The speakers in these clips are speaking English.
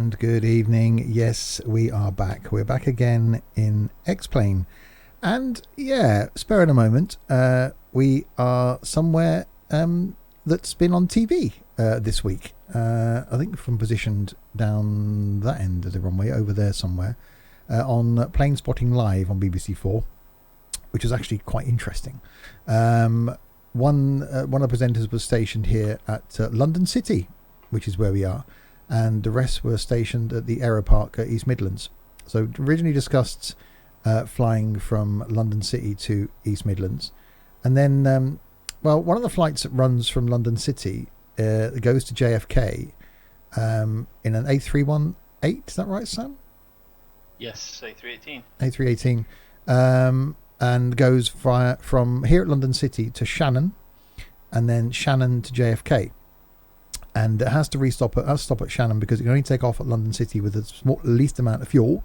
And good evening. Yes, we are back. We're back again in X-Plane. And yeah, spare in a moment, we are somewhere that's been on TV this week. I think from positioned down that end of the runway, over there somewhere, on Plane Spotting Live on BBC4, which is actually quite interesting. One of the presenters was stationed here at London City, which is where we are, and the rest were stationed at the Aeropark at East Midlands. So originally discussed flying from London City to East Midlands, and then one of the flights that runs from London City goes to JFK in an A318. Is that right, Sam? Yes, A318. A318, and goes from here at London City to Shannon, and then Shannon to JFK. And it has to stop at Shannon because it can only take off at London City with the least amount of fuel,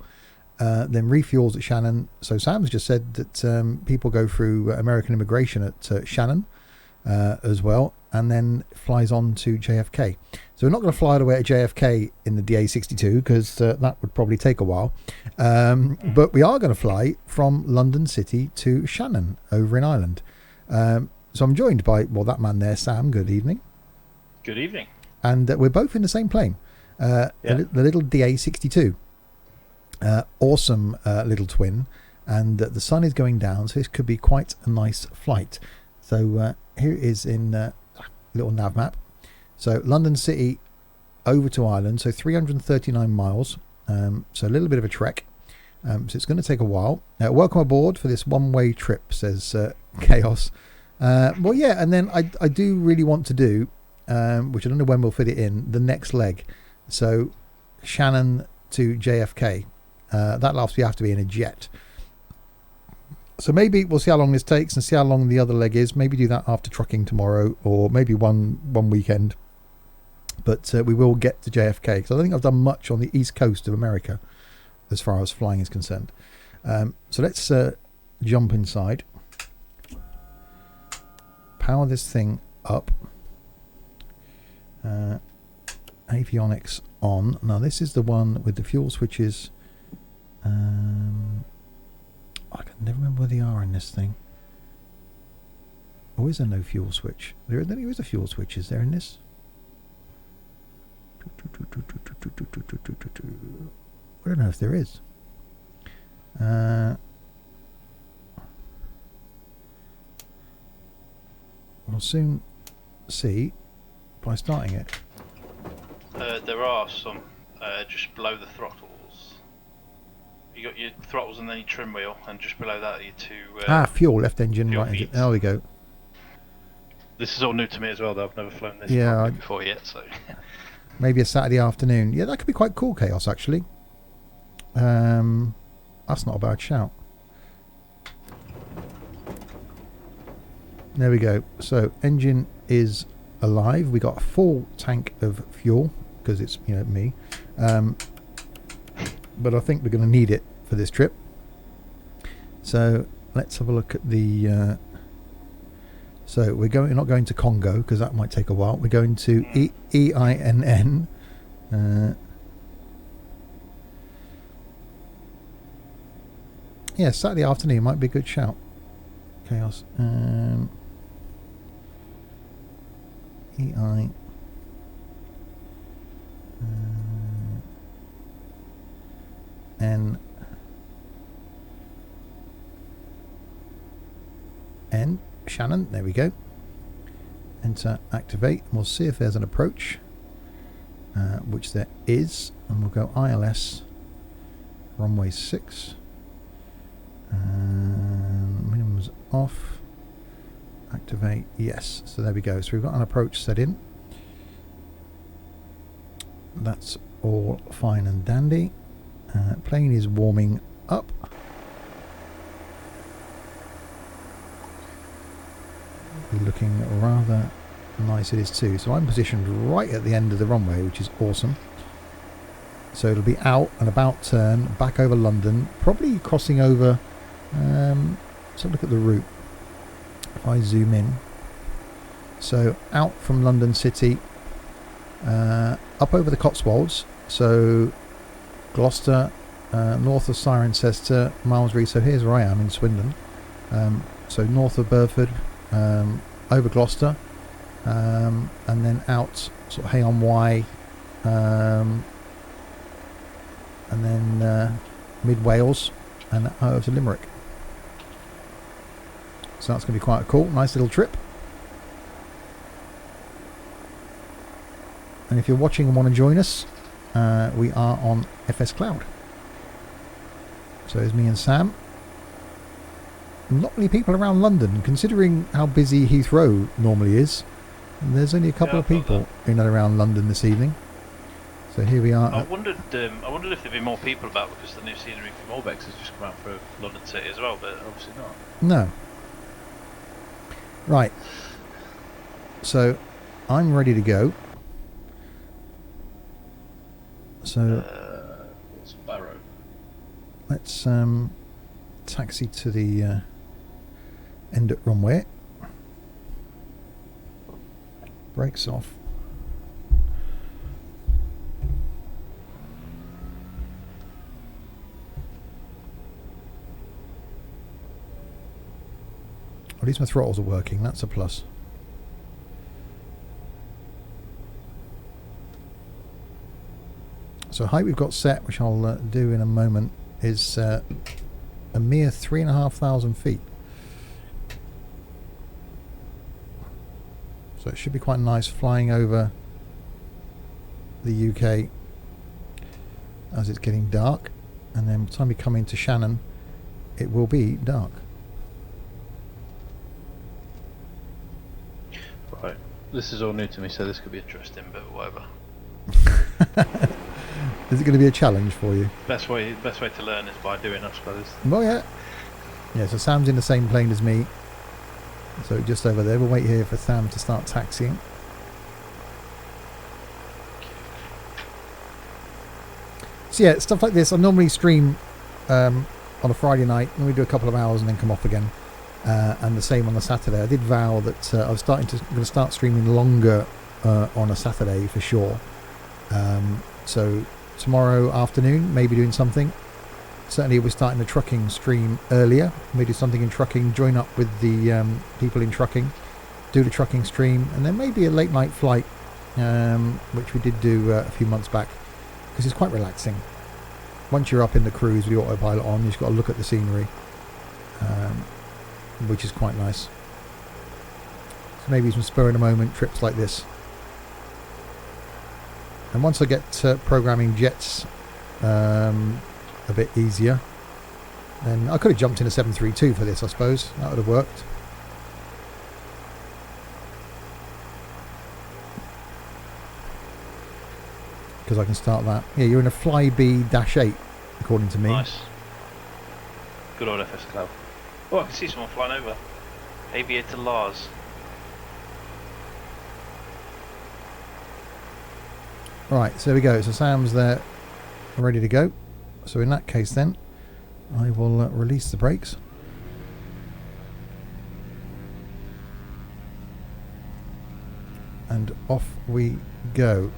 then refuels at Shannon. So Sam's just said that people go through American immigration at Shannon as well, and then flies on to JFK. So we're not going to fly all the way to JFK in the DA62 because that would probably take a while. But we are going to fly from London City to Shannon over in Ireland. So I'm joined by, that man there, Sam. Good evening. Good evening. And we're both in the same plane, the little DA62. Awesome little twin. And the sun is going down, so this could be quite a nice flight. So here it is in little nav map. So London City over to Ireland, so 339 miles. So a little bit of a trek. So it's going to take a while. Welcome aboard for this one-way trip, says Chaos. And then I do really want to do, which I don't know when we'll fit it in, the next leg. So Shannon to JFK. That'll obviously have to be in a jet. So maybe we'll see how long this takes and see how long the other leg is. Maybe do that after trucking tomorrow, or maybe one weekend. But we will get to JFK because I don't think I've done much on the east coast of America as far as flying is concerned. So let's jump inside. Power this thing up. Avionics on. Now this is the one with the fuel switches. I can never remember where they are in this thing. Or is there no fuel switch? There is a fuel switch. Is there in this? I don't know if there is. We'll soon see by starting it. There are some just below the throttles. You got your throttles and then your trim wheel, and just below that are your two... fuel, left engine, fuel right engine. feeds. There we go. This is all new to me as well, though. I've never flown this before yet, so... Maybe a Saturday afternoon. Yeah, that could be quite cool, Chaos, actually. That's not a bad shout. There we go. So, engine is alive. We got a full tank of fuel, because it's, me. But I think we're going to need it for this trip. So let's have a look at the... so we're not going to Congo because that might take a while. We're going to EINN. Yeah, Saturday afternoon might be a good shout. Chaos. EI. N Shannon, there we go. Enter, activate, and we'll see if there's an approach, which there is, and we'll go ILS runway 6. Minimum's off. Activate, yes. So there we go. So we've got an approach set in. That's all fine and dandy. Plane is warming up. Looking rather nice it is too. So I'm positioned right at the end of the runway, which is awesome. So it'll be out and about turn, back over London, probably crossing over. Let's have a look at the route. If I zoom in. So out from London City, up over the Cotswolds, So Gloucester, north of Cirencester, Malmesbury. So here's where I am in Swindon. So north of Burford, over Gloucester, and then out sort of Hay on Wye, and then mid Wales, and over to Limerick. So that's going to be quite a cool, nice little trip. And if you're watching and want to join us, we are on FS Cloud. So there's me and Sam. Not many people around London, considering how busy Heathrow normally is. And there's only a couple of people in and around London this evening. So here we are. I wondered if there'd be more people about because the new scenery from Orbex has just come out for London City as well, but obviously not. No. Right. So I'm ready to go. So it's Barrow. Let's taxi to the end at runway. Brakes off. At least my throttles are working, that's a plus. So height we've got set, which I'll do in a moment, is a mere 3,500 feet. So it should be quite nice flying over the UK as it's getting dark, and then by the time we come into Shannon it will be dark. Right, this is all new to me, so this could be interesting, but whatever. Is it going to be a challenge for you? Best way to learn is by doing, I suppose. Well, yeah. Yeah, so Sam's in the same plane as me. So just over there. We'll wait here for Sam to start taxiing. So yeah, stuff like this I normally stream on a Friday night, and we do a couple of hours and then come off again. And the same on the Saturday. I did vow that I was going to start streaming longer on a Saturday for sure. So tomorrow afternoon, maybe doing something. Certainly we're starting the trucking stream earlier. Maybe do something in trucking, join up with the people in trucking, do the trucking stream, and then maybe a late night flight, which we did do a few months back, because it's quite relaxing. Once you're up in the cruise with the autopilot on, you've just got to look at the scenery, which is quite nice. So maybe some spur in a moment trips like this. And once I get programming jets a bit easier, then I could have jumped in a 732 for this, I suppose. That would have worked. Because I can start that. Yeah, you're in a Flybe-8, according to me. Nice. Good old FS Cloud. Oh, I can see someone flying over. Aviator Lars. Right, so there we go. So Sam's there, ready to go. So in that case then, I will release the brakes. And off we go.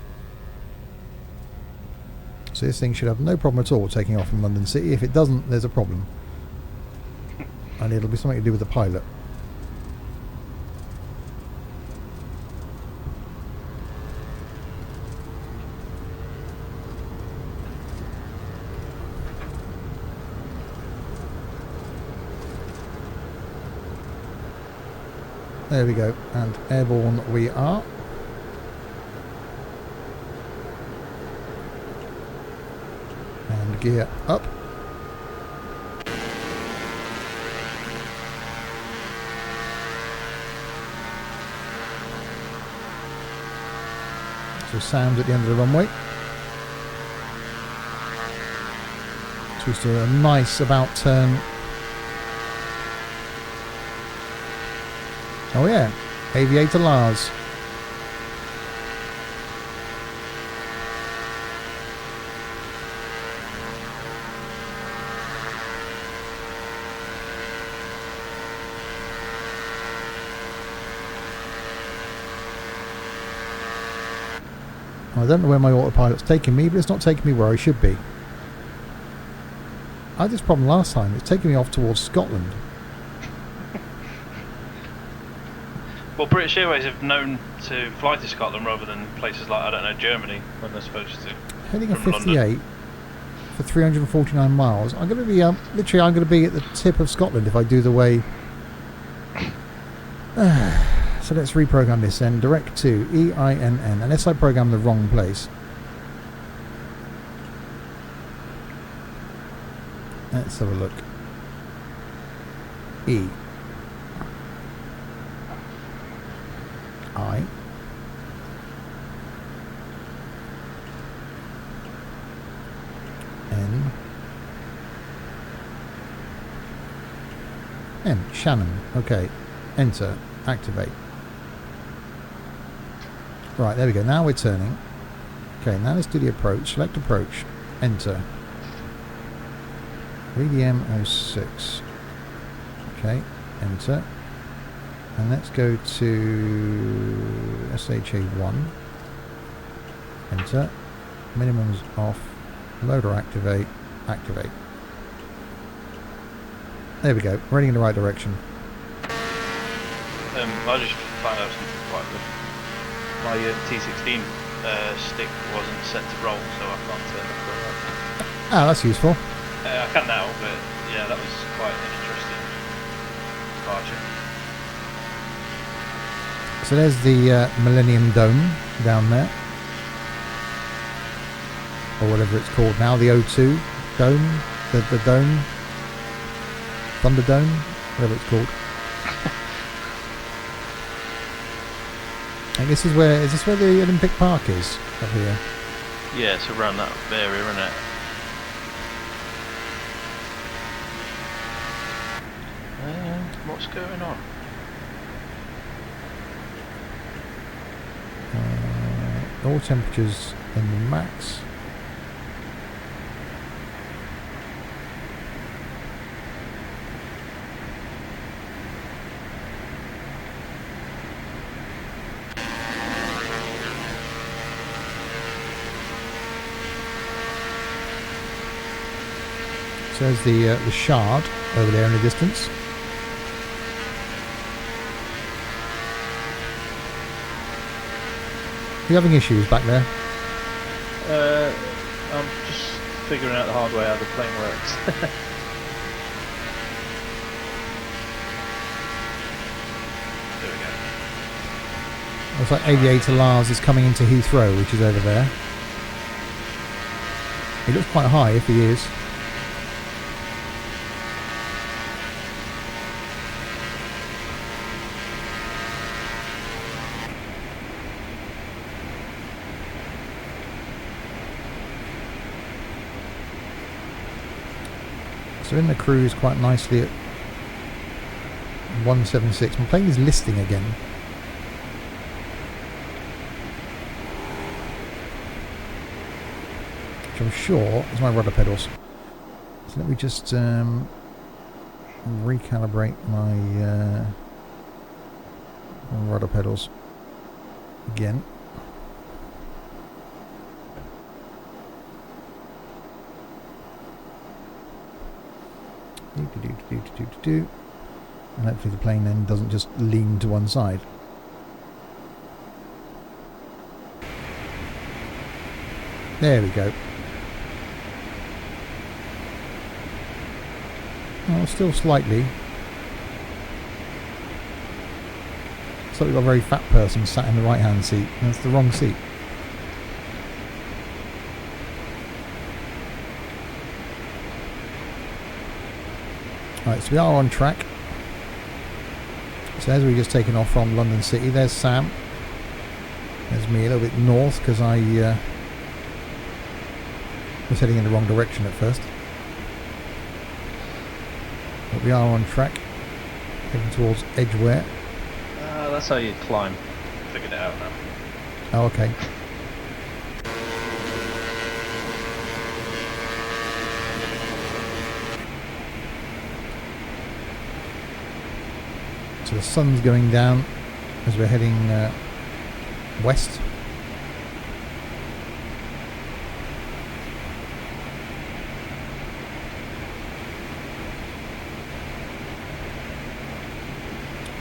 So this thing should have no problem at all taking off from London City. If it doesn't, there's a problem. And it'll be something to do with the pilot. There we go, and airborne we are. And gear up. So Sam's at the end of the runway. So we do a nice about turn. Oh yeah, Aviator Lars. I don't know where my autopilot's taking me, but it's not taking me where I should be. I had this problem last time. It's taking me off towards Scotland. Well, British Airways have known to fly to Scotland rather than places like, I don't know, Germany, when they're supposed to. Heading a 58 for 349 miles. I'm going to be, literally, I'm going to be at the tip of Scotland if I do the way... So let's reprogram this then. Direct to EINN, unless I program the wrong place. Let's have a look. E. I. N. N. Shannon. Okay. Enter. Activate. Right, there we go. Now we're turning. Okay, now let's do the approach. Select approach. Enter. VDM 06. Okay, enter. And let's go to SHA1. Enter. Minimums off. Loader activate. Activate. There we go. We're heading in the right direction. I just found out something quite good. My T16 stick wasn't set to roll, so I can't turn the front on. Ah, that's useful. I can now, but yeah, that was quite an interesting departure. So there's the Millennium Dome down there. Or whatever it's called now, the O2 Dome, the Dome, Thunderdome, whatever it's called. And this is where, is this where the Olympic Park is, up here? Yeah, it's around that area, isn't it? What's going on? All temperatures in the max. There's the Shard over there in the distance. Are you having issues back there? I'm just figuring out the hard way how the plane works. There we go. Looks like Aviator Lars is coming into Heathrow, which is over there. He looks quite high if he is. So in the cruise quite nicely at 176. My plane is listing again. Which I'm sure is my rudder pedals. So let me just recalibrate my rudder pedals again. And hopefully the plane then doesn't just lean to one side. There we go. Oh, still slightly. So we've got a very fat person sat in the right hand seat. That's the wrong seat. Right, so we are on track. So as we've just taken off from London City, there's Sam. There's me a little bit north because I was heading in the wrong direction at first. But we are on track, heading towards Edgware. That's how you climb. Figured it out now. Oh, okay. So the sun's going down as we're heading west.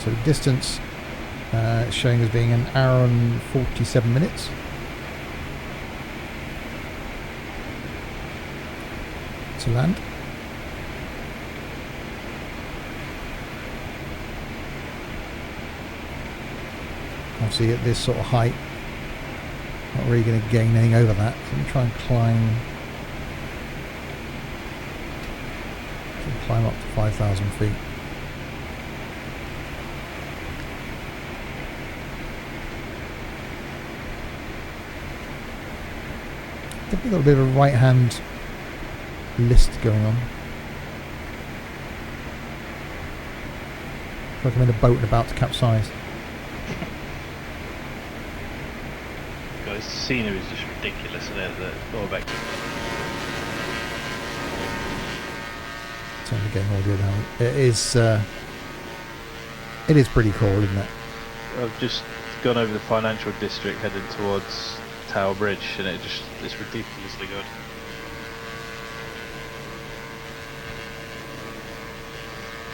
So distance showing as being an hour and 47 minutes. To land. Obviously at this sort of height, not really going to gain anything over that. So let me try and climb up to 5,000 feet. Definitely got a bit of a right hand list going on. It's like I'm in a boat and about to capsize. Guys, the scenery is just ridiculous, isn't it? The vector. Turn the game audio down. It is pretty cool, isn't it? I've just gone over the financial district heading towards Tower Bridge, and it's ridiculously good.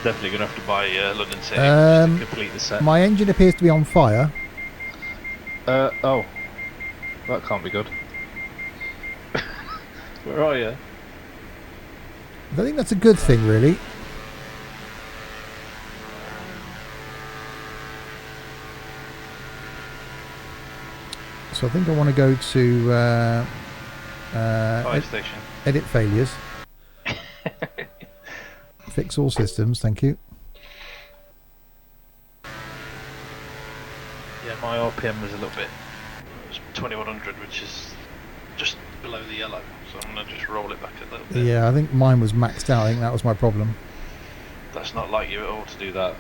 Definitely going to have to buy London City to complete the set. My engine appears to be on fire. Oh. That can't be good. Where are you? I think that's a good thing, really. So I think I want to go to fire station. Edit failures. Fix all systems, thank you. Yeah, my RPM was a little bit. It was 2100, which is just below the yellow. So I'm going to just roll it back a little bit. Yeah, I think mine was maxed out. I think that was my problem. That's not like you at all to do that.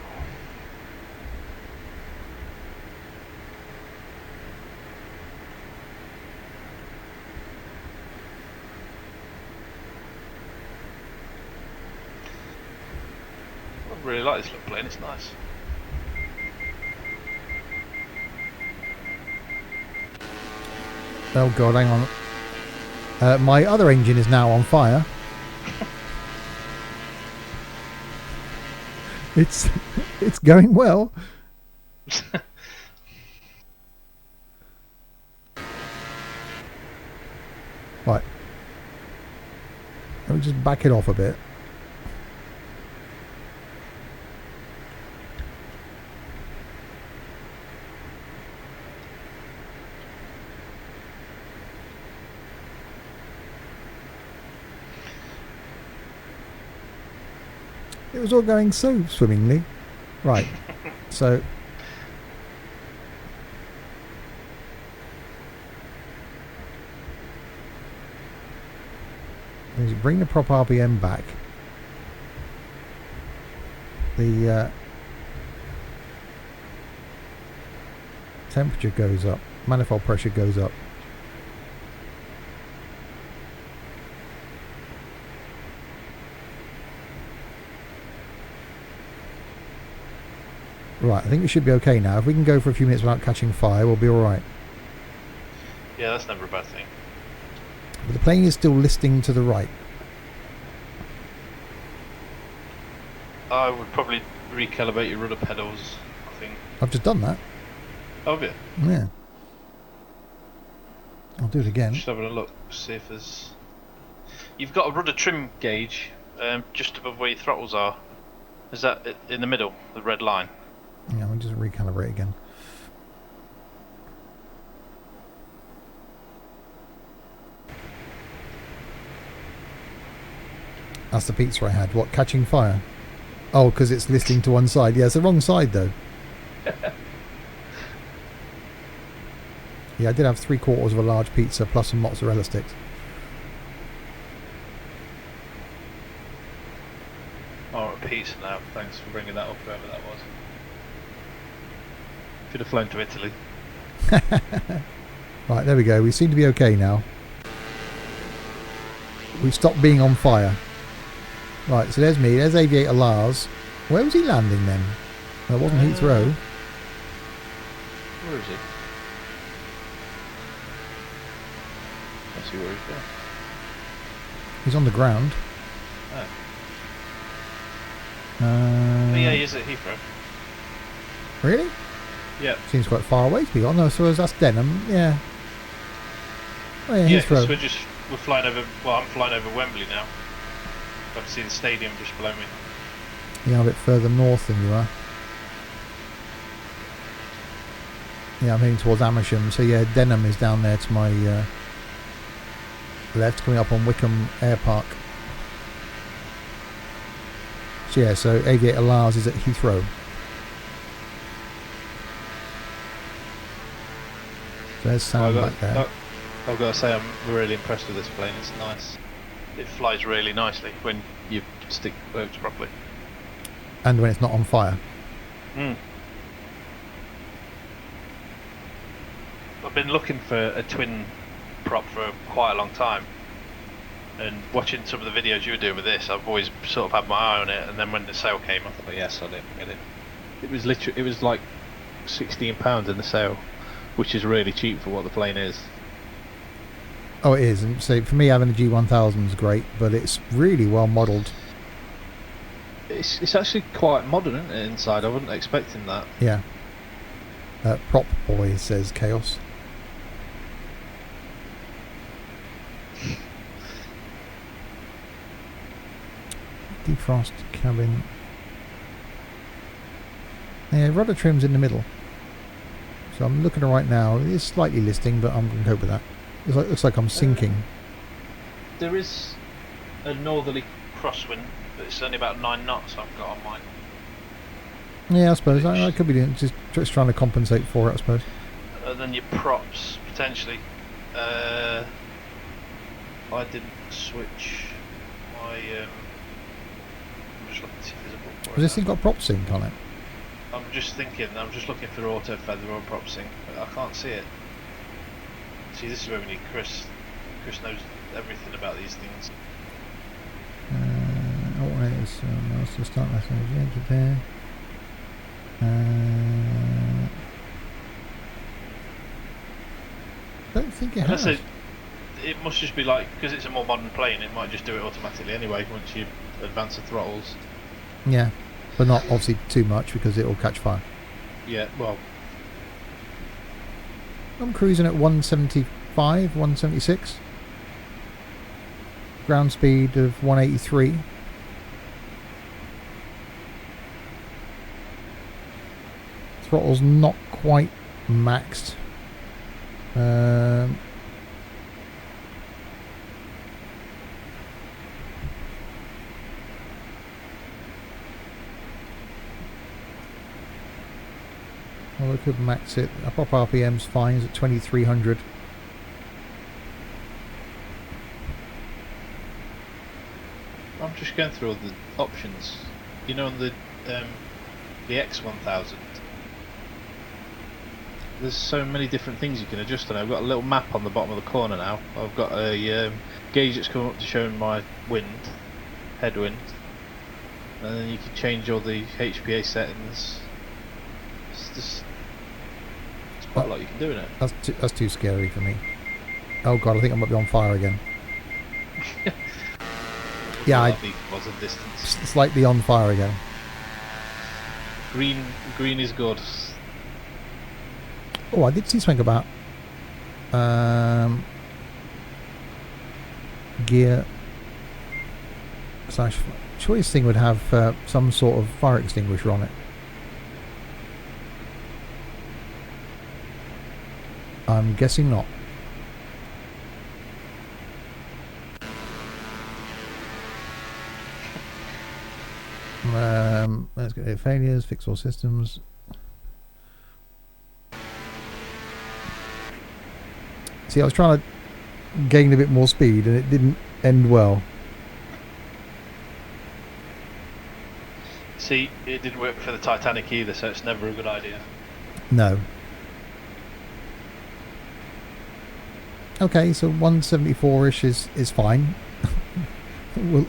I really like this little plane, it's nice. Oh god, hang on. My other engine is now on fire. It's going well. Right. Let me just back it off a bit. It was all going so swimmingly. Right. So bring the prop RPM back. The temperature goes up. Manifold pressure goes up. Right, I think we should be okay now. If we can go for a few minutes without catching fire, we'll be alright. Yeah, that's never a bad thing. But the plane is still listing to the right. I would probably recalibrate your rudder pedals, I think. I've just done that. Oh, yeah. Yeah. I'll do it again. Just having a look, see if there's... You've got a rudder trim gauge just above where your throttles are. Is that in the middle, the red line? Yeah, we'll just recalibrate again. That's the pizza I had. What, catching fire? Oh, because it's listing to one side. Yeah, it's the wrong side though. Yeah, I did have 3/4 of a large pizza plus some mozzarella sticks. Oh, a pizza now. Thanks for bringing that up, whoever that was. Should have flown to Italy. Right, there we go. We seem to be okay now. We've stopped being on fire. Right, so there's me. There's Aviator Lars. Where was he landing then? That wasn't Heathrow. Where is he? Let's see where he's going. He's on the ground. Oh. Yeah, he is at Heathrow. Really? Yeah. Seems quite far away to be on. No, so that's Denham. Yeah. Oh, yeah, Yeah, Heathrow. because we're flying over. Well, I'm flying over Wembley now. I can see the stadium just below me. Yeah, a bit further north than you are. Yeah, I'm heading towards Amersham. So yeah, Denham is down there to my left, coming up on Wickham Air Park. So yeah, so Aviator Lars is at Heathrow. So there's Sam back there. I've got to say, I'm really impressed with this plane. It's nice. It flies really nicely when you stick boats properly. And when it's not on fire. I've been looking for a twin prop for quite a long time, and watching some of the videos you were doing with this, I've always sort of had my eye on it. And then when the sale came, I thought, yes, I'll get it. It was like £16 in the sale, which is really cheap for what the plane is. Oh, it is. And so for me, having a G1000 is great, but it's really well modelled. It's actually quite modern, isn't it, inside? I wasn't expecting that. Yeah. Prop boy says Chaos. Defrost cabin. Yeah, rudder trim's in the middle. So I'm looking at it right now. It is slightly listing, but I'm going to cope with that. Looks like I'm sinking. There is a northerly crosswind, but it's only about 9 knots I've got on mine. Yeah, I suppose. I could be doing just trying to compensate for it, I suppose. And then your props, potentially. I didn't switch my... I'm just looking to see if there's a book for it. Has this thing got prop sync on it? I'm just looking for auto feather or prop sync, but I can't see it. See, this is where we need Chris. Chris knows everything about these things. Operators, master start message, there. Don't think it has. It must just be like, because it's a more modern plane, it might just do it automatically anyway once you advance the throttles. Yeah, but not obviously too much because it will catch fire. Yeah, well, I'm cruising at 175, 176. Ground speed of 183. Throttle's not quite maxed. Well, I could max it. A prop RPM's fine, it's at 2300. I'm just going through all the options. You know, on the X1000, there's so many different things you can adjust on it. I've got a little map on the bottom of the corner now. I've got a gauge that's coming up to show my wind, headwind, and then you can change all the HPA settings. It's quite a lot you can do in it. That's too scary for me. Oh god, I think I might be on fire again. Yeah, was a distance. Slightly on fire again. Green is good. Oh, I did see something about gear / sure this thing would have some sort of fire extinguisher on it. I'm guessing not. Let's go failures, fix all systems. See, I was trying to gain a bit more speed and it didn't end well. See, it didn't work for the Titanic either, so it's never a good idea. No. Okay, so 174-ish is fine.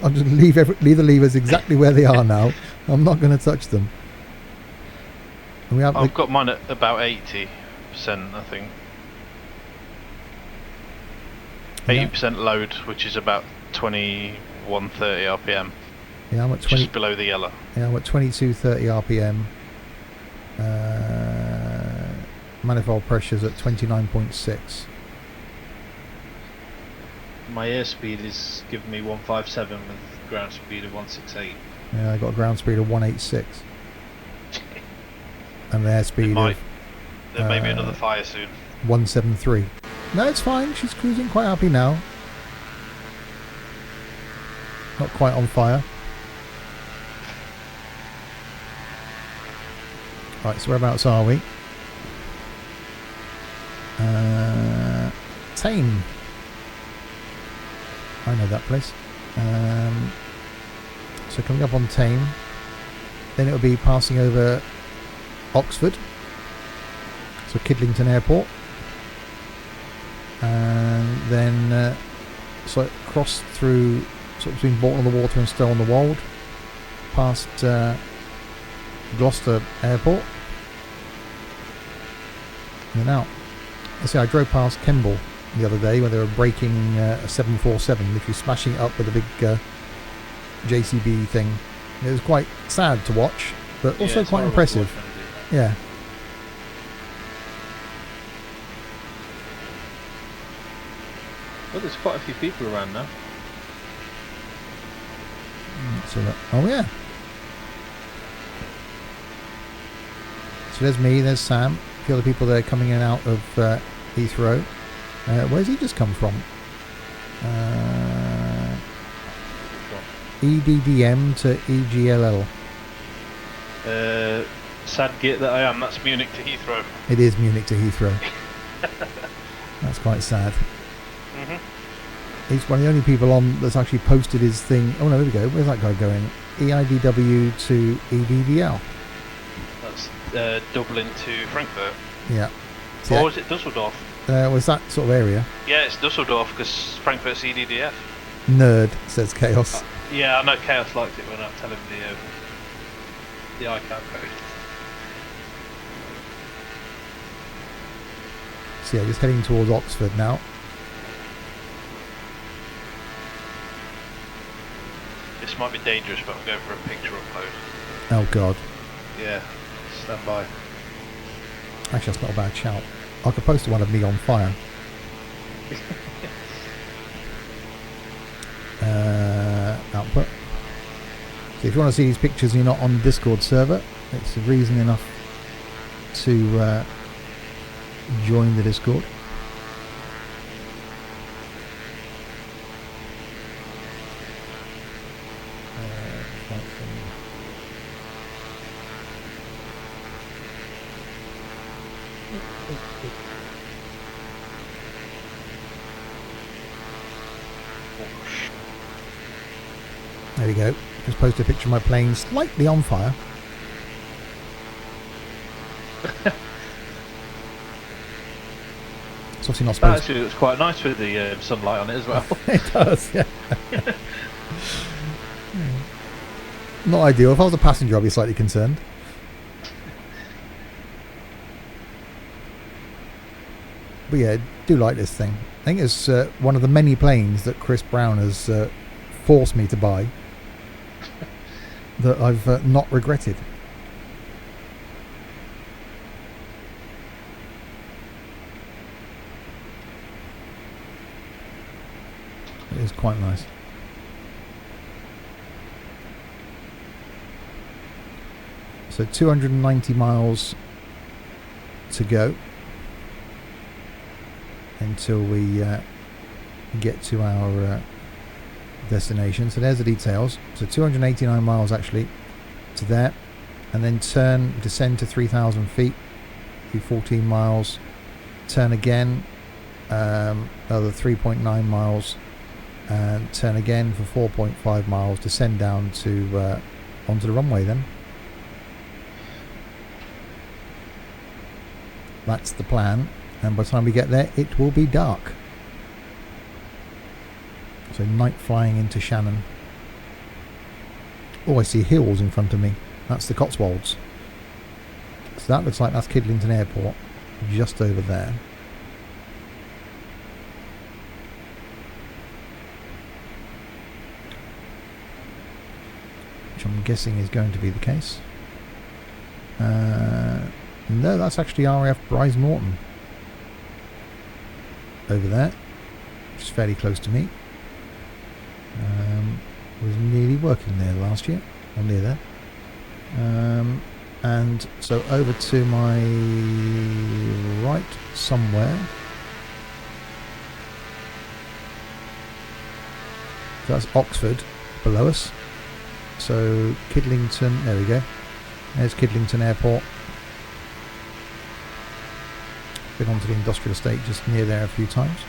I'll just leave the levers exactly where they are now. I'm not going to touch them. And I've got mine at about 80%, I think. 80% load, which is about 2130 RPM. Yeah, I'm at 20. Just below the yellow. Yeah, I'm at 2230 RPM. Manifold pressure's at 29.6. My airspeed is giving me 157 with ground speed of 168. Yeah, I got a ground speed of 186. And the airspeed of there may be another fire soon. 173. No, it's fine. She's cruising quite happy now. Not quite on fire. Right, so whereabouts are we? Tame. I know that place. So coming up on Tame, then it'll be passing over Oxford, so Kidlington Airport, and then so cross through sort of between Bolton on the Water and Stow on the Wold, past Gloucester Airport, and then out. I see I drove past Kemble the other day when they were breaking a 747, literally smashing it up with a big JCB thing. It was quite sad to watch, but also quite impressive. Yeah. Well, there's quite a few people around now. So oh yeah. So there's me, there's Sam, a few other people there coming in and out of Heathrow. Where's he just come from? EDDM to EGLL. Sad git that I am. That's Munich to Heathrow. It is Munich to Heathrow. That's quite sad. He's one of the only people on that's actually posted his thing. Oh no, there we go. Where's that guy going? EIDW to EDDL. That's Dublin to Frankfurt. Yeah. Or is it Dusseldorf? Was that sort of area? Yeah, it's Dusseldorf because Frankfurt's EDDF. Nerd, says Chaos. Yeah, I know Chaos liked it when I tell him the ICAO code. So yeah, just heading towards Oxford now. This might be dangerous, but I'm going for a picture upload. Oh god. Yeah, stand by. Actually, that's not a bad shout. I could post one of me on fire. Output. So if you want to see these pictures and you're not on the Discord server, it's a reason enough to join the Discord. There we go. Just posted a picture of my plane slightly on fire. It's obviously not supposed to. Actually, it looks quite nice with the sunlight on it as well. It does, yeah. Not ideal. If I was a passenger, I'd be slightly concerned. But yeah, I do like this thing. I think it's one of the many planes that Chris Brown has forced me to buy that I've not regretted. It is quite nice. So 290 miles to go until we get to our destination. So there's the details. So 289 miles actually to there, and then descend to 3,000 feet, do 14 miles, turn again, another 3.9 miles, and turn again for 4.5 miles, descend down to onto the runway then. That's the plan, and by the time we get there it will be dark. So night flying into Shannon. Oh, I see hills in front of me. That's the Cotswolds. So that looks like that's Kidlington Airport, just over there. Which I'm guessing is going to be the case. No, that's actually RAF Bryce Norton. Over there. Which is fairly close to me. Was nearly working there last year. Or near there. And so over to my right somewhere. So that's Oxford below us. So Kidlington, there we go. There's Kidlington Airport. Been onto the industrial estate just near there a few times.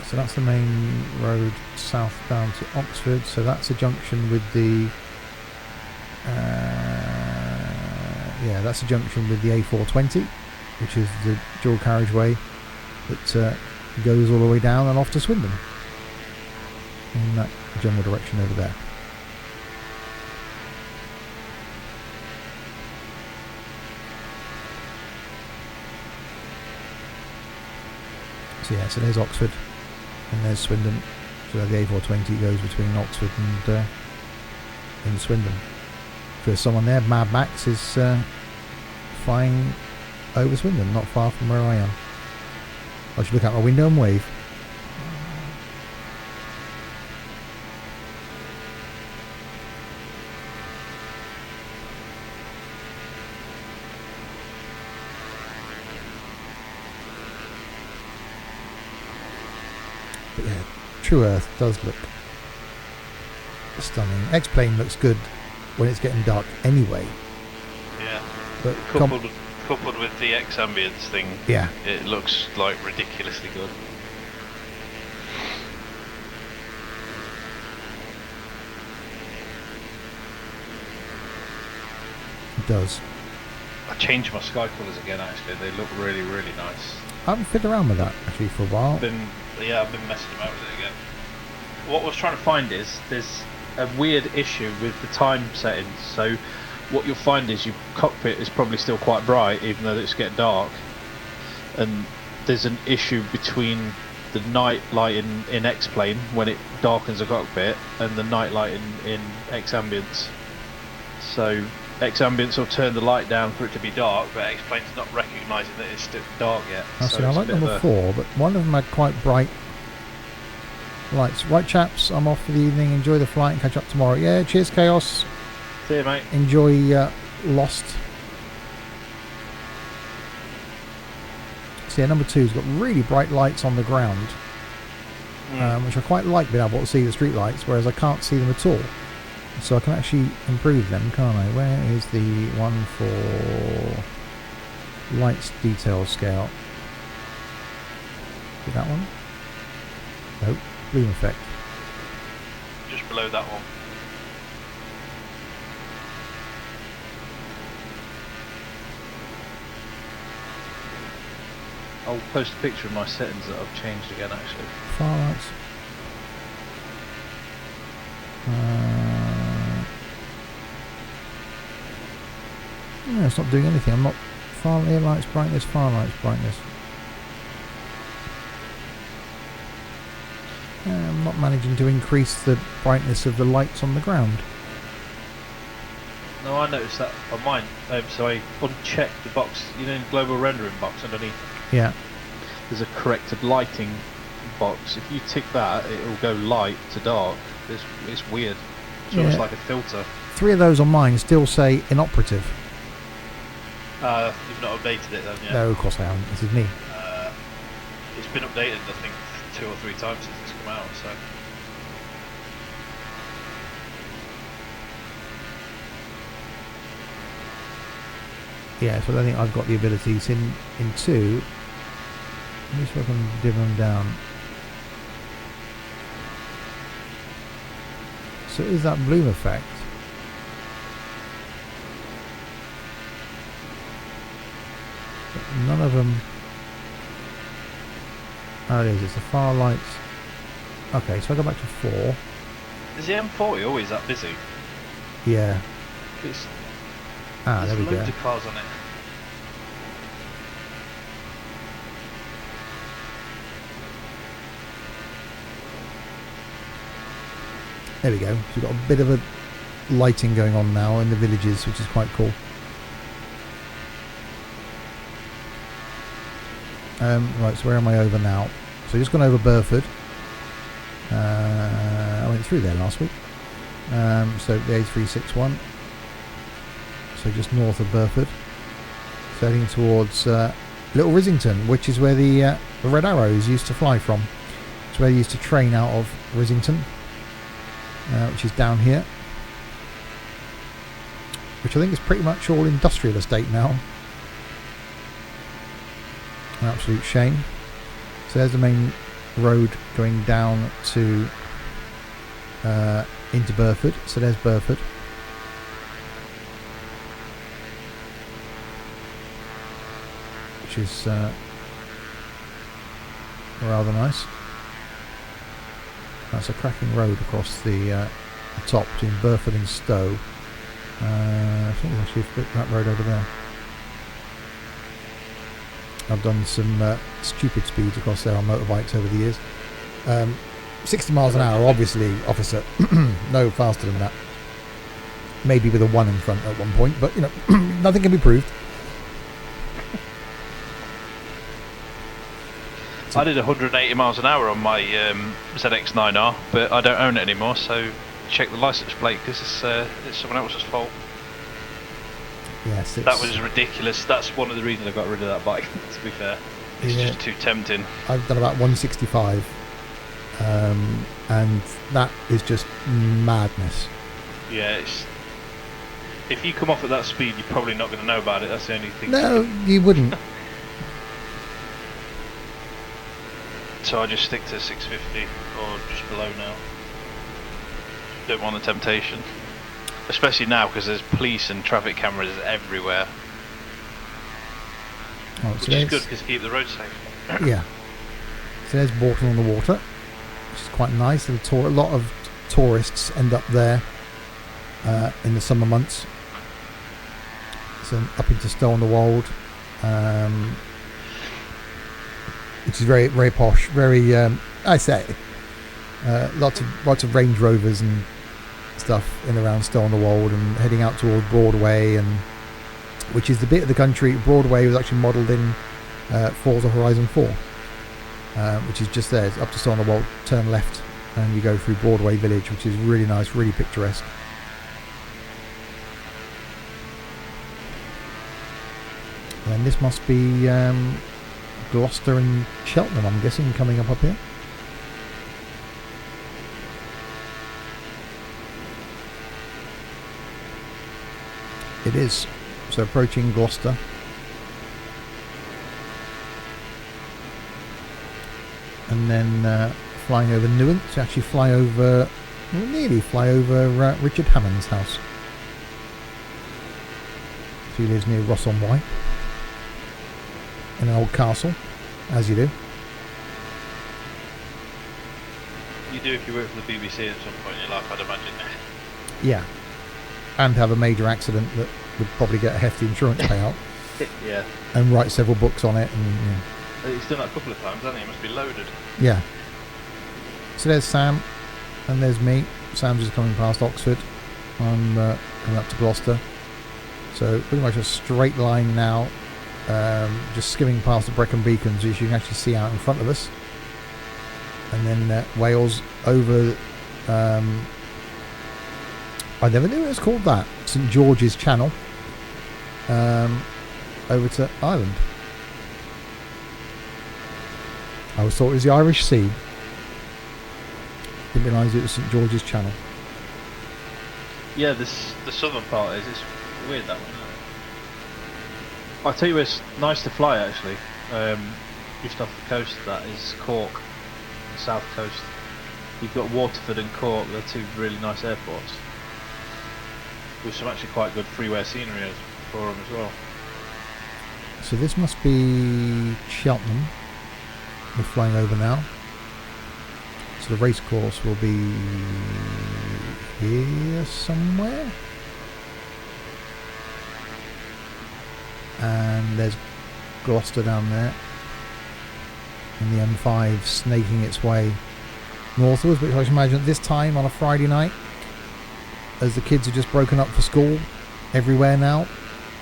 So that's the main road south down to Oxford. So that's a junction with the that's a junction with the A420, which is the dual carriageway that goes all the way down and off to Swindon in that general direction over there. So yeah, so there's Oxford and there's Swindon. So the A420 goes between Oxford and Swindon. If there's someone there, Mad Max is flying over Swindon, not far from where I am. I should look out my window and wave. But yeah, True Earth does look stunning. X-Plane looks good when it's getting dark anyway. Yeah. But coupled with the X ambience thing, yeah, it looks like ridiculously good. it does. I changed my sky colours again. Actually, they look really, really nice. I haven't fiddled around with that actually for a while. I've been messing about with it again. What I was trying to find is there's a weird issue with the time settings. So what you'll find is your cockpit is probably still quite bright even though it's getting dark, and there's an issue between the night light in X-Plane when it darkens the cockpit and the night light in X-Ambience. So X-Ambience will turn the light down for it to be dark, but X-Plane's not recognising that it's still dark yet. I like number 4, but one of them had quite bright lights. Right chaps, I'm off for the evening. Enjoy the flight and catch up tomorrow. Yeah, cheers Chaos. See you, mate. Enjoy Lost. So yeah, number 2's got really bright lights on the ground, which I quite like being able to see the street lights, whereas I can't see them at all. So I can actually improve them, can't I? Where is the one for lights detail scale? Is that one? Nope. Bloom effect. Just below that one. I'll post a picture of my settings that I've changed again, actually. Far lights. No, it's not doing anything. I'm not. Far lights brightness, far lights brightness. I'm not managing to increase the brightness of the lights on the ground. No, I noticed that on mine. So I unchecked the box, in the global rendering box underneath. Yeah. There's a corrected lighting box. If you tick that, it will go light to dark. It's weird. It's almost like a filter. 3 of those on mine still say inoperative. You've not updated it then, yeah? No, of course I haven't. This is me. It's been updated, I think, 2 or 3 times since it's come out, so... Yeah, so I think I've got the abilities in 2. Let me see if I can dim them down. So is that bloom effect? But none of them. Oh, it is. It's the far lights. Okay, so I go back to 4. Is the M40 always that busy? Yeah. There we go. There's loads of cars on it. There we go. So we've got a bit of a lighting going on now in the villages, which is quite cool. Right, so where am I over now? So just gone over Burford. I went through there last week. So the A361. So just north of Burford. So heading towards Little Rissington, which is where the Red Arrows used to fly from. It's where they used to train out of Rissington, which is down here. Which I think is pretty much all industrial estate now. An absolute shame. So there's the main road going down to into Burford. So there's Burford. Which is rather nice. That's a cracking road across the top between Burford and Stowe. I think there's actually that road over there. I've done some stupid speeds across there on motorbikes over the years. 60 miles an hour, obviously, officer. No faster than that. Maybe with a 1 in front at one point, but you know, nothing can be proved. I did 180 miles an hour on my ZX9R, but I don't own it anymore, so check the license plate because it's someone else's fault. Yes, that was ridiculous. That's one of the reasons I got rid of that bike, to be fair. It's just too tempting. I've done about 165, and that is just madness. Yeah, if you come off at that speed, you're probably not going to know about it. That's the only thing. No, you wouldn't. So I just stick to 650 or just below now. Don't want the temptation. Especially now because there's police and traffic cameras everywhere. Oh, which is good because keep the road safe. Yeah. So there's Bourton on the Water, which is quite nice. A lot of tourists end up there in the summer months. So up into Stowe on the Wold, which is very, very posh. Very, I say, lots of Range Rovers and stuff in around Stowe on the Wold, and heading out towards Broadway, and which is the bit of the country. Broadway was actually modelled in Forza Horizon 4, which is just there. It's up to Stowe on the Wold, turn left, and you go through Broadway Village, which is really nice, really picturesque. And this must be Gloucester and Cheltenham, I'm guessing, coming up here. It is. So approaching Gloucester. And then flying over Newent to actually nearly fly over Richard Hammond's house. So he lives near Ross-on-Wye. In an old castle, as you do. You do if you work for the BBC at some point in your life, I'd imagine. Yeah. And have a major accident that would probably get a hefty insurance payout. Yeah. And write several books on it. And, He's done that a couple of times, hasn't he? He must be loaded. Yeah. So there's Sam, and there's me. Sam's just coming past Oxford. I'm coming up to Gloucester. So pretty much a straight line now. Just skimming past the Brecon Beacons, which you can actually see out in front of us. And then Wales over... I never knew it was called that. St George's Channel. Over to Ireland. I always thought it was the Irish Sea. Didn't realise it was St George's Channel. Yeah, the southern part is. It's weird, that one. I'll tell you where it's nice to fly, actually. Just off the coast, that is Cork, the south coast. You've got Waterford and Cork, they're two really nice airports. With some actually quite good freeway scenery for them as well. So this must be Cheltenham. We're flying over now. So the race course will be here somewhere. And there's Gloucester down there. And the M5 snaking its way northwards, which I should imagine at this time on a Friday night, as the kids are just broken up for school everywhere now,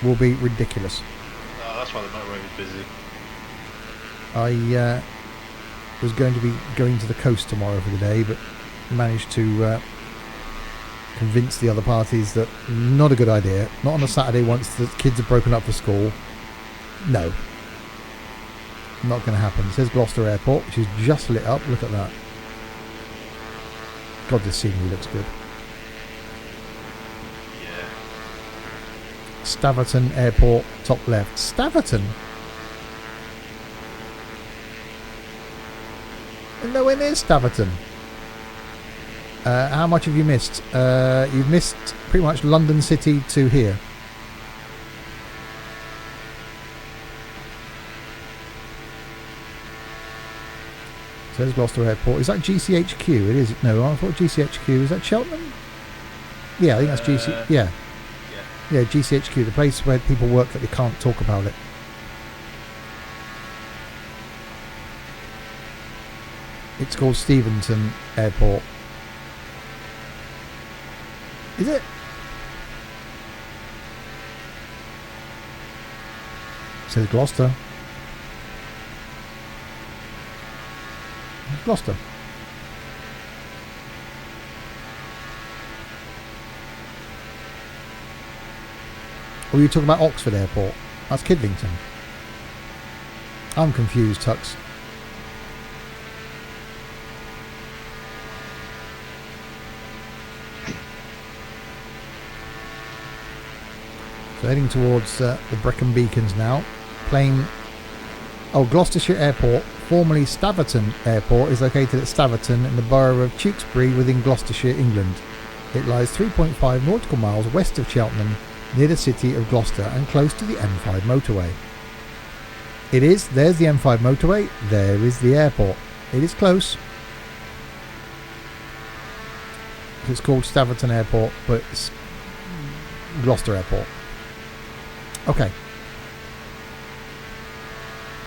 will be ridiculous. Oh, that's why the motorway was busy. I was going to be going to the coast tomorrow for the day, but managed to convince the other parties that not a good idea. Not on a Saturday once the kids are broken up for school. No. Not going to happen. It says Gloucester Airport, which is just lit up. Look at that. God, this scenery looks good. Yeah. Staverton Airport, top left. Staverton? Nowhere near Staverton. How much have you missed? You've missed pretty much London City to here. So there's Gloucester Airport. Is that GCHQ? It is. No, I thought GCHQ. Is that Cheltenham? Yeah, I think that's GC. Yeah. Yeah, GCHQ, the place where people work that they can't talk about it. It's called Steventon Airport. Is it? It says Gloucester. It's Gloucester. Or are you talking about Oxford Airport? That's Kidlington. I'm confused, Tux. So heading towards the Brecon Beacons now. Plane. Oh, Gloucestershire Airport, formerly Staverton Airport, is located at Staverton in the borough of Tewkesbury within Gloucestershire, England. It lies 3.5 nautical miles west of Cheltenham, near the city of Gloucester and close to the M5 motorway. It is. There's the M5 motorway. There is the airport. It is close. It's called Staverton Airport, but it's Gloucester Airport. Okay.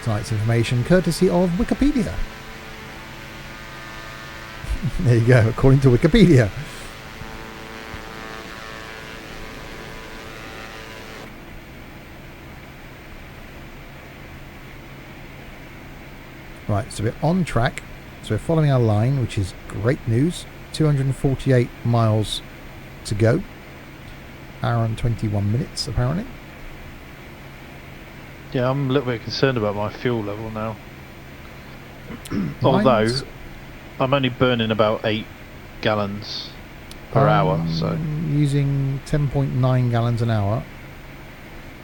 Tonight's information courtesy of Wikipedia. There you go, according to Wikipedia. Right, so we're on track. So we're following our line, which is great news. 248 miles to go. Hour and 21 minutes, apparently. Yeah, I'm a little bit concerned about my fuel level now. Although, I'm only burning about 8 gallons per hour, so... Using 10.9 gallons an hour.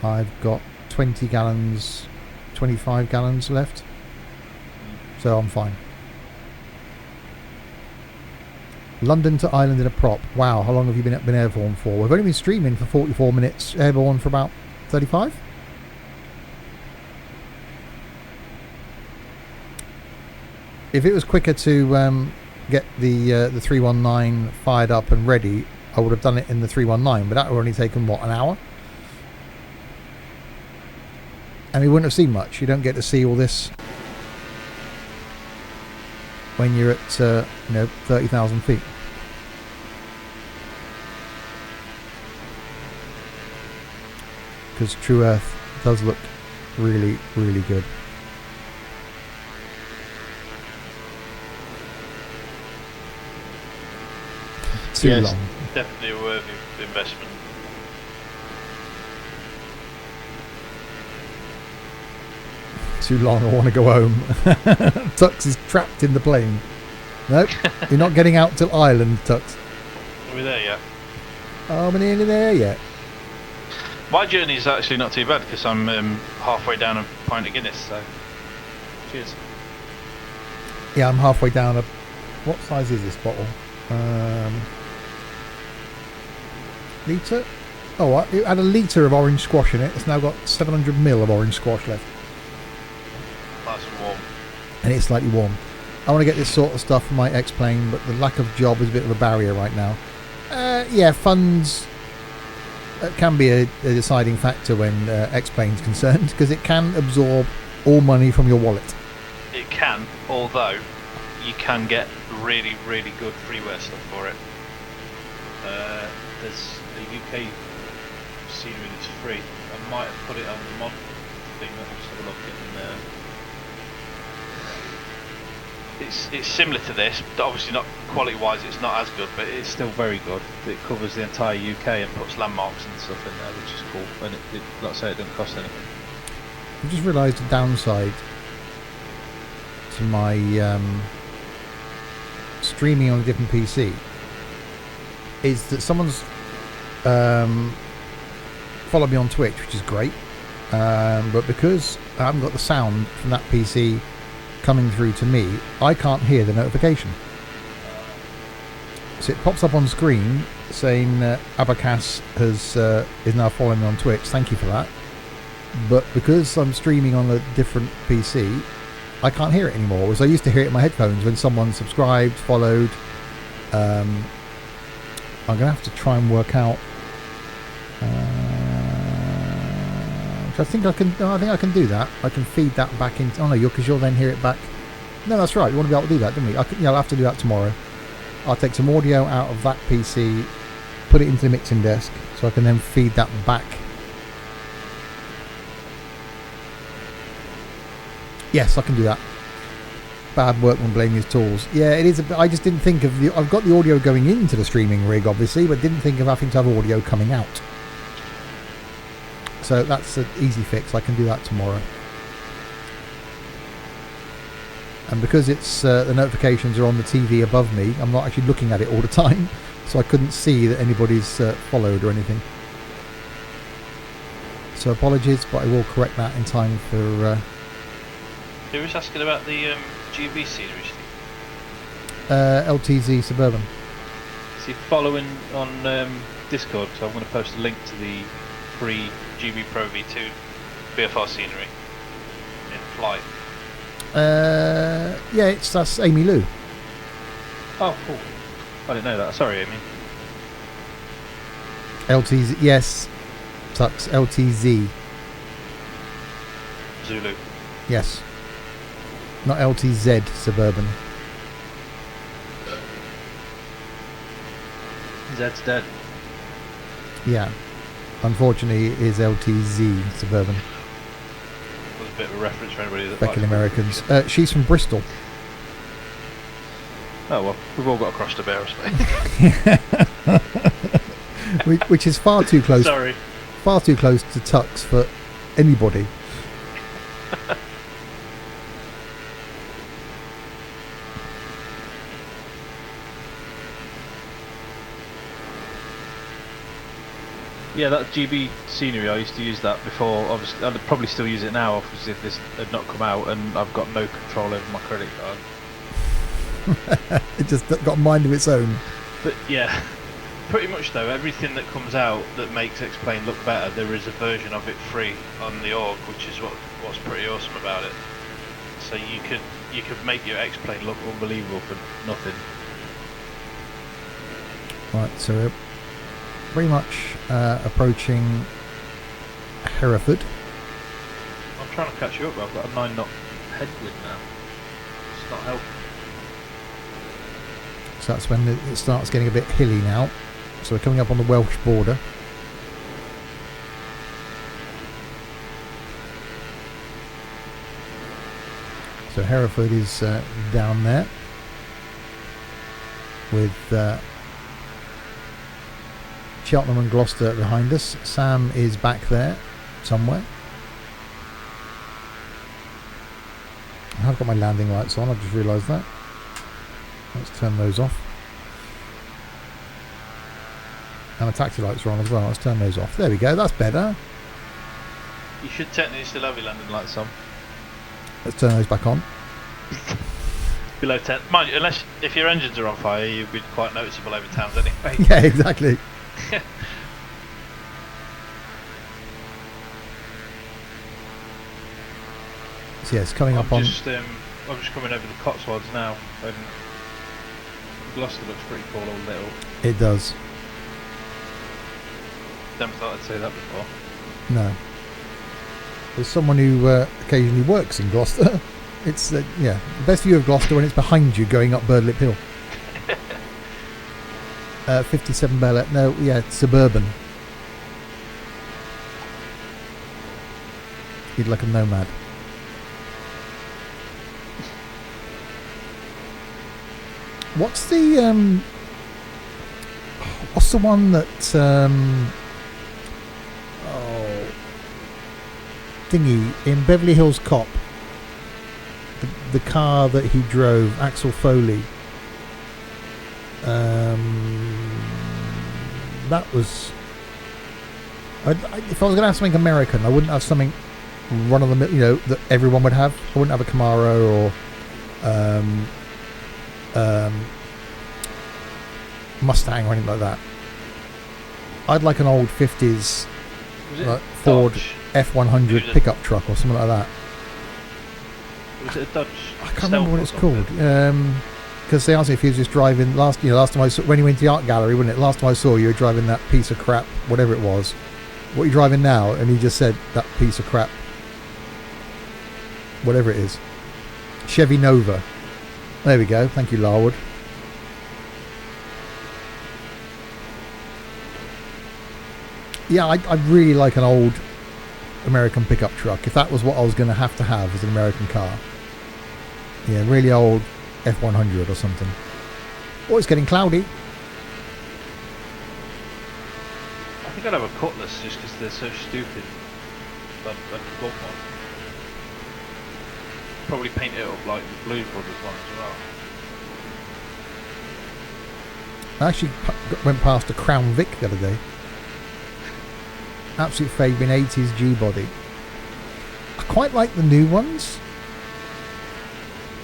I've got 20 gallons, 25 gallons left. So I'm fine. London to Ireland in a prop. Wow, how long have you been airborne for? We've only been streaming for 44 minutes, airborne for about 35? If it was quicker to get the 319 fired up and ready, I would have done it in the 319, but that would have only taken, what, an hour? And we wouldn't have seen much. You don't get to see all this when you're at 30,000 feet. Because True Earth does look really, really good. Too long. Definitely a worthy investment. Too long, I want to go home. Tux is trapped in the plane. Nope, you're not getting out till Ireland, Tux. Are we there yet? Oh, we're nearly there yet. My journey is actually not too bad because I'm halfway down a pint of Guinness, so cheers. Yeah, I'm halfway down a... What size is this bottle? Litre? Oh, it had a litre of orange squash in it. It's now got 700ml of orange squash left. Nice and warm. And it's slightly warm. I want to get this sort of stuff for my X-Plane, but the lack of job is a bit of a barrier right now. Yeah, funds can be a deciding factor when X-Plane's concerned, because it can absorb all money from your wallet. It can, although you can get really, really good freeware stuff for it. There's a UK scenery that's free. I might have put it on the mod thing. Let's have a look in there. It's similar to this, but obviously not quality-wise. It's not as good, but it's still very good. It covers the entire UK and puts landmarks and stuff in there, which is cool. And like I say, it doesn't cost anything. I just realised the downside to my streaming on a different PC is that someone's followed me on Twitch, which is great, but because I haven't got the sound from that PC coming through to me, I can't hear the notification. So it pops up on screen saying Abacas is now following me on Twitch. Thank you for that. But because I'm streaming on a different PC, I can't hear it anymore. Whereas I used to hear it in my headphones when someone subscribed, followed. I'm going to have to try and work out. I think I can do that. I can feed that back into. Oh no, because you'll then hear it back. No, that's right. We want to be able to do that, don't we? I'll have to do that tomorrow. I'll take some audio out of that PC, put it into the mixing desk, so I can then feed that back. Yes, I can do that. Bad workman blaming his tools. Yeah, it is. I just didn't think of the. I've got the audio going into the streaming rig, obviously, but didn't think of having to have audio coming out. So that's an easy fix. I can do that tomorrow. And because it's the notifications are on the TV above me, I'm not actually looking at it all the time, so I couldn't see that anybody's followed or anything. So apologies, but I will correct that in time for. Who was asking about the GB series? LTZ Suburban. Is he following on Discord? So I'm going to post a link to the free GB Pro V2 VFR scenery in flight. Yeah, that's Amy Lou. Oh, cool. I didn't know that. Sorry, Amy. LTZ, yes. Tux, LTZ. Zulu. Yes. Not LTZ Suburban. Zed's dead. Yeah. Unfortunately, it is LTZ Suburban. Was a bit of a reference for anybody that Back in Americans. She's from Bristol. Oh well, we've all got a cross to bear, I suppose. Which is far too close. Sorry. Far too close to Tux for anybody. Yeah, that GB scenery, I used to use that before. Obviously, I'd probably still use it now, obviously, if this had not come out, and I've got no control over my credit card. It just got a mind of its own. But yeah, pretty much though, everything that comes out that makes X-Plane look better, there is a version of it free on the org, which is what's pretty awesome about it. So you could make your X-Plane look unbelievable for nothing. Right, so we're pretty much approaching Hereford. I'm trying to catch you up, but I've got a 9-knot headwind now. It's not helping. So that's when it starts getting a bit hilly now. So we're coming up on the Welsh border. So Hereford is down there with Cheltenham and Gloucester behind us. Sam is back there somewhere. I've got my landing lights on, I've just realised that. Let's turn those off. And the taxi lights are on as well. Let's turn those off. There we go, that's better. You should technically still have your landing lights on. Let's turn those back on. Below 10. Mind you, unless if your engines are on fire, you'd be quite noticeable over towns anyway. Yeah, exactly. So yes, coming up on. I'm just coming over the Cotswolds now, and Gloucester looks pretty cool, all little. It does. Never thought I'd say that before. No. There's someone who occasionally works in Gloucester. It's the best view of Gloucester when it's behind you going up Birdlip Hill. 57 Bel. No, yeah, it's suburban. You'd like a nomad. What's the one that thingy in Beverly Hills Cop? The car that he drove, Axel Foley. That was. If I was going to have something American, I wouldn't have something run of the mill, that everyone would have. I wouldn't have a Camaro or Mustang or anything like that. I'd like an old 50s like Ford F100 pickup truck or something like that. Was it a Dodge? I can't remember what it's called. Because they asked me if he was just driving last time I saw, when you went to the art gallery, wasn't it? Last time I saw you were driving that piece of crap, whatever it was. What are you driving now? And he just said that piece of crap, whatever it is. Chevy Nova. There we go. Thank you, Larwood. Yeah, I'd really like an old American pickup truck. If that was what I was going to have as an American car. Yeah, really old F100 or something. Oh, it's getting cloudy. I think I'd have a Cutlass just because they're so stupid. But I could want one. Probably paint it up like the Blues Brothers one as well. I actually went past a Crown Vic the other day. Absolute favourite 80s G-body. I quite like the new ones.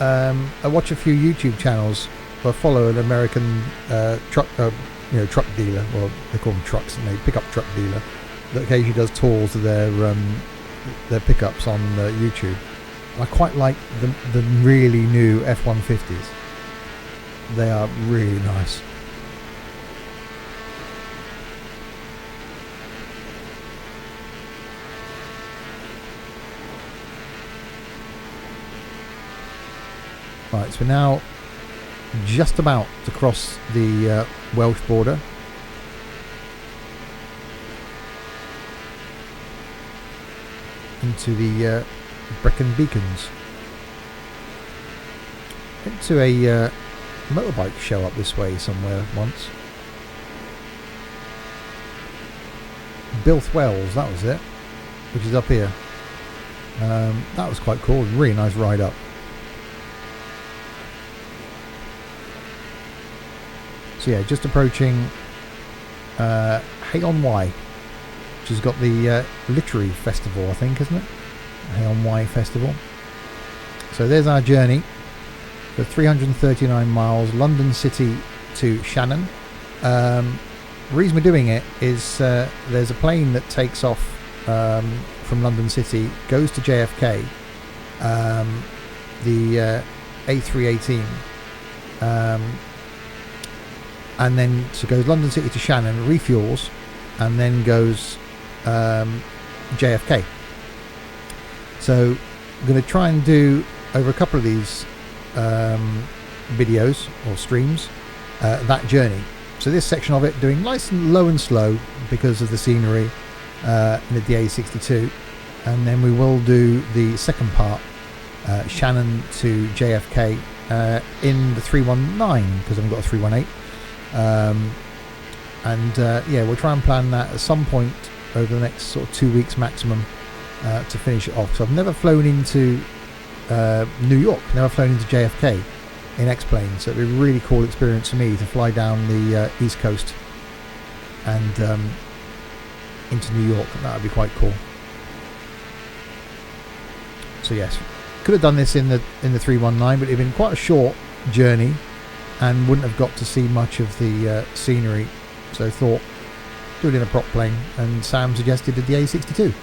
I watch a few YouTube channels. I follow an American truck dealer. Well, they call them trucks, and they pickup truck dealer that occasionally does tours of their pickups on YouTube. I quite like the really new F-150s. They are really nice. Right, so we're now just about to cross the Welsh border. Into the Brecon Beacons. Went to a motorbike show up this way somewhere once. Bilth Wells, that was it, which is up here. That was quite cool. Really nice ride up. So yeah, just approaching Hay-on-Wye, which has got the literary festival, I think, isn't it? Hay-on-Wye Festival. So there's our journey for 339 miles, London City to Shannon. The reason we're doing it is there's a plane that takes off from London City, goes to JFK, the A318. And then so goes London City to Shannon, refuels, and then goes JFK. So I'm going to try and do over a couple of these videos or streams that journey. So this section of it doing nice and low and slow because of the scenery in the DA62, and then we will do the second part, Shannon to JFK in the 319 because I haven't got a 318. Yeah, we'll try and plan that at some point over the next sort of 2 weeks maximum to finish it off. So I've never flown into New York, never flown into JFK in X-Plane, so it'd be a really cool experience for me to fly down the East Coast and into New York. That would be quite cool. So yes, could have done this in the 319, but it'd been quite a short journey and wouldn't have got to see much of the scenery, so I thought do it in a prop plane, and Sam suggested the DA62,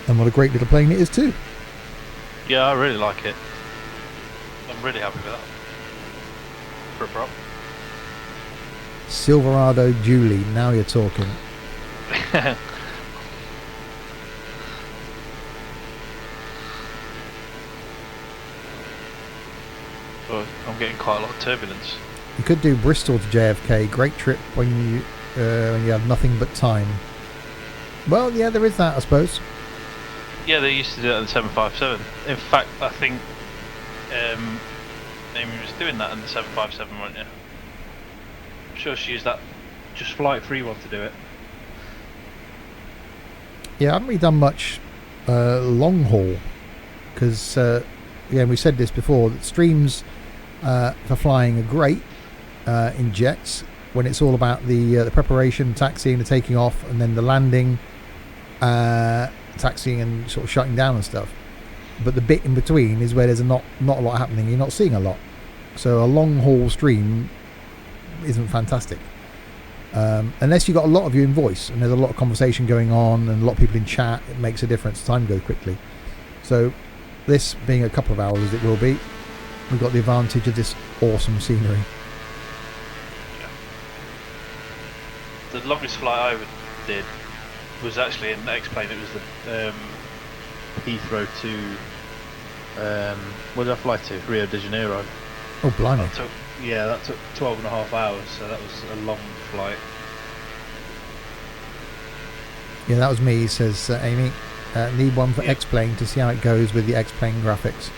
and what a great little plane it is too. Yeah, I really like it. I'm really happy with that for a prop. Silverado Julie, now you're talking. But I'm getting quite a lot of turbulence. You could do Bristol to JFK. Great trip when you have nothing but time. Well, yeah, there is that, I suppose. Yeah, they used to do it on the 757. In fact, I think Amy was doing that on the 757, weren't you? I'm sure she used that just flight free one to do it. Yeah, I haven't really done much long haul because, we said this before, that streams for flying are great in jets when it's all about the preparation, taxiing, the taking off, and then the landing, taxiing and sort of shutting down and stuff. But the bit in between is where there's not a lot happening. You're not seeing a lot. So a long haul stream isn't fantastic. Unless you've got a lot of you in voice and there's a lot of conversation going on and a lot of people in chat, it makes a difference. Time goes quickly. So this being a couple of hours as it will be, we've got the advantage of this awesome scenery. The longest flight I did was actually an X-plane. It was the Heathrow to where did I fly to? Rio de Janeiro. Oh, blimey. That took 12 and a half hours, so that was a long flight. Yeah, that was me, says Amy. Need one for X-plane to see how it goes with the X-plane graphics.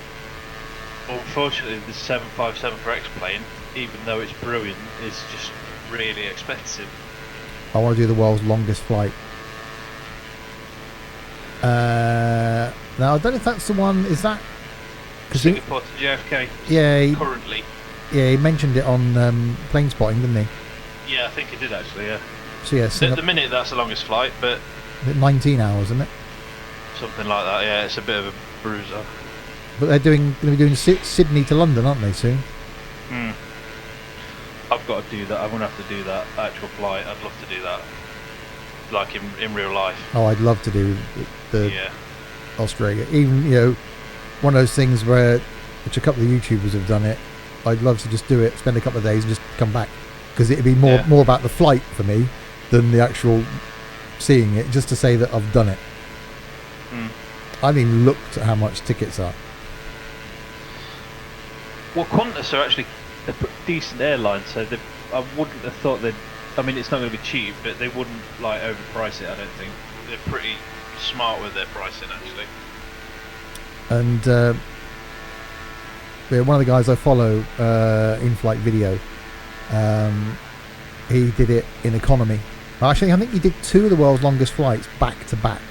Unfortunately, the 757 for X-plane, even though it's brilliant, is just really expensive. I want to do the world's longest flight. Now, I don't know if that's the one. Is that Singapore to JFK? Yeah. Currently. Yeah, he mentioned it on Plane Spotting, didn't he? Yeah, I think he did actually. Yeah. So yeah, At the minute, that's the longest flight, but 19 hours, isn't it? something like that. Yeah, it's a bit of a bruiser. But they're going to be doing Sydney to London, aren't they, soon? I've got to do that. I'm going to have to do that actual flight. I'd love to do that, like in real life. Oh, I'd love to do the Yeah. Australia. Even, one of those things which a couple of YouTubers have done it. I'd love to just do it, spend a couple of days and just come back. Because it'd be more about the flight for me than the actual seeing it, just to say that I've done it. I haven't even looked at how much tickets are. Well, Qantas are actually a decent airline, so I wouldn't have thought they'd. I mean, it's not going to be cheap, but they wouldn't overprice it. I don't think they're pretty smart with their pricing, actually. And one of the guys I follow, in-flight video, he did it in economy. Actually, I think he did 2 of the world's longest flights back to back.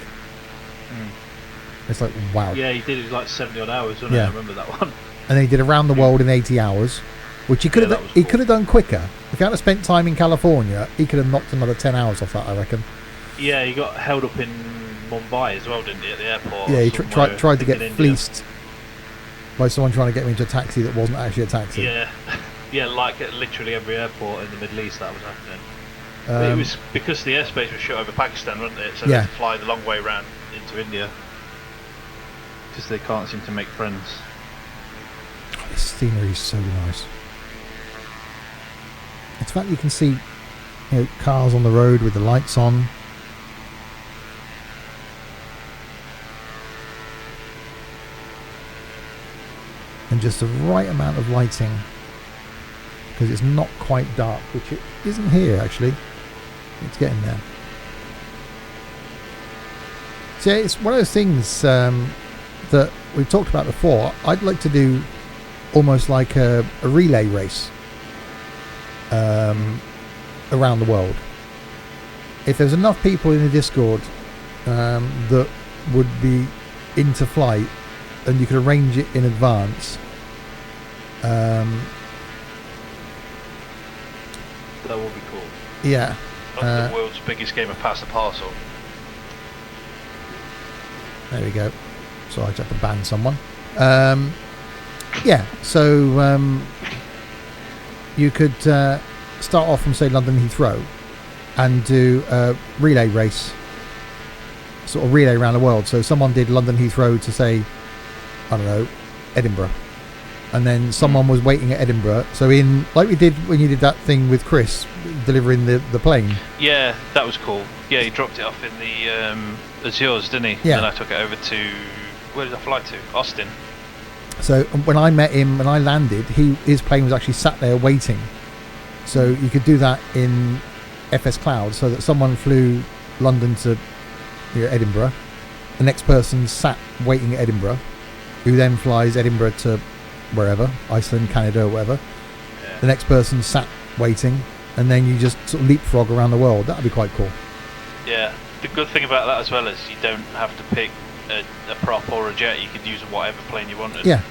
It's like, wow. Yeah, he did. It was like 70 odd hours, wasn't it? I remember that one. And then he did around the world in 80 hours, which he could have done quicker. If he hadn't spent time in California, he could have knocked another 10 hours off that, I reckon. Yeah, he got held up in Mumbai as well, didn't he, at the airport? Yeah, he tried to get fleeced by someone trying to get me into a taxi that wasn't actually a taxi. Yeah, yeah, like at literally every airport in the Middle East that was happening. But it was because the airspace was shut over Pakistan, wasn't it? So they had to fly the long way around into India. Because they can't seem to make friends. Oh, this scenery is so nice. It's the fact that you can see, cars on the road with the lights on. And just the right amount of lighting, because it's not quite dark, which it isn't here actually. It's getting there. So yeah, it's one of those things that we've talked about before. I'd like to do almost like a relay race around the world. If there's enough people in the Discord that would be into flight, and you could arrange it in advance. That would be cool. Yeah. That's the world's biggest game of pass the parcel. There we go. So I just have to ban someone. Yeah, so you could start off from, say, London Heathrow and do a relay race, sort of relay around the world. So someone did London Heathrow to, say, I don't know, Edinburgh. And then someone was waiting at Edinburgh. So like we did when you did that thing with Chris, delivering the plane. Yeah, that was cool. Yeah, he dropped it off in the Azures, didn't he? Yeah. And then I took it over to, where did I fly to? Austin. So when I met him, when I landed, his plane was actually sat there waiting. So you could do that in FS Cloud, so that someone flew London to Edinburgh, the next person sat waiting at Edinburgh, who then flies Edinburgh to wherever, Iceland, Canada, or whatever. Yeah. The next person sat waiting, and then you just sort of leapfrog around the world. That would be quite cool. Yeah, the good thing about that as well is you don't have to pick a prop or a jet. You could use whatever plane you wanted. Yeah.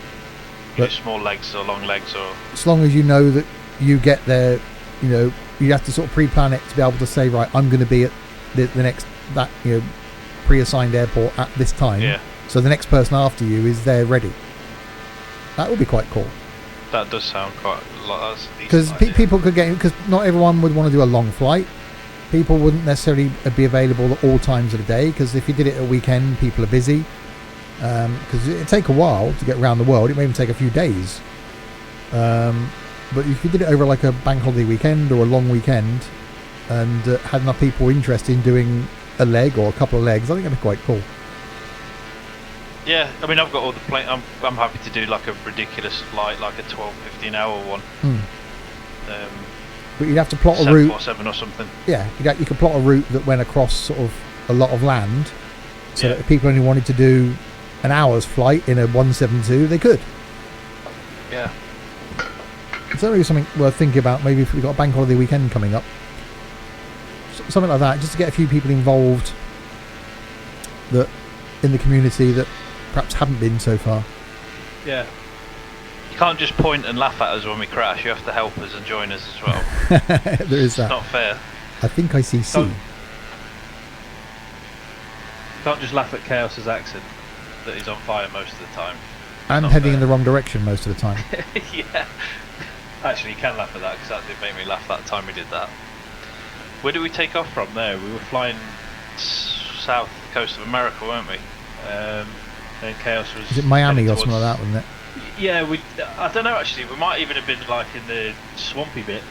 Use small legs or long legs, or as long as you know that you get there, you have to sort of pre-plan it to be able to say, right, I'm going to be at the next pre-assigned airport at this time. Yeah. So the next person after you is there ready. That would be quite cool. That does sound quite a lot. Because people could get, because not everyone would want to do a long flight. People wouldn't necessarily be available at all times of the day, because if you did it at a weekend, people are busy. Because it'd take a while to get around the world. It may even take a few days. But if you did it over like a bank holiday weekend or a long weekend, and had enough people interested in doing a leg or a couple of legs, I think that'd be quite cool. Yeah, I mean, I've got all the plane. I'm happy to do like a ridiculous flight, like a 12-15 hour one. But you'd have to plot a route. 747 or something. Yeah, you could plot a route that went across sort of a lot of land, so that if people only wanted to do an hour's flight in a 172, they could. Yeah. It's only something worth thinking about. Maybe if we've got a bank holiday weekend coming up, something like that, just to get a few people involved that in the community that perhaps haven't been so far. Yeah. You can't just point and laugh at us when we crash. You have to help us and join us as well. There is that. It's not fair. I think I see C. You can't just laugh at Chaos's accent that he's on fire most of the time. And heading in the wrong direction most of the time. Yeah. Actually, you can laugh at that, because that did make me laugh that time we did that. Where did we take off from there? We were flying south coast of America, weren't we? Then Chaos was... Is it Miami or something like that, wasn't it? Yeah, I don't know actually. We might even have been like in the swampy bit.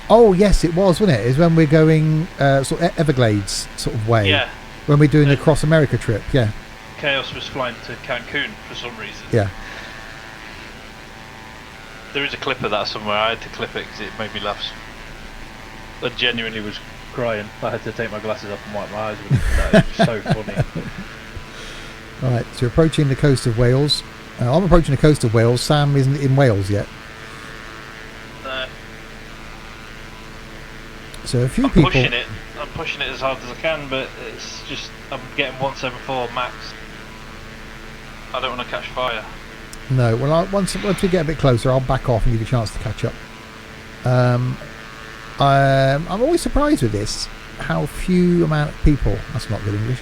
Oh yes, it was, wasn't it? It's when we're going sort of Everglades sort of way. Yeah. When we're doing the Cross America trip, yeah. Chaos was flying to Cancun for some reason. Yeah. There is a clip of that somewhere. I had to clip it because it made me laugh. I genuinely was crying. I had to take my glasses off and wipe my eyes with it. That was so funny. Right, so you're approaching the coast of Wales. I'm approaching the coast of Wales. Sam isn't in Wales yet. No. So a few people... I'm pushing it as hard as I can, but it's just... I'm getting 174 max. I don't want to catch fire. No, well, once we get a bit closer, I'll back off and give you a chance to catch up. I'm always surprised with this, how few amount of people, that's not good English,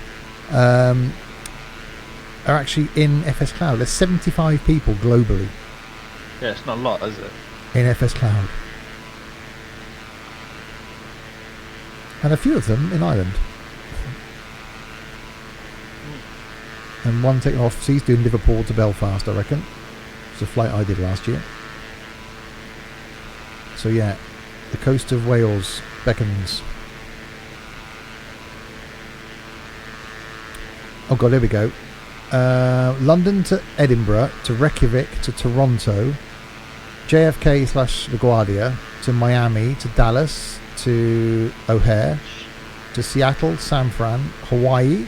are actually in FS Cloud. There's 75 people globally. Yeah, it's not a lot, is it? In FS Cloud. And a few of them in Ireland. And one taking off, so he's doing Liverpool to Belfast, I reckon. It's a flight I did last year. So yeah, the coast of Wales beckons. Oh god, here we go. London to Edinburgh, to Reykjavik, to Toronto, JFK / LaGuardia, to Miami, to Dallas, to O'Hare, to Seattle, San Fran, Hawaii,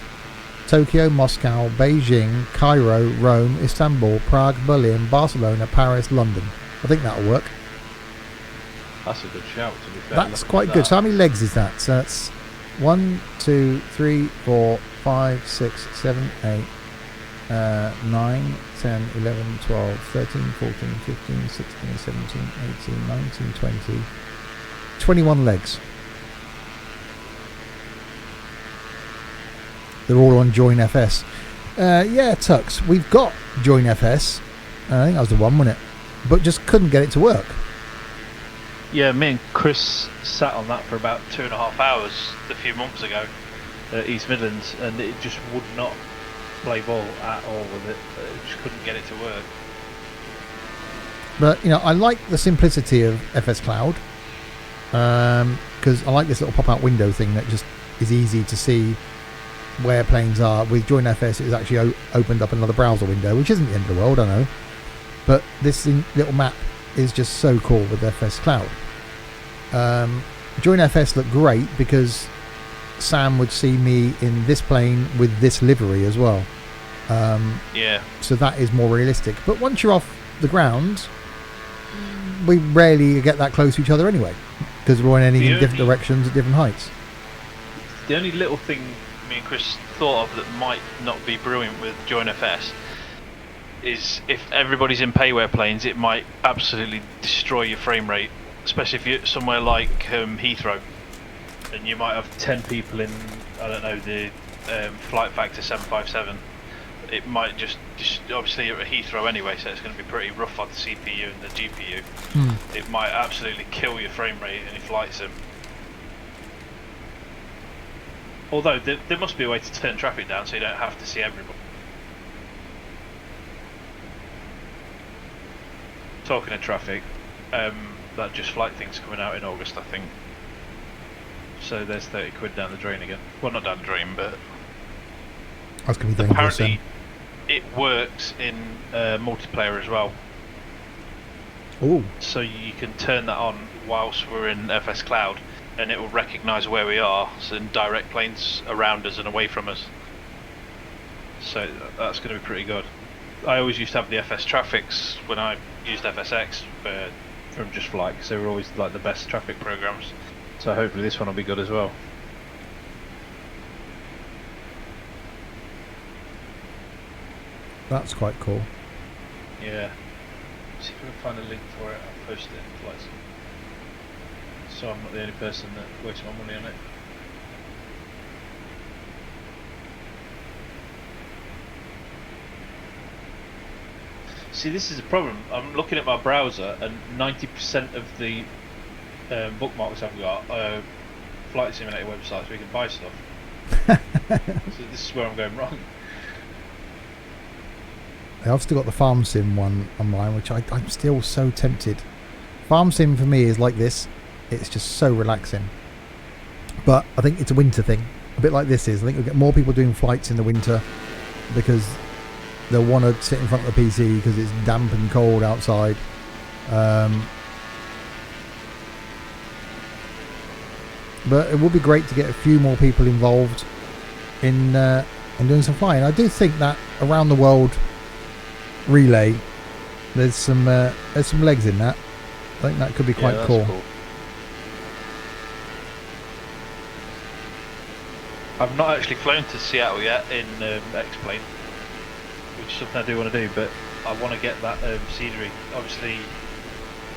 Tokyo, Moscow, Beijing, Cairo, Rome, Istanbul, Prague, Berlin, Barcelona, Paris, London. I think that'll work. That's a good shout, to be fair. That's quite good. So how many legs is that? So that's 1, 2, 3, 4, 5, 6, 7, 8, 9, 10, 11, 12, 13, 14, 15, 16, 17, 18, 19, 20, 21 legs. They're all on Join FS. Yeah, Tux, we've got Join FS. I think that was the one, wasn't it? But just couldn't get it to work. Yeah, me and Chris sat on that for about 2.5 hours a few months ago at East Midlands, and it just would not play ball at all with it. It just couldn't get it to work. But, I like the simplicity of FS Cloud, because I like this little pop-out window thing that just is easy to see where planes are. With Join FS, it's actually opened up another browser window, which isn't the end of the world, I know. But this little map is just so cool with FS Cloud. Join FS looked great because Sam would see me in this plane with this livery as well. So that is more realistic. But once you're off the ground, we rarely get that close to each other anyway, because we're in different directions at different heights. The only little thing me and Chris thought of that might not be brilliant with Join FS is if everybody's in payware planes, it might absolutely destroy your frame rate, especially if you're somewhere like Heathrow, and you might have 10 people in, I don't know, the flight factor 757. It might just obviously you're at Heathrow anyway, so it's going to be pretty rough on the CPU and the GPU. It might absolutely kill your frame rate in your flight sim. Although there must be a way to turn traffic down so you don't have to see everybody. Talking of traffic, that Just Flight thing's coming out in August, I think. So there's 30 quid down the drain again. Well, not down the drain, but That's going to be dangerous. Apparently it works in multiplayer as well. Oh. So you can turn that on whilst we're in FS Cloud, and it will recognise where we are and direct planes around us and away from us. So that's going to be pretty good. I always used to have the FS Traffics when I used FSX from Just Flight, because they were always like the best traffic programs. So hopefully this one will be good as well. That's quite cool. Yeah. See if I can find a link for it. I'll post it in Flight Sim. So I'm not the only person that wastes my money on it. See, this is a problem. I'm looking at my browser, and 90% of the bookmarks I've got are Flight Simulator websites where you can buy stuff. So this is where I'm going wrong. I've still got the Farm Sim one on mine, which I'm still so tempted. Farm Sim for me is like this. It's just so relaxing. But I think it's a winter thing. A bit like this is. I think we'll get more people doing flights in the winter because they'll want to sit in front of the PC because it's damp and cold outside. But it would be great to get a few more people involved in doing some flying. I do think that around the world relay, there's some legs in that. I think that could be quite cool. I've not actually flown to Seattle yet in X-Plane, which is something I do want to do, but I want to get that scenery. Obviously,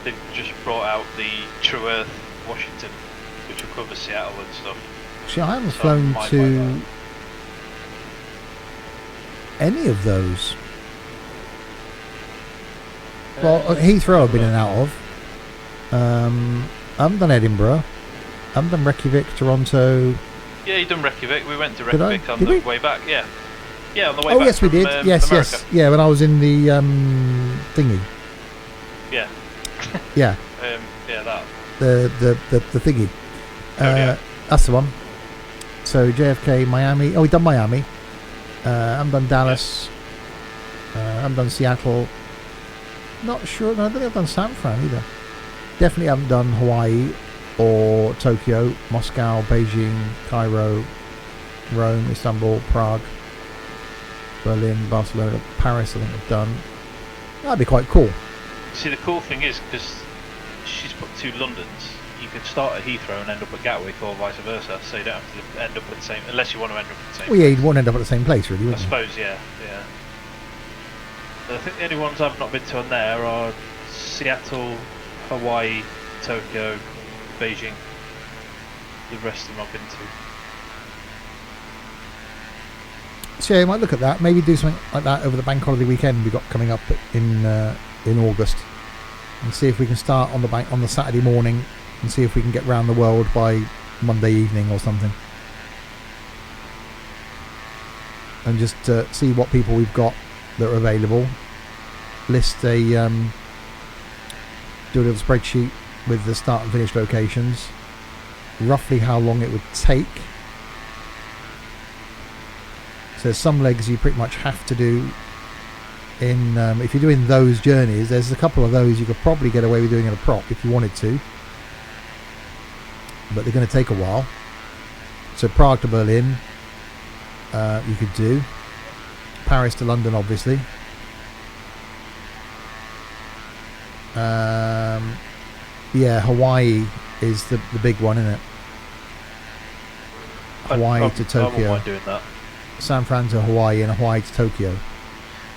they've just brought out the True Earth Washington, which will cover Seattle and stuff. Actually, I haven't flown to any of those. Well, Heathrow I've been in and out of. I haven't done Edinburgh. I haven't done Reykjavik, Toronto. Yeah, you done Reykjavik. We went to Reykjavik on the way back. Yeah, yeah, on the way back. Oh yes, we did. Yes, America. yes, yeah. When I was in the thingy. Yeah. Yeah. Yeah, that. The thingy. Yeah. That's the one. So JFK, Miami. Oh, we've done Miami. I've done Dallas. I've done Seattle. Not sure. No, I don't think I've done San Fran either. Definitely haven't done Hawaii or Tokyo, Moscow, Beijing, Cairo, Rome, Istanbul, Prague, Berlin, Barcelona, Paris. I think I've done. That'd be quite cool. See, the cool thing is because she's put 2 Londons, you could start at Heathrow and end up at Gatwick, or vice versa. So you don't have to end up at the same, unless you want to end up at the same. Well, yeah, you'd want to end up at the same place, really, wouldn't I suppose, yeah. I think the only ones I've not been to on there are Seattle, Hawaii, Tokyo, Beijing. The rest of them I've been to. So yeah, you might look at that. Maybe do something like that over the bank holiday weekend we got coming up in August, and see if we can start on the Saturday morning and see if we can get round the world by Monday evening or something, and just see what people we've got that are available. List do a little spreadsheet with the start and finish locations, roughly how long it would take, So some legs you pretty much have to do in, if you're doing those journeys, there's a couple of those you could probably get away with doing in a prop if you wanted to. But they're going to take a while. So Prague to Berlin, you could do. Paris to London, obviously. Yeah, Hawaii is the big one, isn't it? Hawaii to Tokyo. I wouldn't mind doing that. San Fran to Hawaii and Hawaii to Tokyo.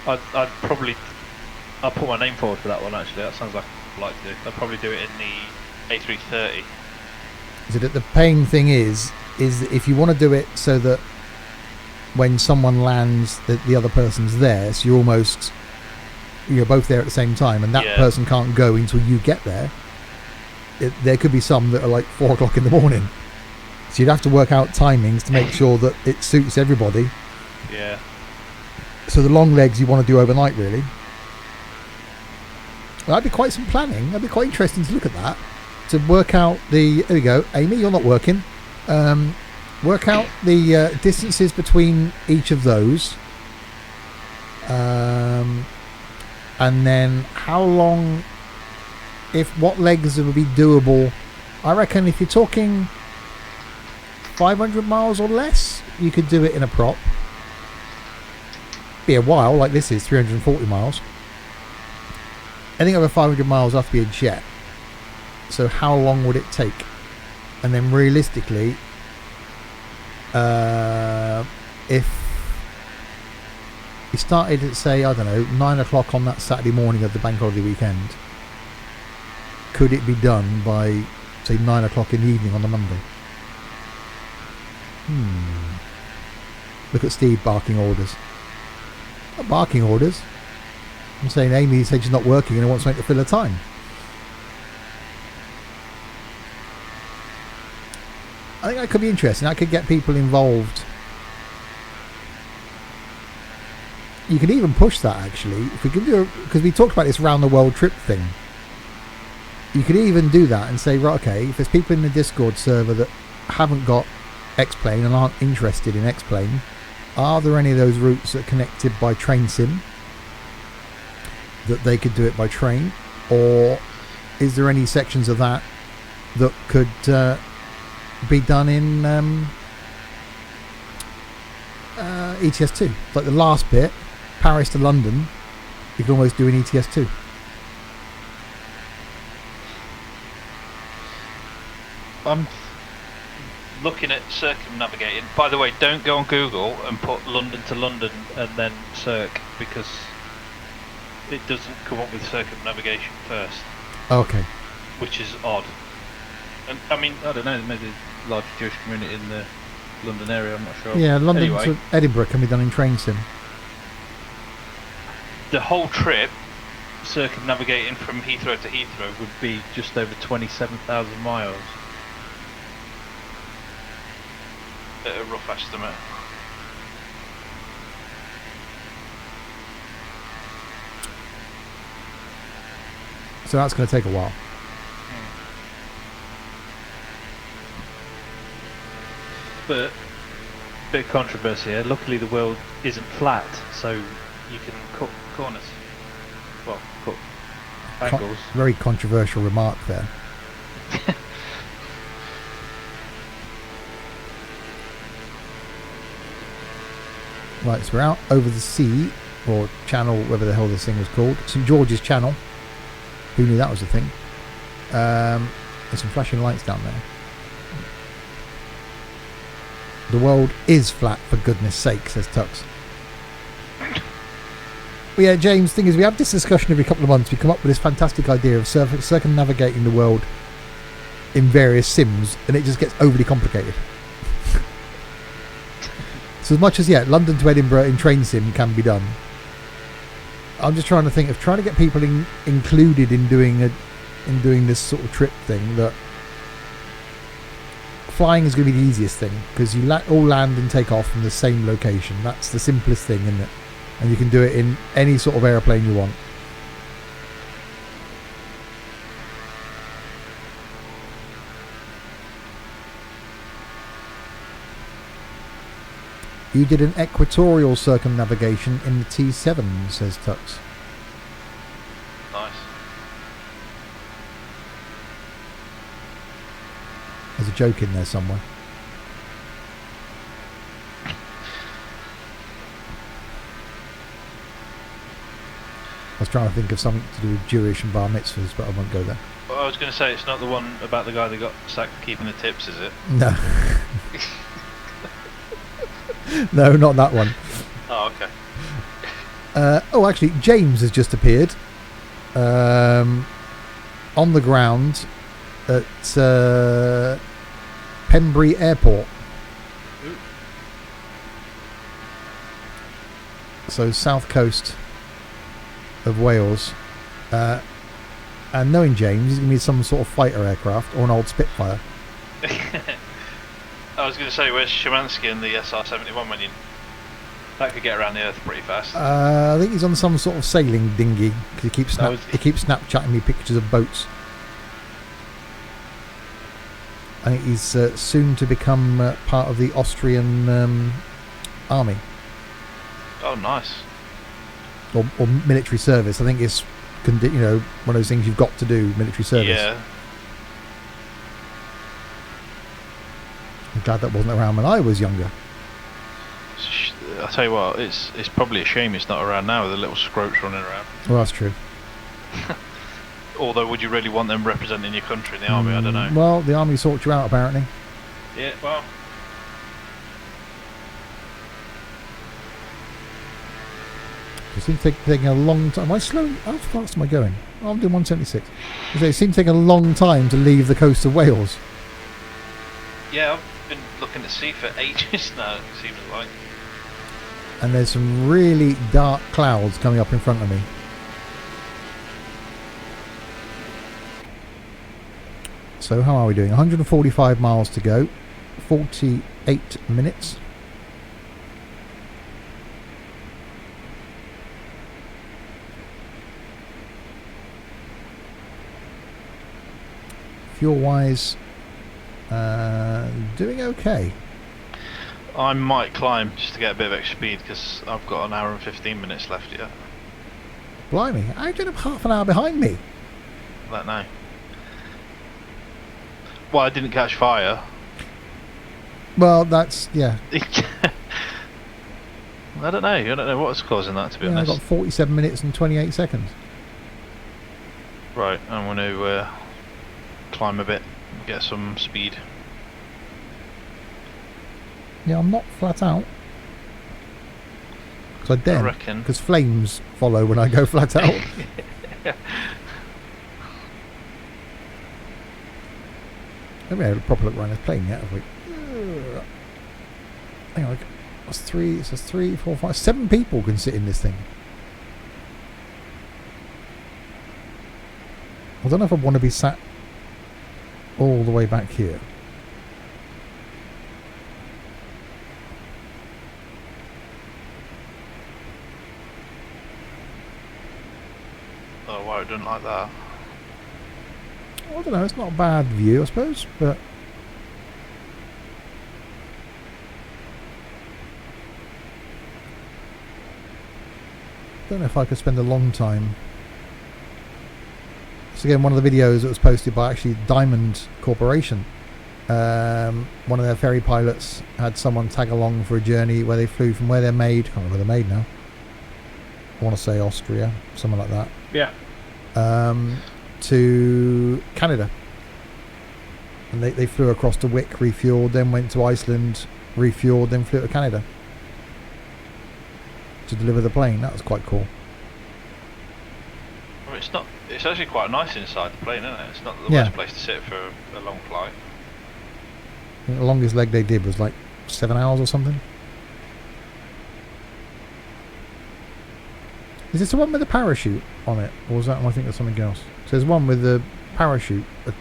I'll put my name forward for that one actually. That sounds like I'd like to do. I'd probably do it in the A330. So that the pain thing is that if you want to do it so that when someone lands, the other person's there, so you're both there at the same time, and that person can't go until you get there. There could be some that are like 4 o'clock in the morning, so you'd have to work out timings to make sure that it suits everybody. Yeah. So the long legs you want to do overnight, really. Well, that'd be quite some planning. That'd be quite interesting to look at that. To work out the... There we go. Amy, you're not working. Work out the distances between each of those. And then how long... What legs would be doable? I reckon if you're talking 500 miles or less, you could do it in a prop. Be a while, like this is 340 miles. Anything over 500 miles have to be a jet. So how long would it take? And then realistically, if you started at, say, I don't know, 9 o'clock on that Saturday morning of the bank holiday weekend, could it be done by, say, 9 o'clock in the evening on the Monday? Look at Steve barking orders. Not barking orders. I'm saying Amy said she's not working and wants to make the fill of time. I think that could be interesting. That could get people involved. You could even push that, actually. If we could do, because we talked about this round the world trip thing. You could even do that and say, right, okay, if there's people in the Discord server that haven't got X-Plane and aren't interested in X-Plane, are there any of those routes that are connected by train sim that they could do it by train? Or is there any sections of that that could be done in ETS2? Like the last bit, Paris to London, you can almost do in ETS2. I'm looking at circumnavigating. By the way, don't go on Google and put London to London and then circ, because it doesn't come up with circumnavigation first. Okay. Which is odd. And I mean, I don't know, maybe a large Jewish community in the London area, I'm not sure. Yeah, London anyway, to Edinburgh can be done in train sim. The whole trip, circumnavigating from Heathrow to Heathrow, would be just over 27,000 miles. At a rough estimate. So that's going to take a while. But bit of controversy here. Luckily, the world isn't flat, so you can cut corners. Well, cut angles. Very controversial remark there. Right, so we're out over the sea, or channel, whatever the hell this thing was called. St George's Channel. Who knew that was a thing? There's some flashing lights down there. The world is flat, for goodness sake, says Tux. Well, yeah, James, the thing is, we have this discussion every couple of months. We come up with this fantastic idea of circumnavigating the world in various sims, and it just gets overly complicated. So as much as, yeah, London to Edinburgh in train sim can be done, I'm just trying to think of trying to get people included in doing this sort of trip thing. That flying is going to be the easiest thing, because you all land and take off from the same location. That's the simplest thing, isn't it? And you can do it in any sort of aeroplane you want. You did an equatorial circumnavigation in the T7, says Tux. Nice. There's a joke in there somewhere. I was trying to think of something to do with Jewish and bar mitzvahs, but I won't go there. Well, I was going to say, it's not the one about the guy that got sacked for keeping the tips, is it? No. No, not that one. Oh, okay. Actually, James has just appeared on the ground at Pembrey Airport. Ooh. So south coast of Wales. And knowing James, he's going to be some sort of fighter aircraft or an old Spitfire. I was going to say, where's Szymanski and the SR-71 when you... That could get around the Earth pretty fast. I think he's on some sort of sailing dinghy because he keeps Snapchatting me pictures of boats. I think he's soon to become part of the Austrian army. Oh, nice. Or military service. I think it's one of those things you've got to do, military service. Yeah. I'm glad that wasn't around when I was younger. I'll tell you what, it's probably a shame it's not around now with the little scroats running around. Well, that's true. Although, would you really want them representing your country in the army? I don't know. Well, the army sorts you out, apparently. Yeah, well... It seems to take a long time. Am I slow? How fast am I going? Oh, I'm doing 176. It seems to take a long time to leave the coast of Wales. Yeah, I've been looking to sea for ages now, it seems like. And there's some really dark clouds coming up in front of me. So how are we doing? 145 miles to go. 48 minutes. Fuel-wise, doing okay. I might climb just to get a bit of extra speed because I've got an hour and 15 minutes left yet. Blimey, how are you doing half an hour behind me? I don't know. Well, I didn't catch fire. Well, that's, yeah. I don't know what's causing that, to be I've honest. got 47 minutes and 28 seconds. Right, I'm going to climb a bit and get some speed. Yeah, I'm not flat out. Because I dare. I reckon. Because flames follow when I go flat out. We haven't had a proper look around this plane yet, have we? Hang on, that's three. It says 3, 4, 5, 7 people can sit in this thing. I don't know if I want to be sat all the way back here. Oh, wow, it doesn't like that. I don't know, it's not a bad view, I suppose, but I don't know if I could spend a long time. It's again one of the videos that was posted by actually Diamond Corporation. One of their ferry pilots had someone tag along for a journey where they flew from where they're made. I can't remember where they're made now. I want to say Austria, something like that. Yeah. To Canada. And they flew across to Wick, refueled, then went to Iceland, refueled, then flew to Canada to deliver the plane. That was quite cool. Well, it's not. It's actually quite nice inside the plane, isn't it? It's not the Yeah. worst place to sit for a long flight. I think the longest leg they did was like 7 hours or something. Is this the one with the parachute on it, or was that one? I think there's something else. So there's one with the parachute. I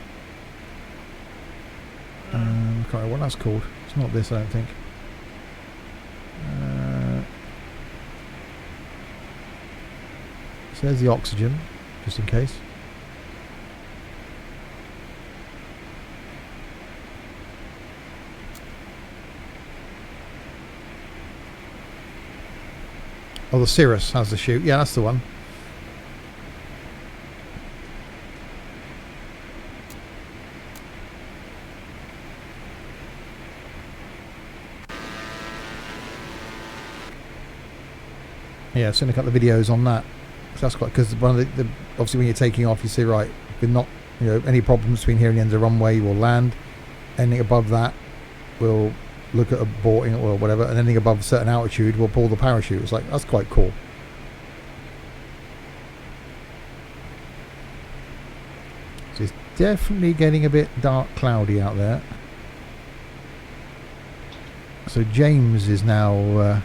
can't remember what that's called. It's not this, I don't think. So there's the oxygen, just in case. Oh, the Cirrus has the chute. Yeah, that's the one. Yeah, I've seen a couple of videos on that. So that's quite, because one of the obviously when you're taking off, you see, right, with not any problems between here and the end of the runway, we'll land. Anything above that, we'll look at aborting or whatever, and anything above a certain altitude, we'll pull the parachute. It's like, that's quite cool. So it's definitely getting a bit dark, cloudy out there. So James is now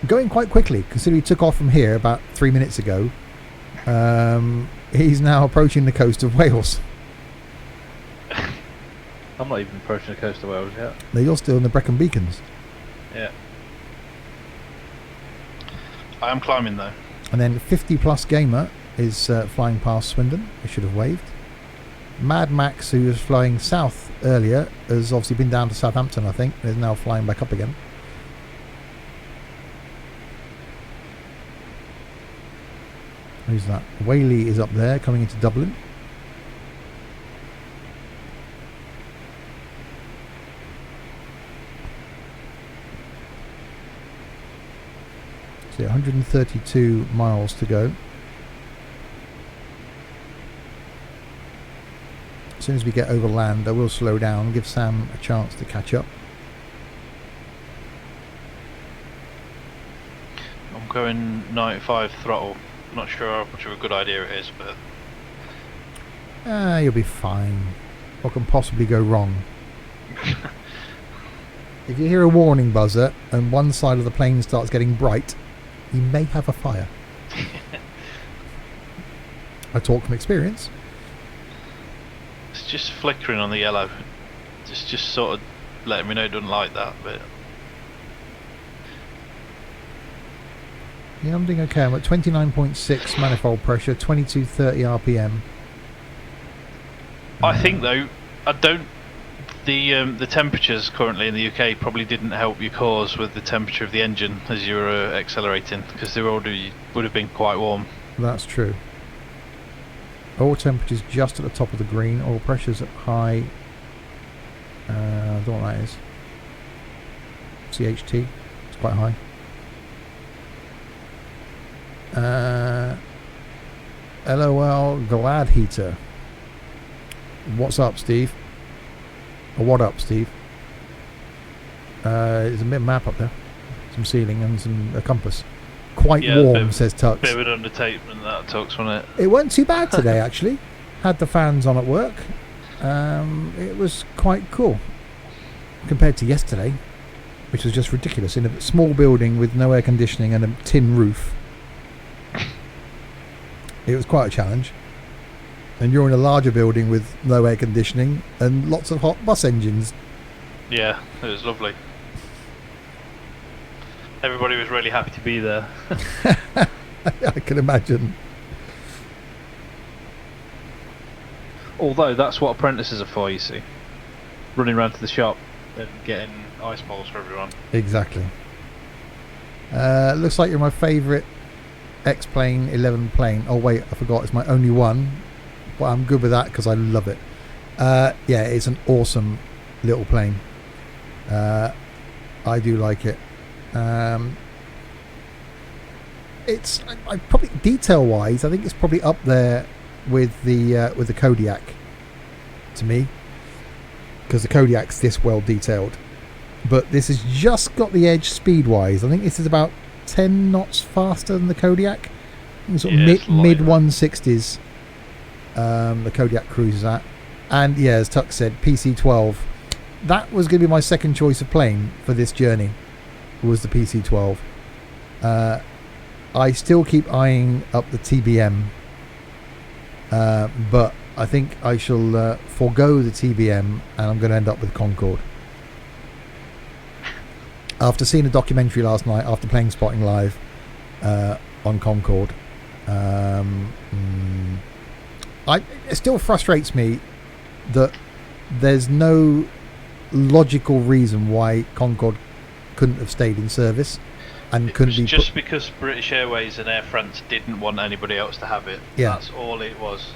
going quite quickly, considering he took off from here about 3 minutes ago. He's now approaching the coast of Wales. I'm not even approaching the coast of Wales yet. No, you're still in the Brecon Beacons. Yeah. I am climbing though. And then 50 Plus Gamer is flying past Swindon. He should have waved. Mad Max, who was flying south earlier, has obviously been down to Southampton, I think, and is now flying back up again. Who's that? Whaley is up there, coming into Dublin. So 132 miles to go. As soon as we get over land, I will slow down, give Sam a chance to catch up. I'm going 95 throttle. Not sure how much of a good idea it is, but You'll be fine. What can possibly go wrong? If you hear a warning buzzer and one side of the plane starts getting bright, you may have a fire. I talk from experience. it's just flickering on the yellow. It's just sort of letting me know it doesn't like that, but Yeah, I'm doing okay. I'm at 29.6 manifold pressure, 2230 RPM. I think though, the temperatures currently in the UK probably didn't help your cause with the temperature of the engine as you were accelerating, because they already would have been quite warm. That's true. Oil temperature's just at the top of the green. Oil pressure's at high. I don't know what that is. CHT. It's quite high. LOL Glad Heater. What's up, Steve? Or what up, Steve? There's a bit of map up there. Some ceiling and a compass. Quite warm, says Tux. Bit of an undertatement, that Tux, wasn't it? It wasn't too bad today, actually. Had the fans on at work. It was quite cool. Compared to yesterday, which was just ridiculous. In a small building with no air conditioning and a tin roof. It was quite a challenge. And you're in a larger building with no air conditioning and lots of hot bus engines. Yeah, it was lovely. Everybody was really happy to be there. I can imagine. Although that's what apprentices are for, you see. Running around to the shop and getting ice balls for everyone. Exactly. Looks like you're my favourite X-Plane 11 plane. Oh wait, I forgot, it's my only one. But I'm good with that because I love it. Yeah, it's an awesome little plane. I do like it. It's I probably detail-wise, I think it's probably up there with the Kodiak to me, because the Kodiak's this well detailed. But this has just got the edge speed-wise. I think this is about 10 knots faster than the Kodiak. Sort of mid 160s. The Kodiak cruises at, and yeah, as Tuck said, PC-12. That was going to be my second choice of plane for this journey. Was the PC-12. I still keep eyeing up the TBM, but I think I shall forego the TBM, and I'm going to end up with Concorde. After seeing a documentary last night, after playing Spotting Live on Concorde, it still frustrates me that there's no logical reason why Concorde couldn't have stayed in service. and It couldn't was be just because British Airways and Air France didn't want anybody else to have it. Yeah. That's all it was.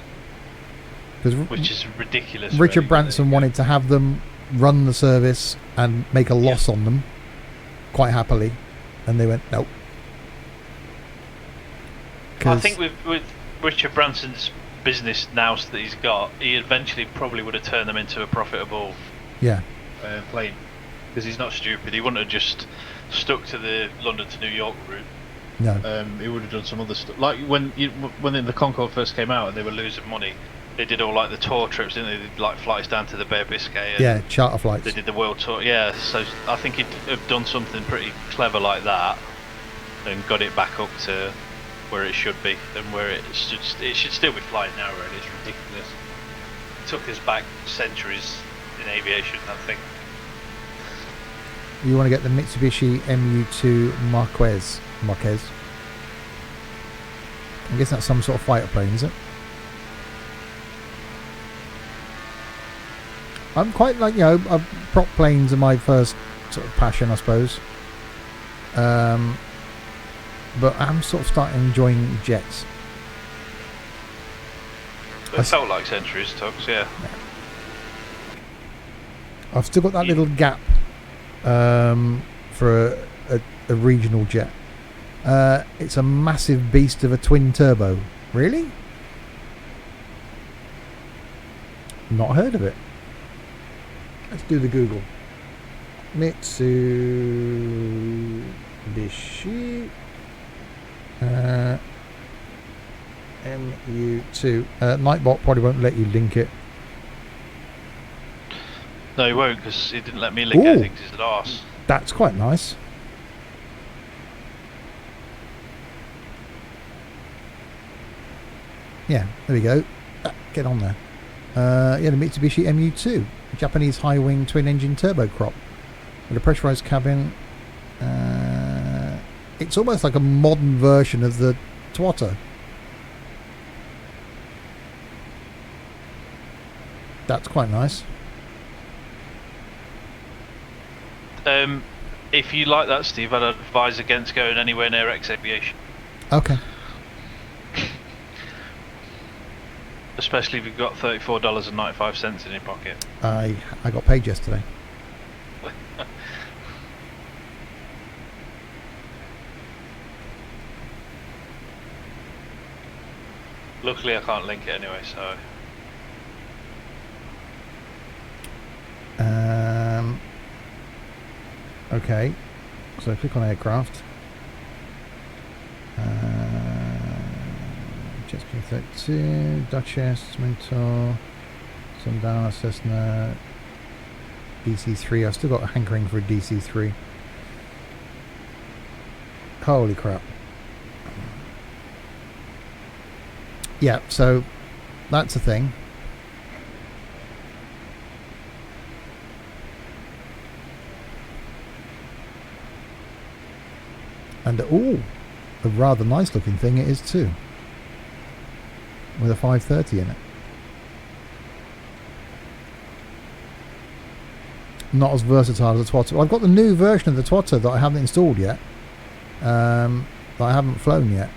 Which is ridiculous. Richard really, Branson wanted to have them run the service and make a loss on them quite happily, and they went nope. I think with Richard Branson's business nous that he's got, he eventually probably would have turned them into a profitable plane, because he's not stupid. He wouldn't have just stuck to the London to New York route. No. He would have done some other stuff. Like when the Concorde first came out and they were losing money, they did all like the tour trips, didn't they? They did like flights down to the Bay of Biscay. And charter flights. they did the world tour. Yeah, so I think he'd have done something pretty clever like that and got it back up to where it should be, and where it should still be flying now. Really, it's ridiculous. It took us back centuries in aviation, I think. You want to get the Mitsubishi MU2 Marquez. I guess that's some sort of fighter plane, is it? I'm quite like, prop planes are my first sort of passion, I suppose. But I'm sort of starting enjoying jets. It felt like centuries, Tux, yeah. I've still got that little gap for a regional jet. It's a massive beast of a twin turbo. Really? Not heard of it. Let's do the Google. Mitsubishi MU2. Nightbot probably won't let you link it. No, he won't, because he didn't let me link anything because he's an arse. That's quite nice. Yeah, there we go. Get on there. The Mitsubishi MU2, Japanese high-wing twin-engine turboprop with a pressurized cabin. It's almost like a modern version of the Twatter. That's quite nice. If you like that, Steve, I'd advise against going anywhere near Aviation. Okay. Especially if you've got $34.95 in your pocket. I got paid yesterday. Luckily I can't link it anyway, so... Okay, so click on aircraft. Jet Stream 32, Duchess, Mentor, Sundowner, Cessna, DC3. I've still got a hankering for a DC3. Holy crap. Yeah, so that's a thing. And a rather nice looking thing it is too, with a 530 in it. Not as versatile as the Twatter. I've got the new version of the Twatter that I haven't installed yet, that I haven't flown yet,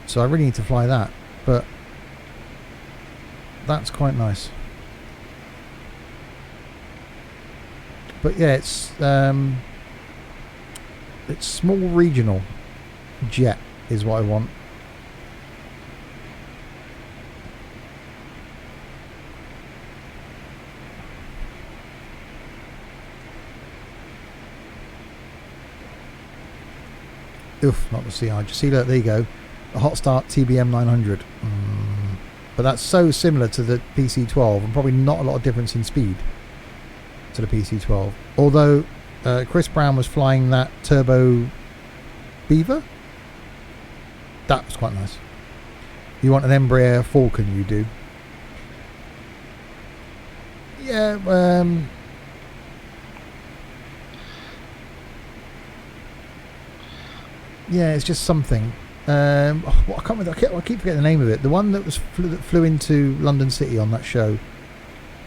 so I really need to fly that, but that's quite nice. But yeah, it's small regional jet is what I want. Oof, not the CR. See, look, there you go. A hot start TBM 900. But that's so similar to the PC12 and probably not a lot of difference in speed to the PC12. Although Chris Brown was flying that Turbo Beaver. That was quite nice. You want an Embraer Falcon, you do. Yeah, yeah, it's just something. I can't remember. I keep forgetting the name of it. The one that flew into London City on that show.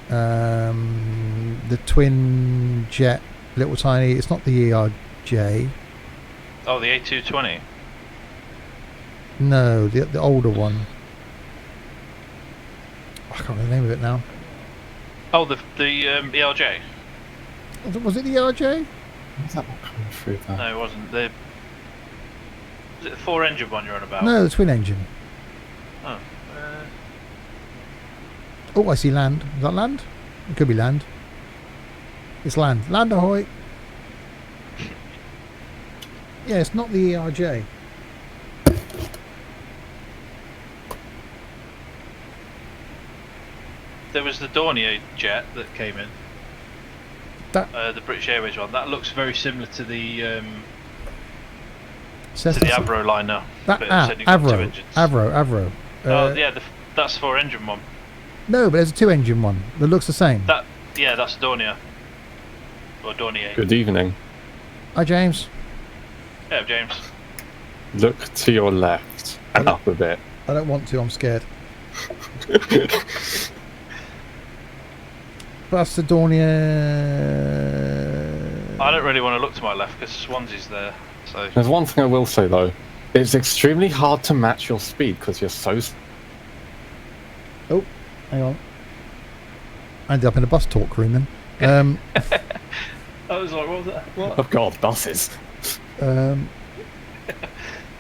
The twin jet, little tiny. It's not the ERJ. Oh, the A220. No, the older one. I can't remember the name of it now. Oh, the ERJ. Was it the ERJ? What's that one coming through there? No, it wasn't. Was it the 4-engine one you're on about? No, the twin engine. Oh. Oh, I see land. Is that land? It could be land. It's land. Land ahoy! Yeah, it's not the ERJ. There was the Dornier jet that came in. The British Airways one. That looks very similar to the Avro liner. Avro. That's 4-engine one. No, but there's a 2-engine one that looks the same. That's Dornier. Or Dornier. Good evening. Hi, James. Yeah, James. Look to your left and up a bit. I don't want to, I'm scared. That's the Dornier. I don't really want to look to my left because Swansea's there. So There's one thing I will say though. It's extremely hard to match your speed because you're so... Oh, hang on. I ended up in a bus talk room then. I was like, what was that? What? Oh god, buses. Well,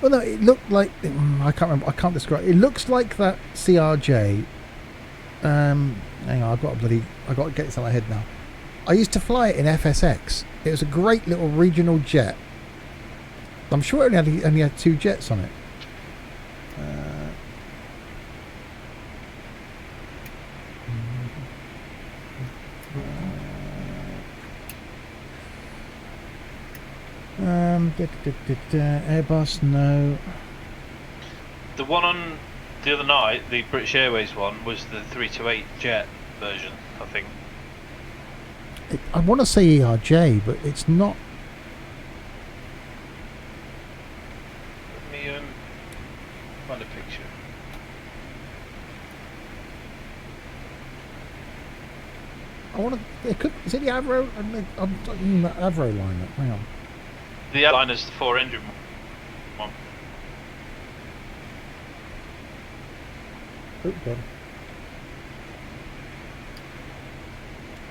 no, it looked like... I can't remember. I can't describe. It looks like that CRJ. Hang on, I've got to get this out of my head now. I used to fly it in FSX. It was a great little regional jet. I'm sure it only had 2 jets on it. Airbus, no. The one on the other night, the British Airways one, was the 328 jet version, I think. I want to say ERJ, but it's not. Let me find a picture. I want to. It could. Is it the Avro? I'm talking the Avro lineup. Hang on. The airliner's the 4-engine one. Oh god.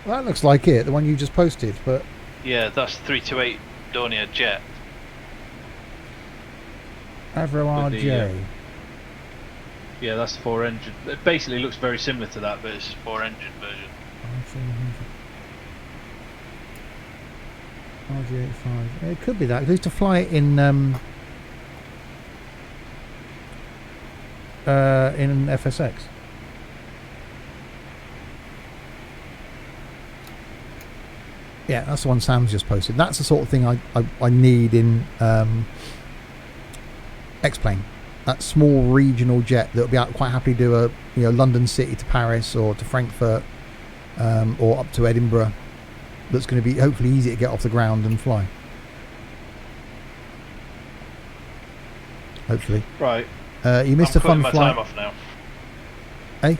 Well, that looks like it. The one you just posted, but. Yeah, that's 328 Dornier jet. Avro With RJ. Yeah, that's the 4-engine. It basically looks very similar to that, but it's a 4-engine version. RG85. It could be that. I used to fly it in FSX. Yeah, that's the one Sam's just posted. That's the sort of thing I need in X-Plane. That small regional jet that will be out quite happily do a London City to Paris or to Frankfurt or up to Edinburgh. That's going to be hopefully easy to get off the ground and fly. Hopefully. Right. You missed a fun flight. I'm cutting my time off now. Eh?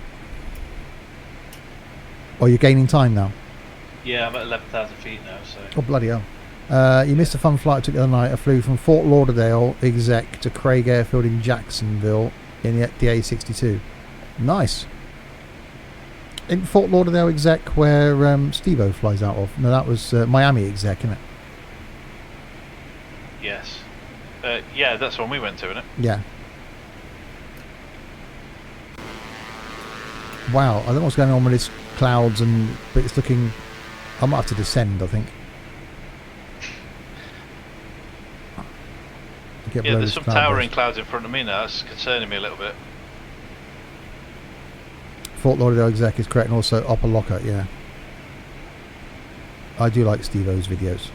Oh, you're gaining time now? Yeah, I'm at 11,000 feet now, so... Oh, bloody hell. You missed a fun flight I took the other night. I flew from Fort Lauderdale exec to Craig Airfield in Jacksonville in the DA62. Nice. In Fort Lauderdale exec where Steve-O flies out of. No, that was Miami exec, isn't it? Yes. Yeah, that's one we went to, isn't it? Yeah. Wow, I don't know what's going on with these clouds, but it's looking... I might have to descend, I think. Yeah, there's some towering clouds in front of me now. That's concerning me a little bit. Fort Lauderdale exec is correct, and also Upper Lockhart, yeah. I do like Steve-O's videos.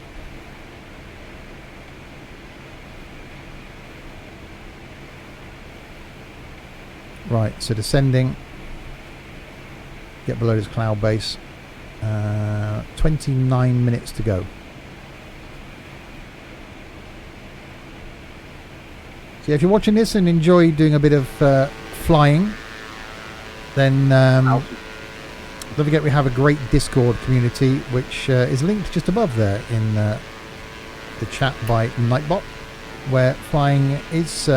Right, so descending. Get below this cloud base. 29 minutes to go. So if you're watching this and enjoy doing a bit of flying, then don't forget we have a great Discord community which is linked just above there in the chat by Nightbot, where flying is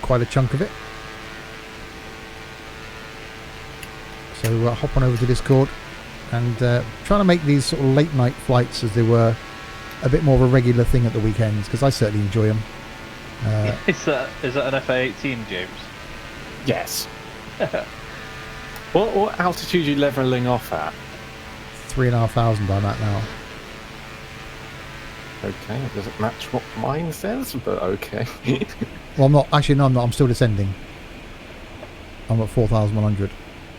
quite a chunk of it. So hop on over to Discord and trying to make these sort of late night flights as they were a bit more of a regular thing at the weekends, because I certainly enjoy them. Is that an FA-18, James? Yes. What altitude are you levelling off at? 3,500 I'm at now. Okay, it doesn't match what mine says, but okay. Well, I'm not. Actually, no, I'm not. I'm still descending. I'm at 4,100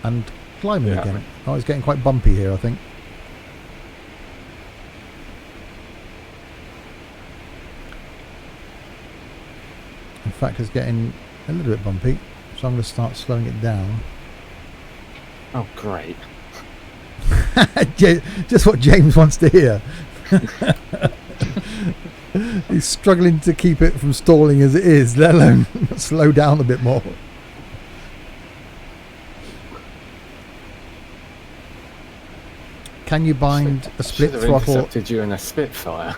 and climbing again. Oh, it's getting quite bumpy here, I think. In fact, it's getting a little bit bumpy, so I'm going to start slowing it down. Oh, great. Just what James wants to hear. He's struggling to keep it from stalling as it is, let alone slow down a bit more. Can you bind a split throttle? Intercepted you in a Spitfire.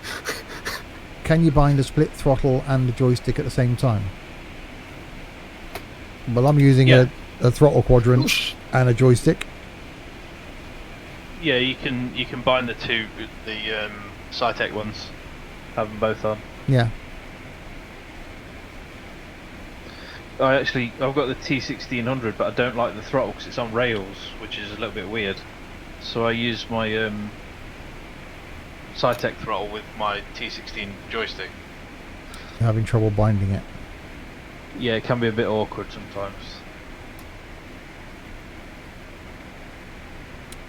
Can you bind a split throttle and a joystick at the same time? Well, I'm using a throttle quadrant and a joystick. Yeah, you can bind the two, the Cytec ones. Have them both on. Yeah. I've got the T1600, but I don't like the throttle because it's on rails, which is a little bit weird. So I use my Cytec throttle with my T16 joystick. You're having trouble binding it. Yeah, it can be a bit awkward sometimes.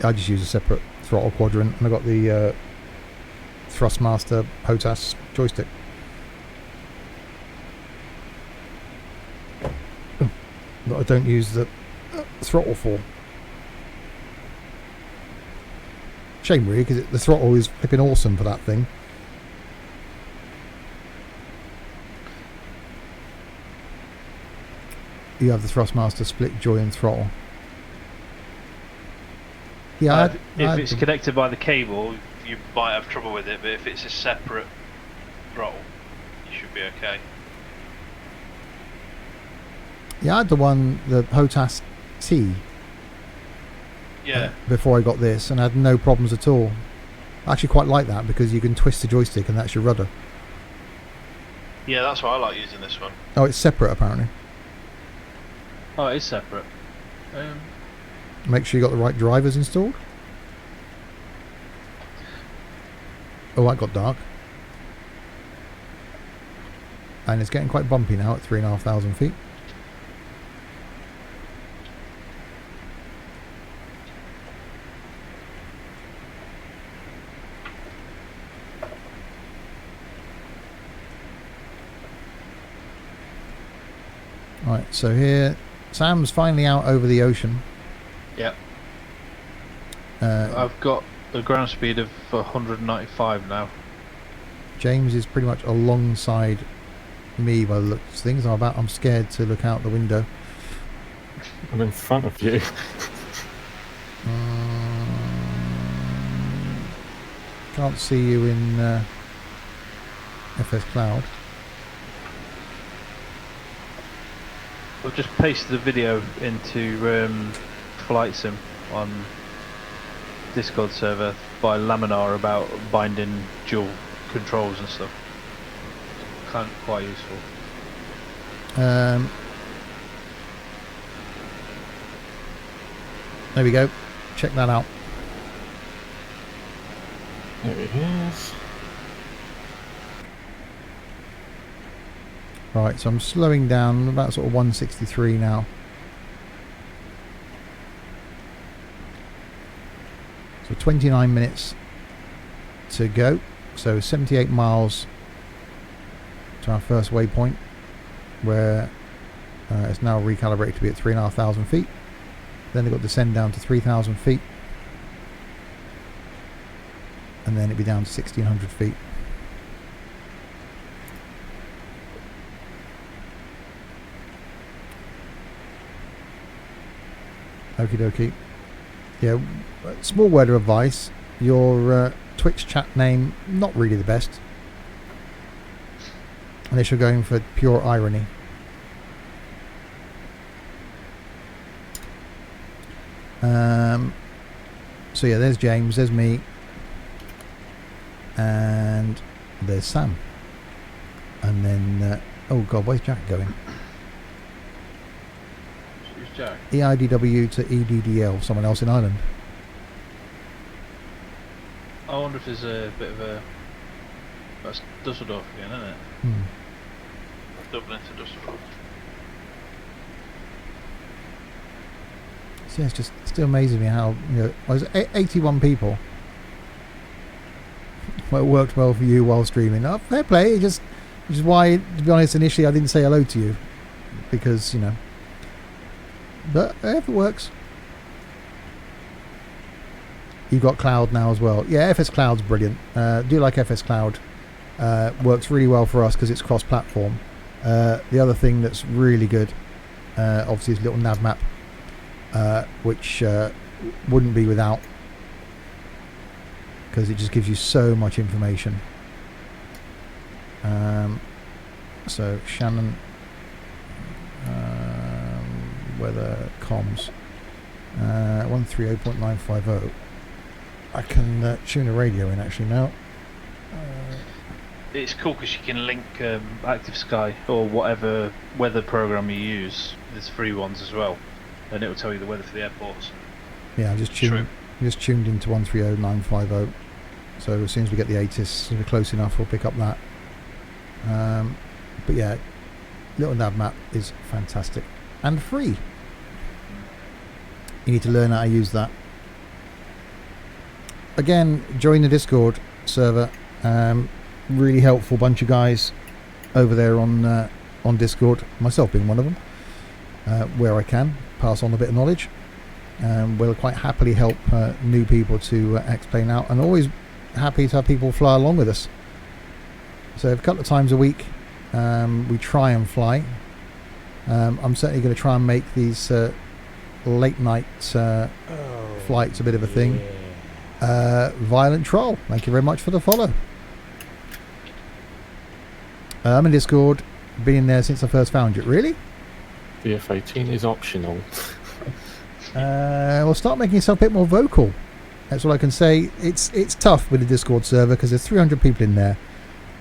I just use a separate throttle quadrant, and I've got the Thrustmaster HOTAS joystick. That I don't use the throttle for. Shame really, because the throttle is flipping awesome for that thing. You have the Thrustmaster split joy and throttle. Yeah, if it's connected by the cable, you might have trouble with it, but if it's a separate throttle, you should be okay. Yeah, I had the HOTAS T. Yeah. Before I got this, and I had no problems at all. I actually quite like that because you can twist the joystick and that's your rudder. Yeah, that's why I like using this one. Oh, it's separate apparently. Oh, it is separate. Make sure you got the right drivers installed. Oh, that got dark. And it's getting quite bumpy now at 3,500 feet. Right, so here Sam's finally out over the ocean. Yep. I've got a ground speed of 195 now. James is pretty much alongside me by the looks of things. I'm scared to look out the window. I'm in front of you. Can't see you in FS Cloud. I've just pasted the video into Flight Sim on Discord server by Laminar about binding dual controls and stuff. Kind of quite useful. There we go. Check that out. There he is. Right, so I'm slowing down. I'm about sort of 163 now. So 29 minutes to go. So 78 miles to our first waypoint, where it's now recalibrated to be at 3,500 feet. Then they've got to descend down to 3,000 feet. And then it'd be down to 1,600 feet. Okie dokie. Yeah, small word of advice. Your Twitch chat name, not really the best. unless you're going for pure irony. So yeah, there's James, there's me, and there's Sam. And then, oh god, where's Jack going? Who's Jack? EIDW to EDDL, someone else in Ireland. I wonder if there's a bit of a... That's Dusseldorf again, isn't it? Dublin to Dusseldorf. So yeah, it's just still amazing me how, you know, I was 81 people. Well, it worked well for you while streaming. Oh, fair play. Which is why, to be honest, initially I didn't say hello to you, because, you know. But if it works. You've got Cloud now as well. Yeah, FS Cloud's brilliant. Do like FS Cloud. Works really well for us because it's cross-platform. The other thing that's really good, obviously, is little nav map, which wouldn't be without, because it just gives you so much information. So Shannon, weather comms, 130.950. I can tune a radio in actually now. It's cool because you can link Active Sky or whatever weather program you use. There's free ones as well, and it will tell you the weather for the airports. Yeah, I just tuned into 130.950. So as soon as we get the ATIS close enough, we'll pick up that. But yeah, little nav map is fantastic and free. You need to learn how to use that. Again, join the Discord server. Really helpful bunch of guys over there on Discord. Myself being one of them, where I can pass on a bit of knowledge. We'll quite happily help new people to explain out, and always happy to have people fly along with us. So a couple of times a week, we try and fly. I'm certainly going to try and make these late night flights a bit of a thing. Violent Troll, thank you very much for the follow. I'm in Discord, been there since I first found you. Really? VF18 is optional. Well, start making yourself a bit more vocal. That's all I can say. It's tough with the Discord server because there's 300 people in there.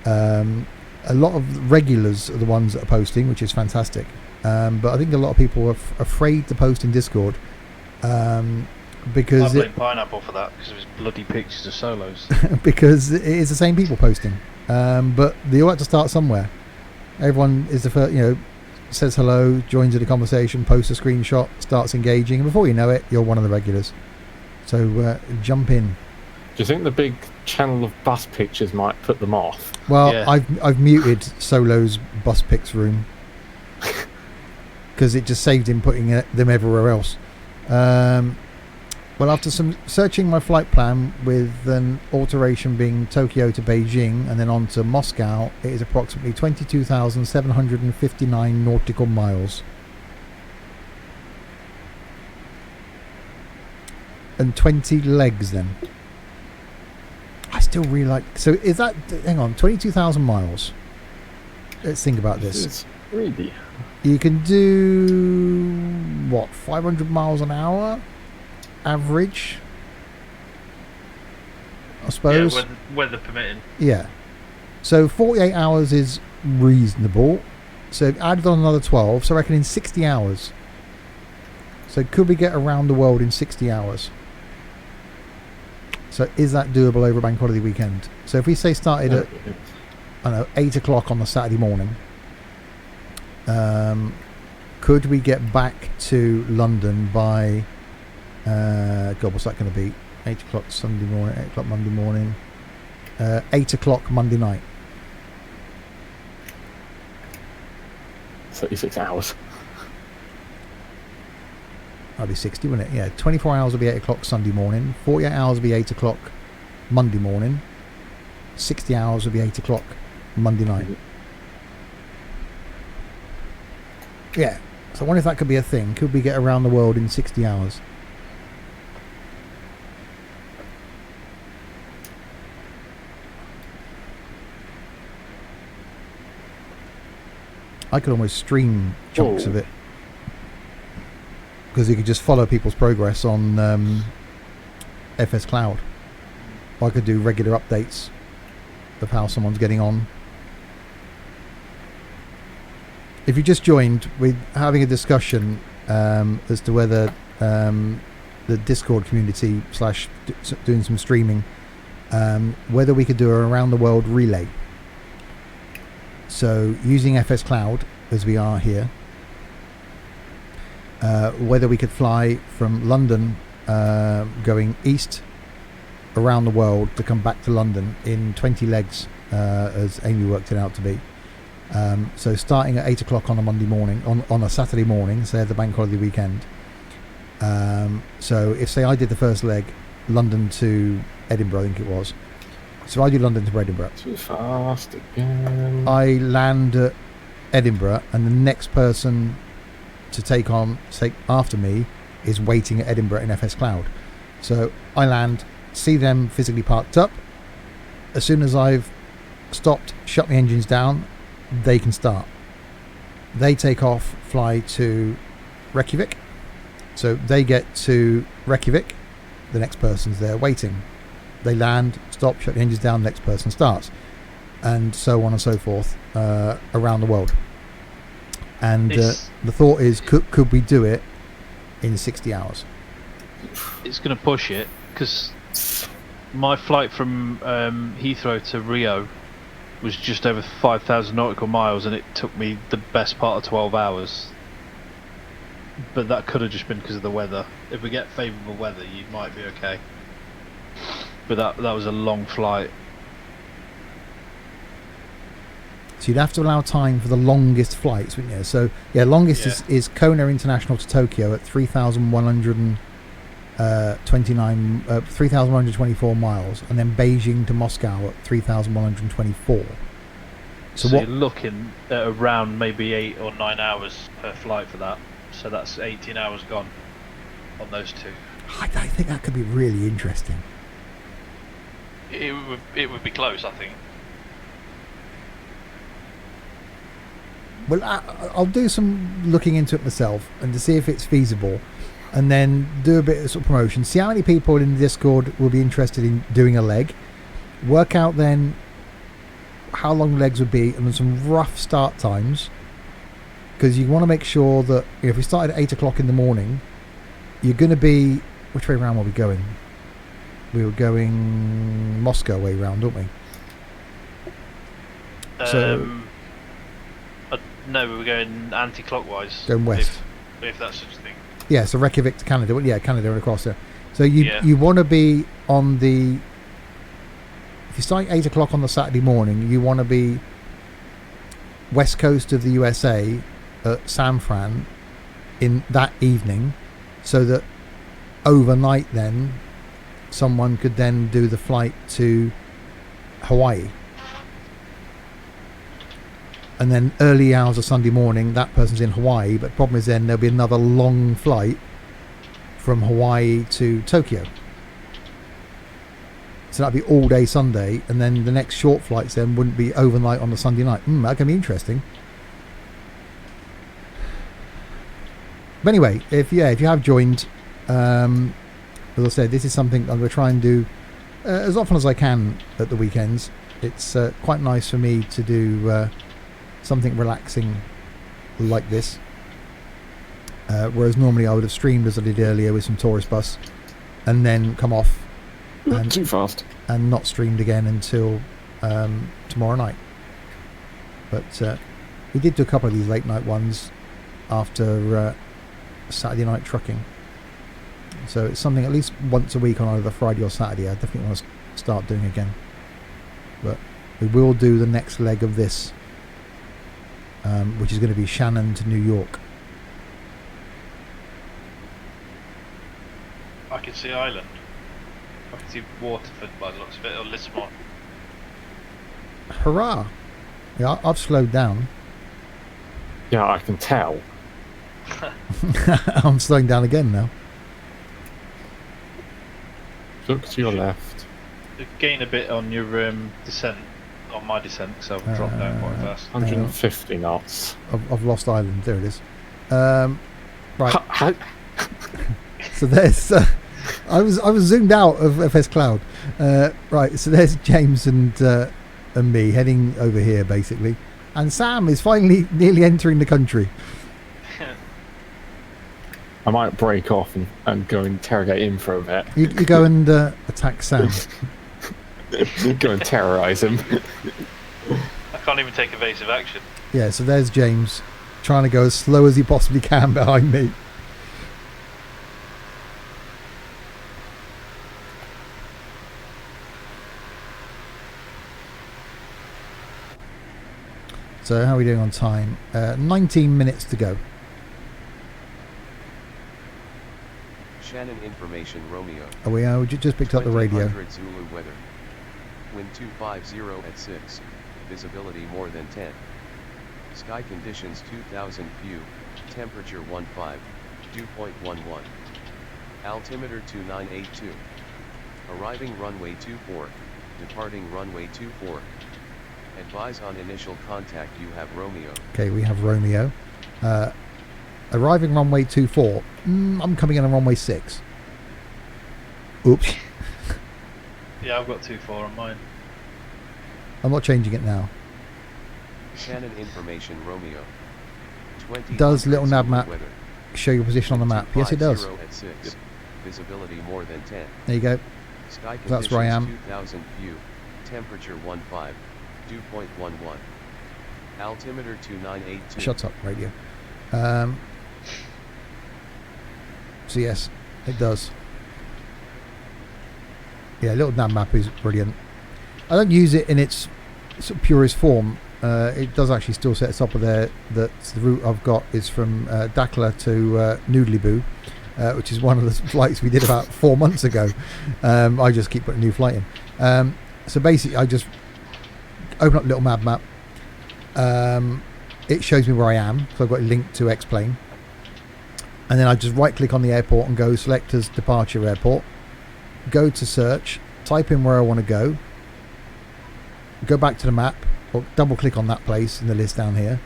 A lot of regulars are the ones that are posting, which is fantastic. But I think a lot of people are afraid to post in Discord because I blame Pineapple for that because of his bloody pictures of solos. because it is the same people posting. But they all have to start somewhere. Everyone is the first, you know, says hello, joins in the conversation, posts a screenshot, starts engaging, and before you know it, you're one of the regulars. So jump in. Do you think the big channel of bus pictures might put them off? Well, Yeah. I've muted Solo's bus pics room because it just saved him putting them everywhere else. Well, after some searching my flight plan with an alteration being Tokyo to Beijing and then on to Moscow, it is approximately 22,759 nautical miles. And 20 legs then. I still really like... So is that... Hang on, 22,000 miles. Let's think about this. It's really... You can do... What? 500 miles an hour? Average? I suppose. Yeah, weather permitting. Yeah. So 48 hours is reasonable. So added on another 12. So I reckon in 60 hours. So could we get around the world in 60 hours? So is that doable over a bank holiday weekend? So if we say started at, I don't know, 8 o'clock on the Saturday morning, could we get back to London by, God, what's that going to be? 8 o'clock Sunday morning, 8 o'clock Monday morning, 8 o'clock Monday night. 36 hours. That'd be 60, wouldn't it? Yeah, 24 hours will be 8 o'clock Sunday morning, 48 hours will be 8 o'clock Monday morning, 60 hours will be 8 o'clock Monday night. Yeah, so I wonder if that could be a thing. Could we get around the world in 60 hours? I could almost stream chunks Oh. of it, because you could just follow people's progress on FS Cloud. I could do regular updates of how someone's getting on. If you just joined, we're having a discussion as to whether the Discord community / doing some streaming, whether we could do an around the world relay. So using FS Cloud as we are here, whether we could fly from London going east around the world to come back to London in 20 legs, as Amy worked it out to be. So starting at 8 o'clock on a Monday morning, on a Saturday morning, say the bank holiday weekend. So if, say, I did the first leg, London to Edinburgh, I think it was. So I do London to Edinburgh. Too fast again. I land at Edinburgh, and the next person to take after me is waiting at Edinburgh in FS Cloud. So I land, see them physically parked up. As soon as I've stopped, shut my engines down, they can start. They take off, fly to Reykjavik. So they get to Reykjavik, the next person's there waiting. They land, stop, shut the engines down, next person starts, and so on and so forth around the world. And the thought is, could we do it in 60 hours? It's going to push it, because my flight from Heathrow to Rio was just over 5,000 nautical miles, and it took me the best part of 12 hours. But that could have just been because of the weather. If we get favourable weather, you might be okay. But that was a long flight. So you'd have to allow time for the longest flights, wouldn't you? So yeah, longest is Kona International to Tokyo at 3,124 miles, and then Beijing to Moscow at 3,124. So you're looking at around maybe 8 or 9 hours per flight for that. So that's 18 hours gone on those two. I think that could be really interesting. It would be close, I think. Well, I'll do some looking into it myself and to see if it's feasible, and then do a bit of sort of promotion. See how many people in the Discord will be interested in doing a leg. Work out then how long legs would be, and then some rough start times, because you want to make sure that if we started at 8 o'clock in the morning, you're going to be... Which way around were we going? We were going Moscow way round, weren't we? No, we were going anti-clockwise. Going west. If that's such a thing. Yeah, so Reykjavik to Canada. Well, yeah, Canada and across there. So you want to be on the... If you start at 8 o'clock on the Saturday morning, you want to be west coast of the USA at San Fran in that evening, so that overnight then someone could then do the flight to Hawaii. And then early hours of Sunday morning, that person's in Hawaii, but the problem is then there'll be another long flight from Hawaii to Tokyo. So that'd be all day Sunday, and then the next short flights then wouldn't be overnight on the Sunday night. That can be interesting. But anyway, if you have joined, as I said, this is something I'm going to try and do as often as I can at the weekends. It's quite nice for me to do something relaxing like this, whereas normally I would have streamed, as I did earlier, with some tourist bus, and then come off Not too fast, and not streamed again until tomorrow night. But we did do a couple of these late night ones after Saturday night trucking, so it's something at least once a week on either Friday or Saturday I definitely want to start doing again. But we will do the next leg of this, which is going to be Shannon to New York. I can see Ireland. I can see Waterford by the looks of it, or Lismore. Hurrah! Yeah, I've slowed down. yeah, I can tell. I'm slowing down again now. Look to your left. Gain a bit on your descent on my descent because I've dropped down quite fast. 150 knots. I've lost Island. There it is. Right. How? So there's. I was zoomed out of FS Cloud. Right. So there's James and me heading over here basically, and Sam is finally nearly entering the country. I might break off and go interrogate him for a bit. You go and attack Sam. Go and terrorise him. I can't even take evasive action. Yeah. So there's James trying to go as slow as he possibly can behind me. So how are we doing on time? 19 minutes to go. Shannon information Romeo. Oh, we just picked up the radio. 2000 Zulu weather. Wind 250 at 6. Visibility more than 10. Sky conditions 2000 few. Temperature 15. Dew point 11. Altimeter 2982. Arriving runway 24. Departing runway 24. Advise on initial contact you have Romeo. Okay, we have Romeo. Arriving runway 24. I'm coming in on runway 6. Oops. Yeah, I've got 2-4 on mine. I'm not changing it now. Shannon information Romeo. 20 Does little nav map weather. show your position on the map? Yes, it does. 250 at 6. Visibility more than 10. There you go. Sky That's where I am. 2000 few. Temperature 15. Dew point 11. Altimeter 2982. Shut up, radio. So yes, it does. Yeah, little nav map is brilliant. I don't use it in its sort of purest form. It does actually still set us up there that the route I've got is from Dakla to Noodley which is one of the flights we did about 4 months ago. I just keep putting a new flight in. So basically I just open up little nav map. It shows me where I am, so I've got a link to X-Plane. And then I just right click on the airport and go select as departure airport. Go to search, type in where I want to go back to the map, or double click on that place in the list down here.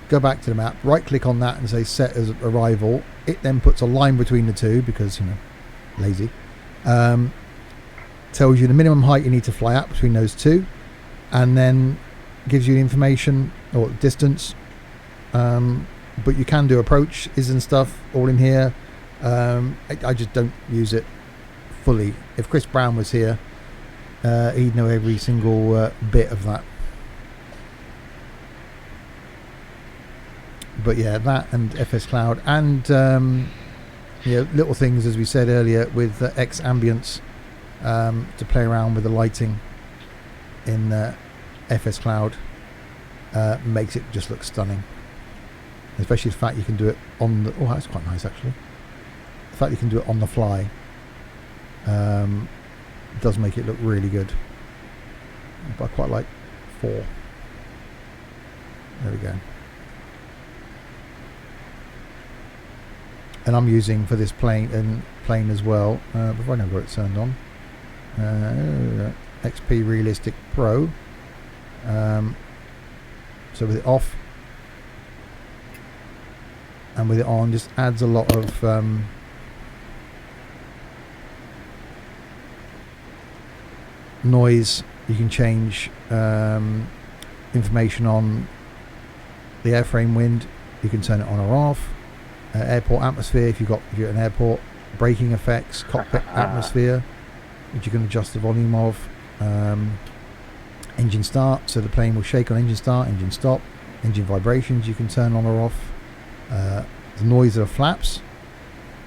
Go back to the map, right click on that and say set as arrival. It then puts a line between the two because, you know, lazy. Tells you the minimum height you need to fly at between those two, and then gives you the information or distance. But you can do approaches and stuff all in here. I just don't use it fully. If Chris Brown was here, he'd know every single bit of that. But yeah, that and FS Cloud and you know, little things as we said earlier with X ambience to play around with the lighting in FS Cloud makes it just look stunning. Especially the fact you can do it on the... Oh, that's quite nice actually. The fact you can do it on the fly does make it look really good. But I quite like 4. There we go. And I'm using for this plane as well, before I know where it's turned on, XP Realistic Pro. So with it off and with it on, just adds a lot of noise. You can change information on the airframe wind. You can turn it on or off. Airport atmosphere if you're at an airport. Braking effects, cockpit atmosphere, which you can adjust the volume of. Engine start, so the plane will shake on engine start, engine stop. Engine vibrations you can turn on or off. The noise of the flaps,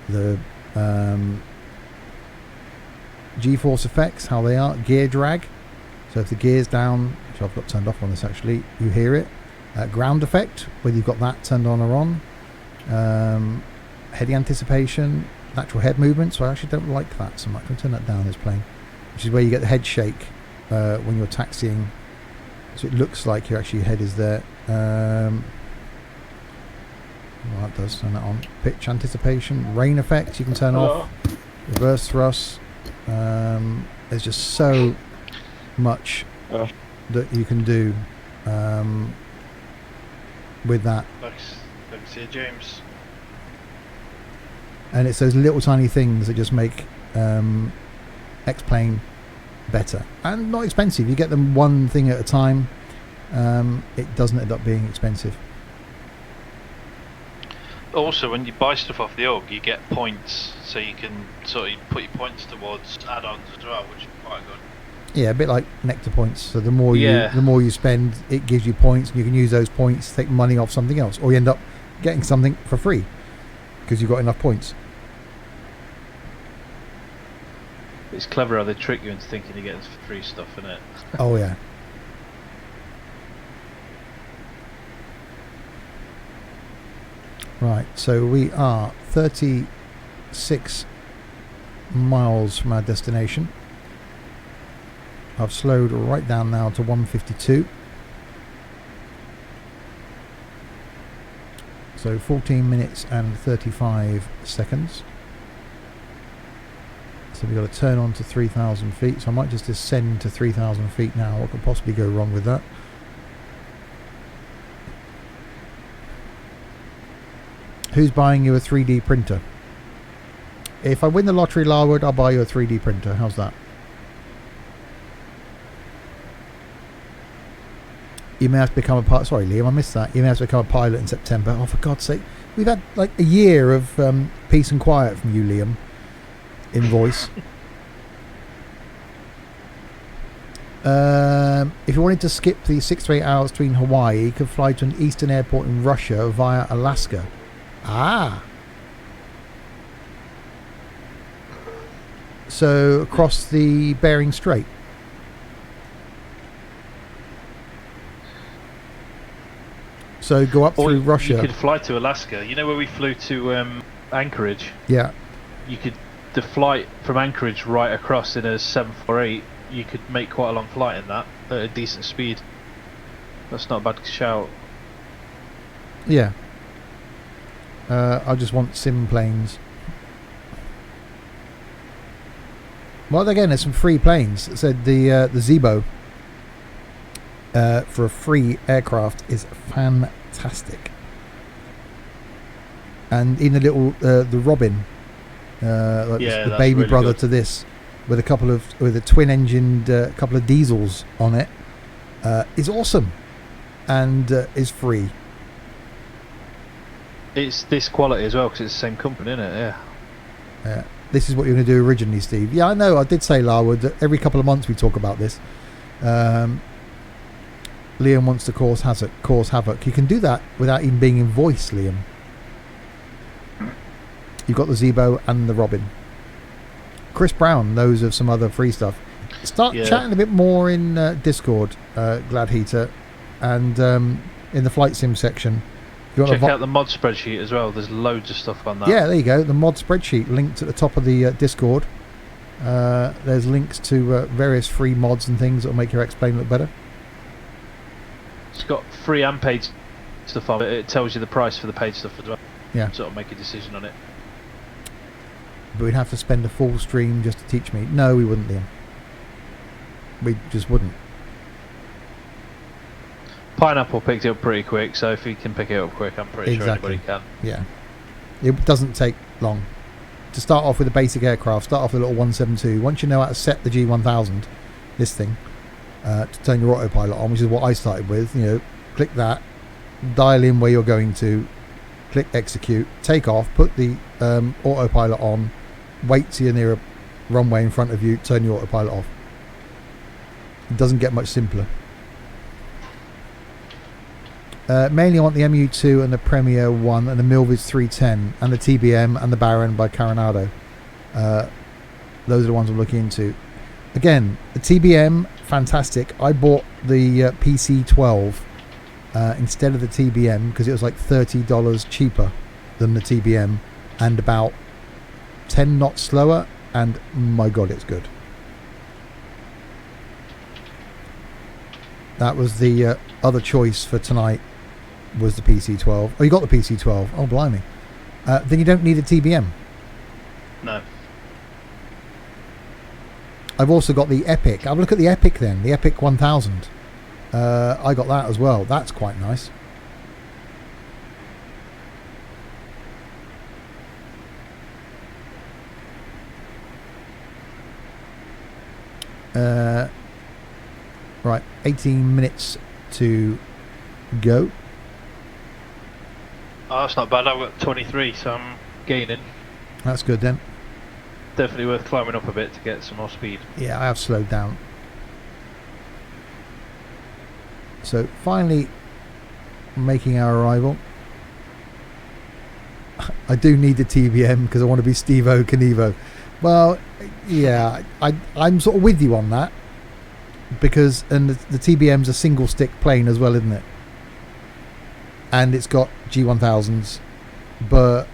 the G-force effects, how they are, gear drag, so if the gear's down, which I've got turned off on this actually, you hear it. Ground effect, whether you've got that turned on or on. Heading anticipation, natural head movement, so I actually don't like that so much. I'll turn that down this plane, which is where you get the head shake when you're taxiing, so it looks like your head is there. Well, that does turn that on. Pitch anticipation, rain effects you can turn off. Reverse thrust. There's just so much that you can do with that. Like see James. And it's those little tiny things that just make X-Plane better and not expensive. You get them one thing at a time. It doesn't end up being expensive. Also, when you buy stuff off the org, you get points, so you can sort of put your points towards add-ons as well, which is quite good. Yeah, a bit like nectar points. So the more Yeah. you spend, it gives you points, and you can use those points to take money off something else, or you end up getting something for free because you've got enough points. It's clever how they trick you into thinking you're getting free stuff, isn't it? Oh yeah. Right, so we are 36 miles from our destination. I've slowed right down now to 152. So 14 minutes and 35 seconds. So we've got to turn on to 3,000 feet. So I might just descend to 3,000 feet now. What could possibly go wrong with that? Who's buying you a 3D printer? If I win the lottery, Larwood, I'll buy you a 3D printer. How's that? You may have to become a pilot. Sorry, Liam, I missed that. You may have to become a pilot in September. Oh, for God's sake. We've had like a year of peace and quiet from you, Liam, in voice. If you wanted to skip the 6 to 8 hours between Hawaii, you could fly to an eastern airport in Russia via Alaska. Ah. So across the Bering Strait. So go up through Russia. You could fly to Alaska. You know where we flew to Anchorage? Yeah. You could, the flight from Anchorage right across in a 748, you could make quite a long flight in that at a decent speed. That's not a bad shout. Yeah. I just want sim planes. Well, again, there's some free planes. It said the Zebo for a free aircraft is fantastic, and in the little the Robin, like the baby really brother good to this, with a twin engined couple of diesels on it, is awesome, and is free. It's this quality as well because it's the same company, isn't it? Yeah. This is what you're going to do originally, Steve. Yeah, I know. I did say, Larwood, that every couple of months we talk about this. Liam wants to cause havoc. You can do that without even being in voice, Liam. You've got the Zebo and the Robin. Chris Brown knows of some other free stuff. Start chatting a bit more in Discord, Glad Heater, and in the flight sim section. Check out the mod spreadsheet as well. There's loads of stuff on that. Yeah, there you go. The mod spreadsheet linked at the top of the Discord. There's links to various free mods and things that will make your X-Plane look better. It's got free and paid stuff on it. It tells you the price for the paid stuff as well. Yeah. Sort of make a decision on it. But we'd have to spend a full stream just to teach me. No, we wouldn't, Liam. We just wouldn't. Pineapple picked it up pretty quick, so if he can pick it up quick, I'm pretty sure anybody can. Yeah. It doesn't take long. To start off with a basic aircraft, start off with a little 172. Once you know how to set the G1000, this thing, to turn your autopilot on, which is what I started with, click that, dial in where you're going to, click execute, take off, put the autopilot on, wait till you're near a runway in front of you, turn your autopilot off. It doesn't get much simpler. Mainly I want the MU2 and the Premier 1 and the Milviz 310 and the TBM and the Baron by Caronado. Those are the ones I'm looking into. Again, the TBM, fantastic. I bought the PC12 instead of the TBM because it was like $30 cheaper than the TBM and about 10 knots slower, and my god, it's good. That was the other choice for tonight, was the PC12. Oh, you got the PC12. Oh, blimey. Then you don't need a TBM. No. I've also got the Epic. Have a look at the Epic then. The Epic 1000. I got that as well. That's quite nice. Right, 18 minutes to go. Oh, that's not bad. I've got 23, so I'm gaining. That's good then. Definitely worth climbing up a bit to get some more speed. Yeah, I have slowed down. So finally making our arrival. I do need the TBM because I want to be Steve-O Knievo. Well, yeah, I'm sort of with you on that, because the TBM's a single stick plane as well, isn't it? And it's got G1000s, but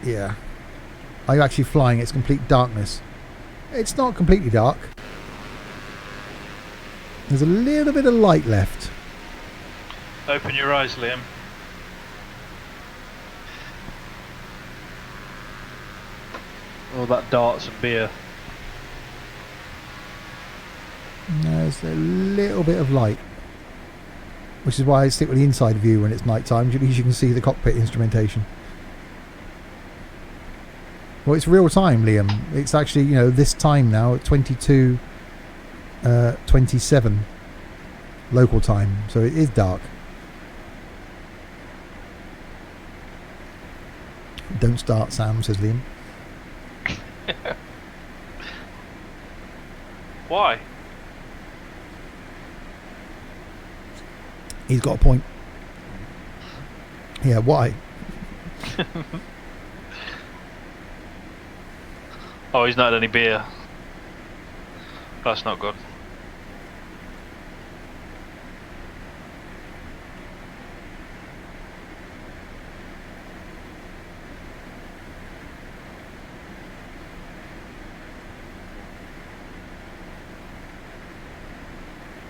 yeah, I'm actually flying. It's complete darkness. It's not completely dark. There's a little bit of light left. Open your eyes, Liam. All that darts and beer. There's a little bit of light, which is why I stick with the inside view when it's night time. At least you can see the cockpit instrumentation. Well, it's real time, Liam. It's actually, you know, this time now at 22:27 local time, so it is dark. Don't start, Sam, says Liam. Why? He's got a point. Yeah, why? Oh, he's not had any beer. That's not good.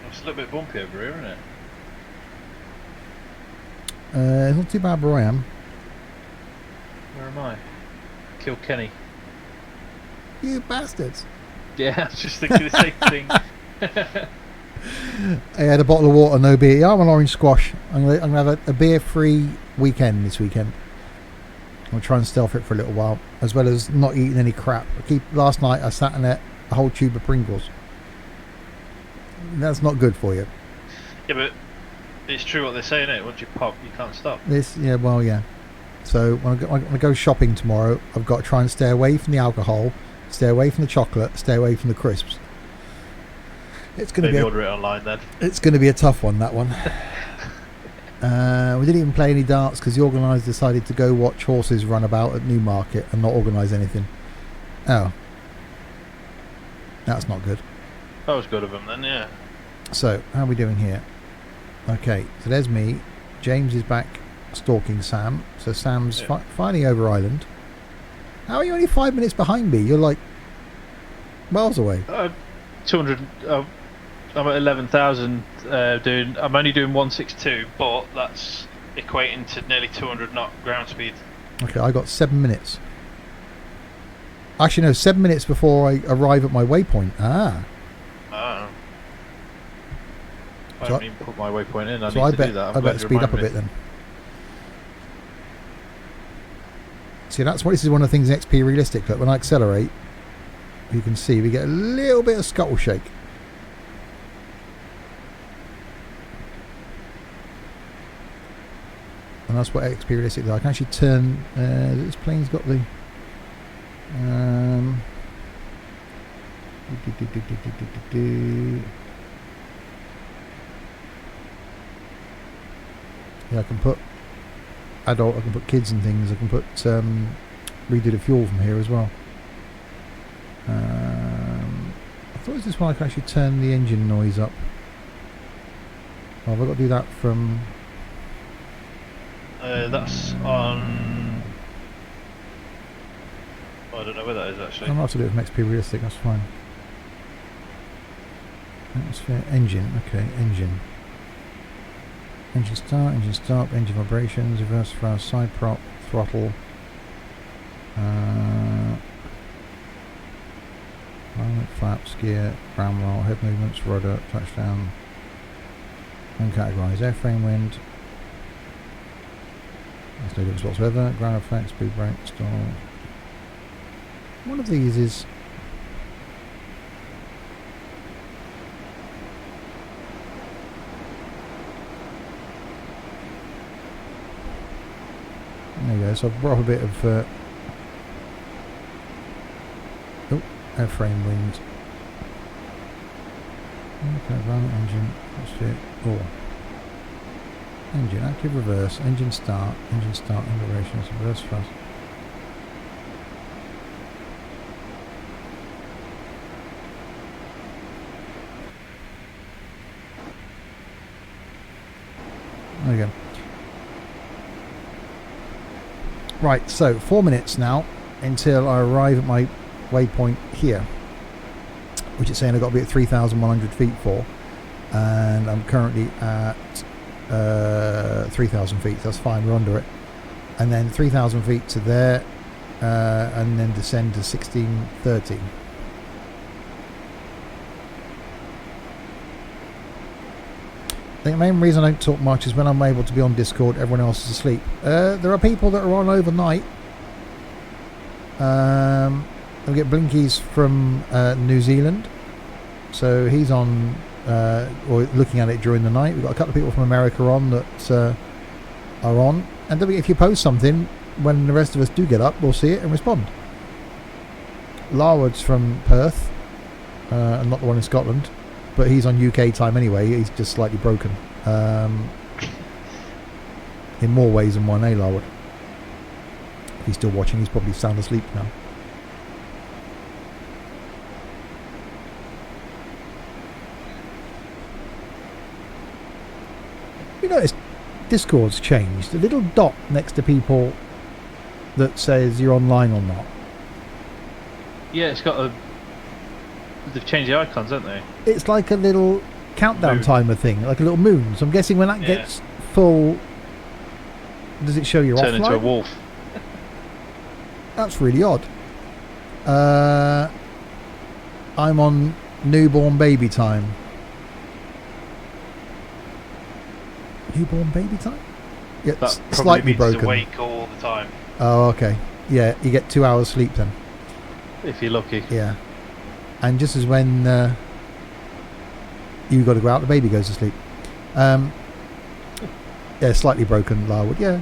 It's a little bit bumpy over here, isn't it? It's not too bad where I am. Where am I? Kilkenny. You bastards. Yeah, I was just thinking the same thing. I had a bottle of water, no beer. Yeah, I'm an orange squash. I'm gonna have a beer-free weekend this weekend. I'll try and stealth it for a little while, as well as not eating any crap. Last night I sat in a whole tube of Pringles. That's not good for you. Yeah, but it's true what they're saying, isn't it? Once you pop, you can't stop. Yeah. So when I go shopping tomorrow, I've got to try and stay away from the alcohol, stay away from the chocolate, stay away from the crisps. It's going to be order it online then. It's going to be a tough one, that one. We didn't even play any darts because the organiser decided to go watch horses run about at Newmarket and not organise anything. Oh, that's not good. That was good of him then, yeah. So how are we doing here? Okay, so there's me. James is back stalking Sam. So Sam's fighting over island. How are you only 5 minutes behind me? You're like miles away. 200. I'm at 11,000. I'm only doing 162, But that's equating to nearly 200 knot ground speed. Okay, I got 7 minutes. Actually, no, 7 minutes before I arrive at my waypoint. Oh. I So haven't even put my waypoint in. So I bet speed up a bit then. See, this is one of the things in XP Realistic, that when I accelerate, you can see we get a little bit of scuttle shake. And that's what XP Realistic does. I can actually turn. This plane's got the. Yeah, I can put adult, I can put kids and things, I can put redo the fuel from here as well. I thought it was this one I can actually turn the engine noise up. Oh, have I got to do that from... That's on... Oh, I don't know where that is actually. I'm not to do it from XP Realistic, that's fine. Atmosphere, engine, okay, engine. Engine start, engine stop, engine vibrations, reverse thrust, side prop, throttle. Alignment, flaps, gear, ground roll, head movements, rudder, touchdown. Uncategorised airframe wind. There's no difference whatsoever. Ground effects, speed brake, stall. One of these is. There you go. So I've brought up a bit of. Airframe wind. Okay, run engine. Let's do it. Oh. Engine active reverse. Engine start. Engine start. Innovations. Reverse thrust. There we go. Right, so 4 minutes now until I arrive at my waypoint here, which is saying I've got to be at 3,100 feet for, and I'm currently at 3,000 feet. That's fine, we're under it. And then 3,000 feet to there, and then descend to 1630. I think the main reason I don't talk much is when I'm able to be on Discord, everyone else is asleep. There are people that are on overnight. We get Blinkies from New Zealand, so he's on or looking at it during the night. We've got a couple of people from America on that are on, and then if you post something when the rest of us do get up, we'll see it and respond. Larwood's from Perth, and not the one in Scotland, but he's on UK time anyway. He's just slightly broken in more ways than one. Larwood, if he's still watching, he's probably sound asleep now. You notice Discord's changed. The little dot next to people that says you're online or not. Yeah, it's got a. They've changed the icons, haven't they? It's like a little countdown timer thing, like a little moon. So I'm guessing when that gets full, does it show you Turn offline? into a wolf. That's really odd. I'm on newborn baby time. Newborn baby time? Yeah, That slightly probably means broken. awake all the time. Oh, okay. Yeah, you get 2 hours sleep then. If you're lucky. Yeah. And just as when you got to go out, the baby goes to sleep. Yeah, slightly broken, Larwood. Yeah.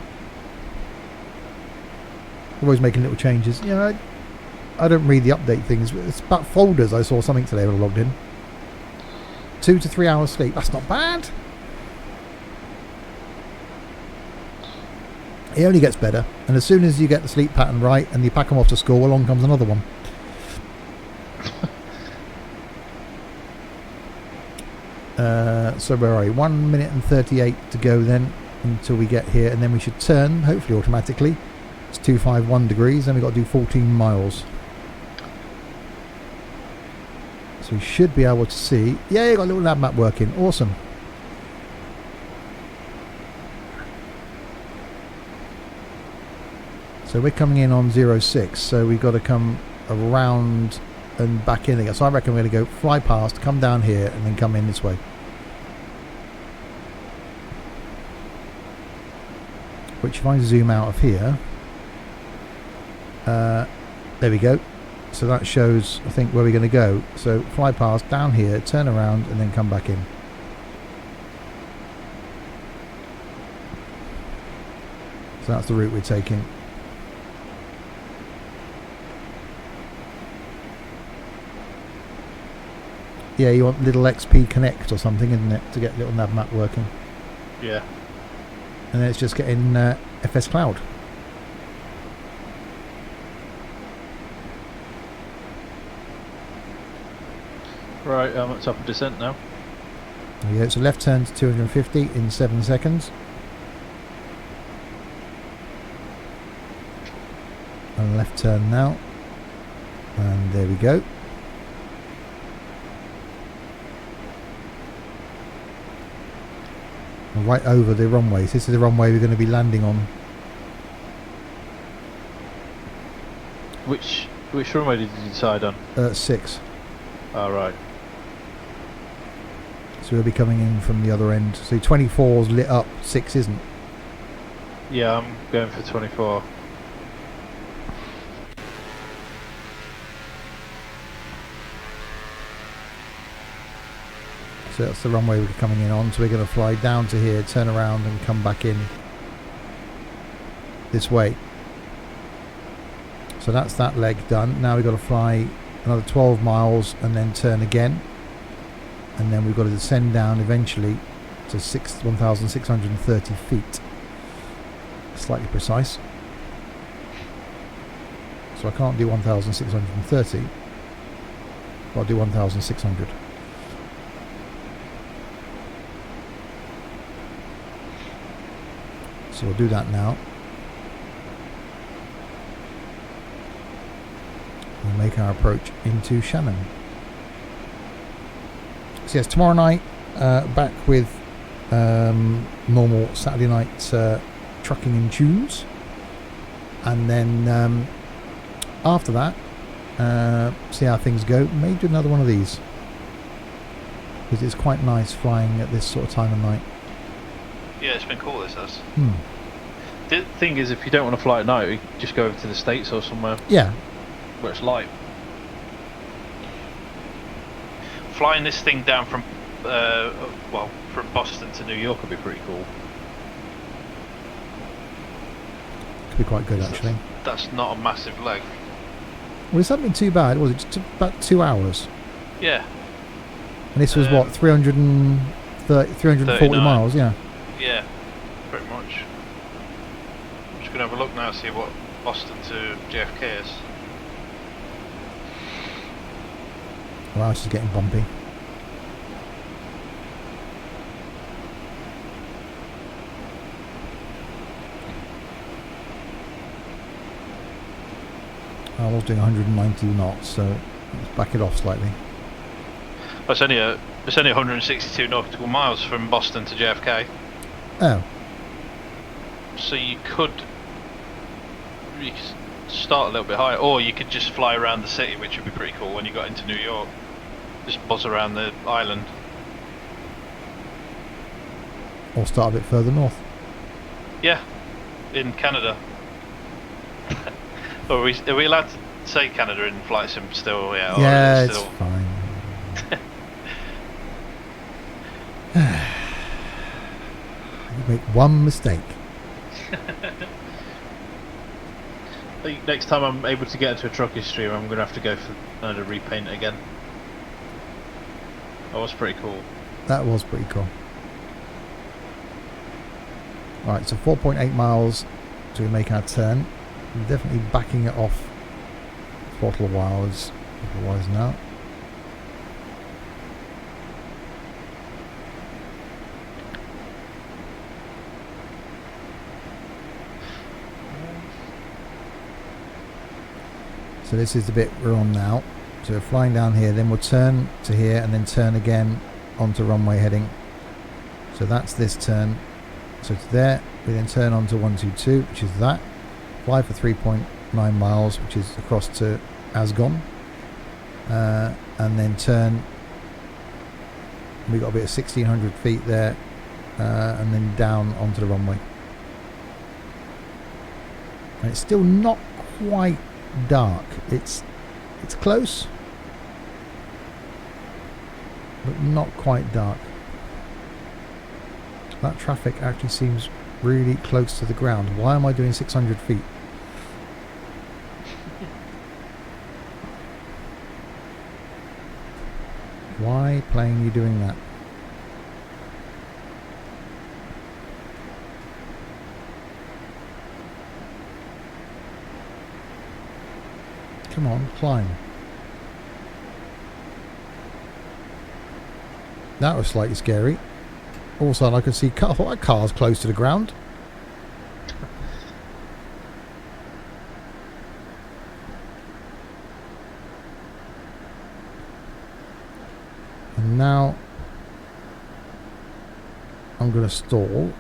They're always making little changes. Yeah, I don't read the update things. It's about folders. I saw something today when I logged in. 2 to 3 hours sleep. That's not bad. It only gets better. And as soon as you get the sleep pattern right and you pack them off to school, along comes another one. So where are we? 1 minute and 38 to go then until we get here, and then we should turn, hopefully automatically. It's 251 degrees, then we've got to do 14 miles. So we should be able to see. Yeah, you got a little nav map working. Awesome. So we're coming in on 06, so we've got to come around and back in again. So I reckon we're going to go fly past, come down here, and then come in this way. Which if I zoom out of here, there we go. So that shows, I think, where we're going to go. So fly past, down here, turn around, and then come back in. So that's the route we're taking. Yeah, you want little XP Connect or something, isn't it, to get little nav map working? Yeah. And then it's just getting FS Cloud. Right, I'm at top of descent now. There you go. So left turn to 250 in 7 seconds. And left turn now. And there we go. Right over the runway. So this is the runway we're going to be landing on. Which runway did you decide on? 6. Oh, right. So So we'll be coming in from the other end. So 24's lit up, 6 isn't. Yeah, I'm going for 24. So that's the runway we're coming in on. So we're going to fly down to here, turn around and come back in this way. So that's that leg done. Now we've got to fly another 12 miles and then turn again. And then we've got to descend down eventually to 1,630 feet. Slightly precise. So I can't do 1,630. But I'll do 1,600. So we'll do that now. We'll make our approach into Shannon. So yes, tomorrow night, back with normal Saturday night trucking and tunes. And then after that, see how things go. Maybe do another one of these. Because it's quite nice flying at this sort of time of night. Yeah, it's been cool, this has. The thing is, if you don't want to fly at night, you just go over to the States or somewhere. Yeah. Where it's light. Flying this thing down from, from Boston to New York would be pretty cool. Could be quite good, actually. That's not a massive leg. Well, it's not been too bad, was it? Just about 2 hours. Yeah. And this was what, 340 39. miles, yeah. Yeah, pretty much. I'm just going to have a look now, see what Boston to JFK is. Wow, this is getting bumpy. I was doing 190 knots, so let's back it off slightly. Well, it's only 162 nautical miles from Boston to JFK. Oh. So you could start a little bit higher, or you could just fly around the city, which would be pretty cool when you got into New York. Just buzz around the island. Or start a bit further north. Yeah, in Canada. Are we allowed to say Canada in Flight Sim still? Yeah, yeah, or it's still... fine. You make one mistake. I think next time I'm able to get into a trucking stream, I'm going to have to go for another repaint again. That was pretty cool. That was pretty cool. Alright, so 4.8 miles to make our turn. I'm definitely backing it off throttle a while otherwise now. So this is the bit we're on now. So we're flying down here, then we'll turn to here and then turn again onto runway heading. So that's this turn. So to there, we then turn on to 122, which is that. Fly for 3.9 miles, which is across to Asgon. And then turn. We got a bit of 1600 feet there. And then down onto the runway. And it's still not quite dark. It's close, but not quite dark. That traffic actually seems really close to the ground. Why am I doing 600 feet? Why plane are you doing that? Come on, climb. That was slightly scary. All of a sudden I could see, I thought that car's close to the ground. And now I'm going to stall.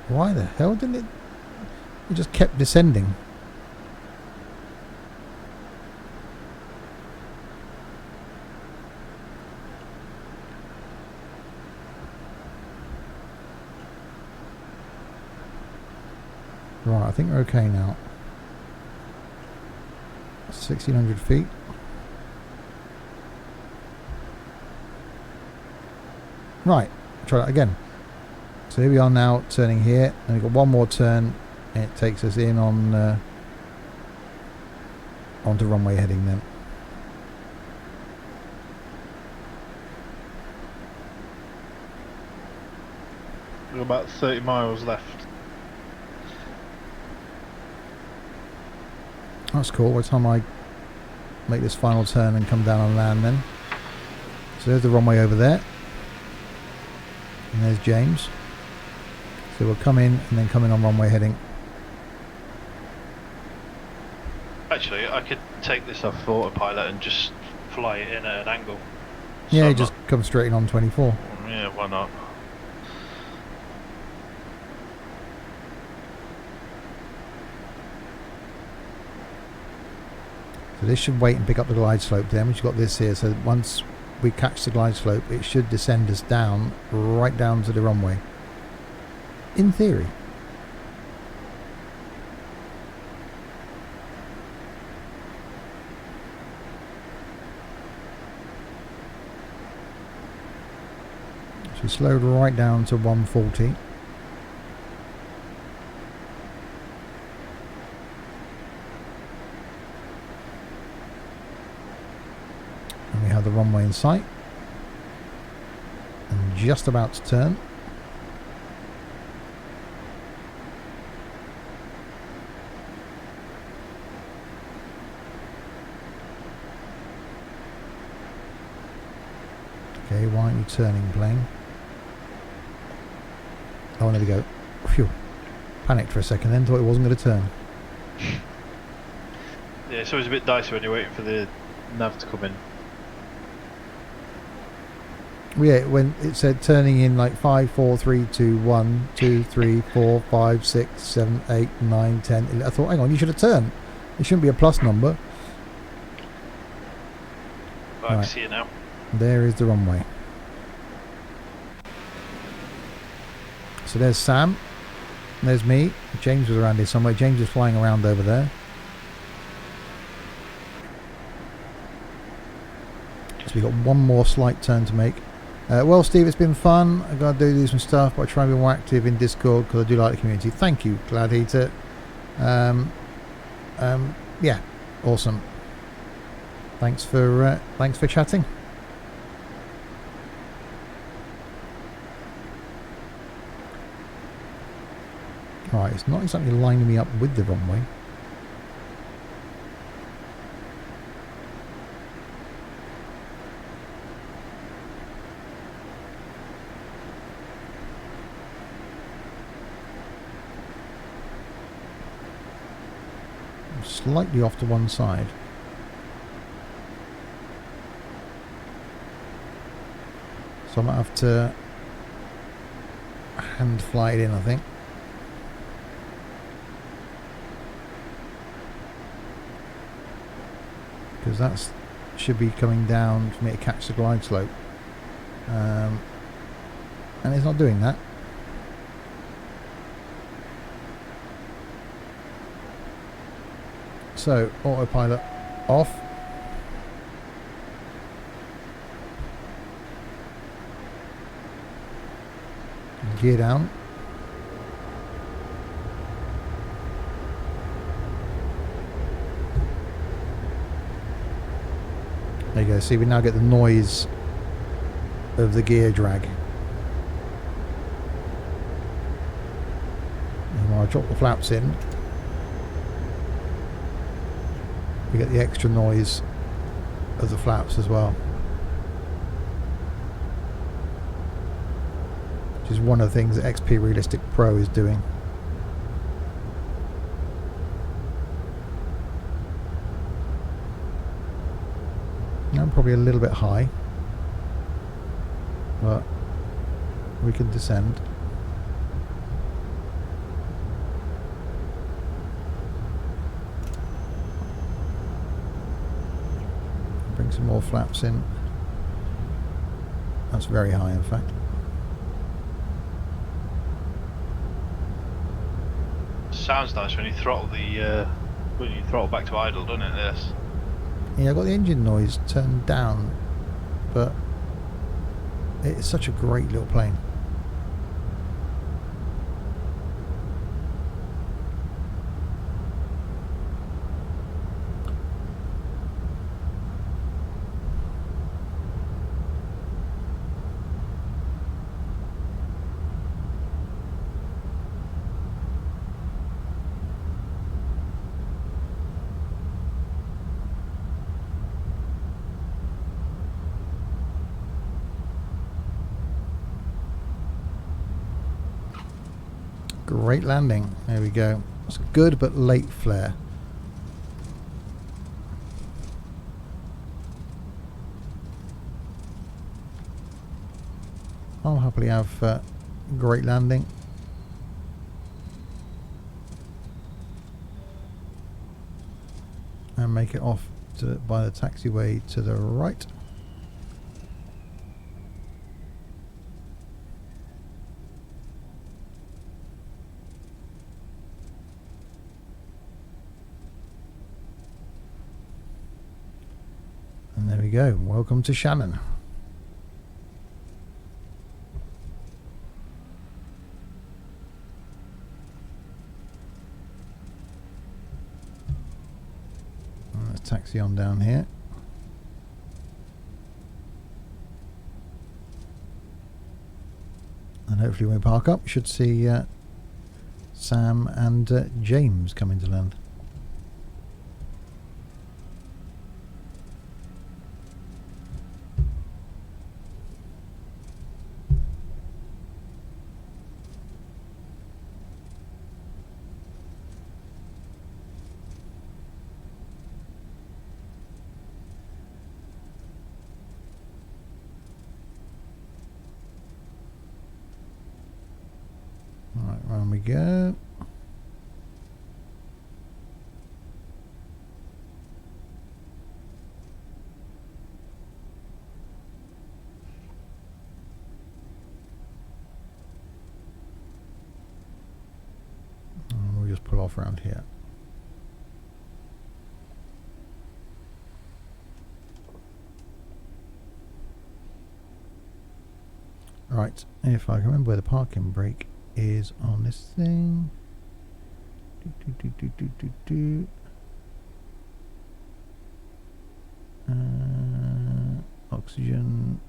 Why the hell didn't it? It just kept descending. Right, I think we're okay now. 1600 feet. Right, try that again. So here we are now, turning here, and we've got one more turn, and it takes us in on onto runway heading then. We've got about 30 miles left. That's cool. By the time I make this final turn and come down on land then. So there's the runway over there. And there's James. So we'll come in and then come in on runway heading. Actually, I could take this off autopilot and just fly it in at an angle. Yeah, So you just come straight in on 24. yeah, why not? So this should wait and pick up the glide slope then. We've got this here. So once we catch the glide slope, it should descend us down, right down to the runway. In theory. So we slowed right down to 140. And we have the runway in sight. And just about to turn. Okay, why aren't you turning, plane? Oh, there we go. Phew. Panicked for a second then, thought it wasn't going to turn. Yeah, it's always a bit dicey when you're waiting for the nav to come in. Yeah, when it said turning in like 5, 4, 3, 2, 1, 2, 3, 4, 5, 6, 7, 8, 9, 10. 11. I thought, hang on, you should have turned. It shouldn't be a plus number. I can Right. see it now. There is the runway. So there's Sam. There's me. James was around here somewhere. James is flying around over there. So we've got one more slight turn to make. Well, Steve, it's been fun. I've got to do some stuff, but I try and be more active in Discord because I do like the community. Thank you, Glad Eater. Yeah, awesome. Thanks for chatting. Right, it's not exactly lining me up with the runway. I'm slightly off to one side. So I might have to hand fly it in, I think. Because that should be coming down for me to catch the glide slope. And it's not doing that. So, autopilot off. Gear down. There you go, see we now get the noise of the gear drag. And when I drop the flaps in, we get the extra noise of the flaps as well. Which is one of the things that XP Realistic Pro is doing. I'm probably a little bit high, but we can descend. Bring some more flaps in. That's very high, in fact. sounds nice when you throttle back to idle, doesn't it? This. Yeah, I got the engine noise turned down, but it's such a great little plane. Great landing. There we go. It's good but late flare. I'll happily have great landing. And make it off by the taxiway to the right. And there we go. Welcome to Shannon. Let's taxi on down here. And hopefully when we park up, we should see Sam and James coming to land. Right, round we go. And we'll just pull off around here. Right, if I can remember where the parking brake is on this thing. Oxygen.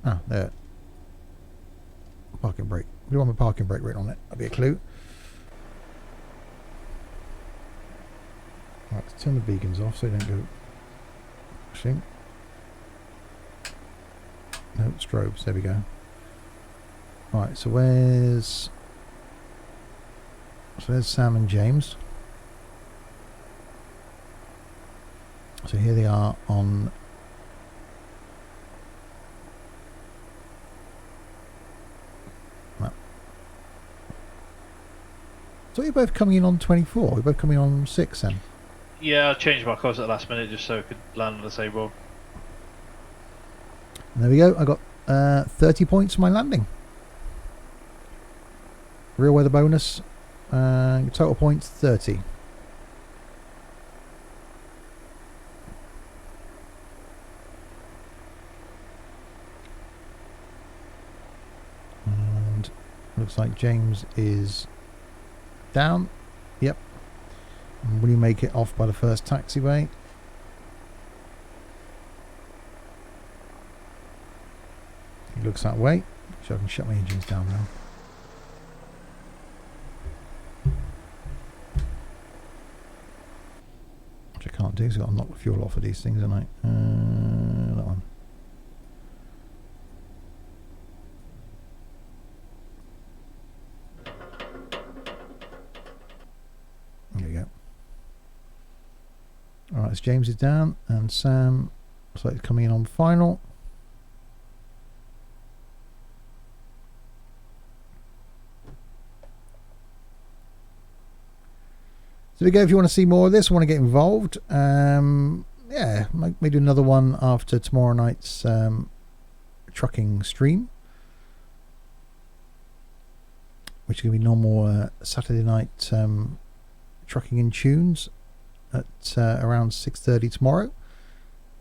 Ah, there. Parking brake. We don't want the parking brake written on it. That'll be a clue. Right, let's turn the beacons off so they don't go flashing. No, strobes, there we go. Right, so there's Sam and James. So here they are on map. So you're both coming in on 24, you're both coming on 6 then? Yeah, I changed my course at the last minute just so I could land on the same one. And there we go, I got 30 points for my landing. Real weather bonus, total points 30. And looks like James is down. Yep. And will he make it off by the first taxiway? It looks that way. So I can shut my engines down now. Which I can't do because I've got to knock the fuel off of these things, haven't I? That one. There you go. Alright, so James is down and Sam looks like it's coming in on final. So there we go. If you want to see more of this, want to get involved, yeah, maybe do another one after tomorrow night's trucking stream. which is going to be normal Saturday night trucking and tunes at around 6:30 tomorrow.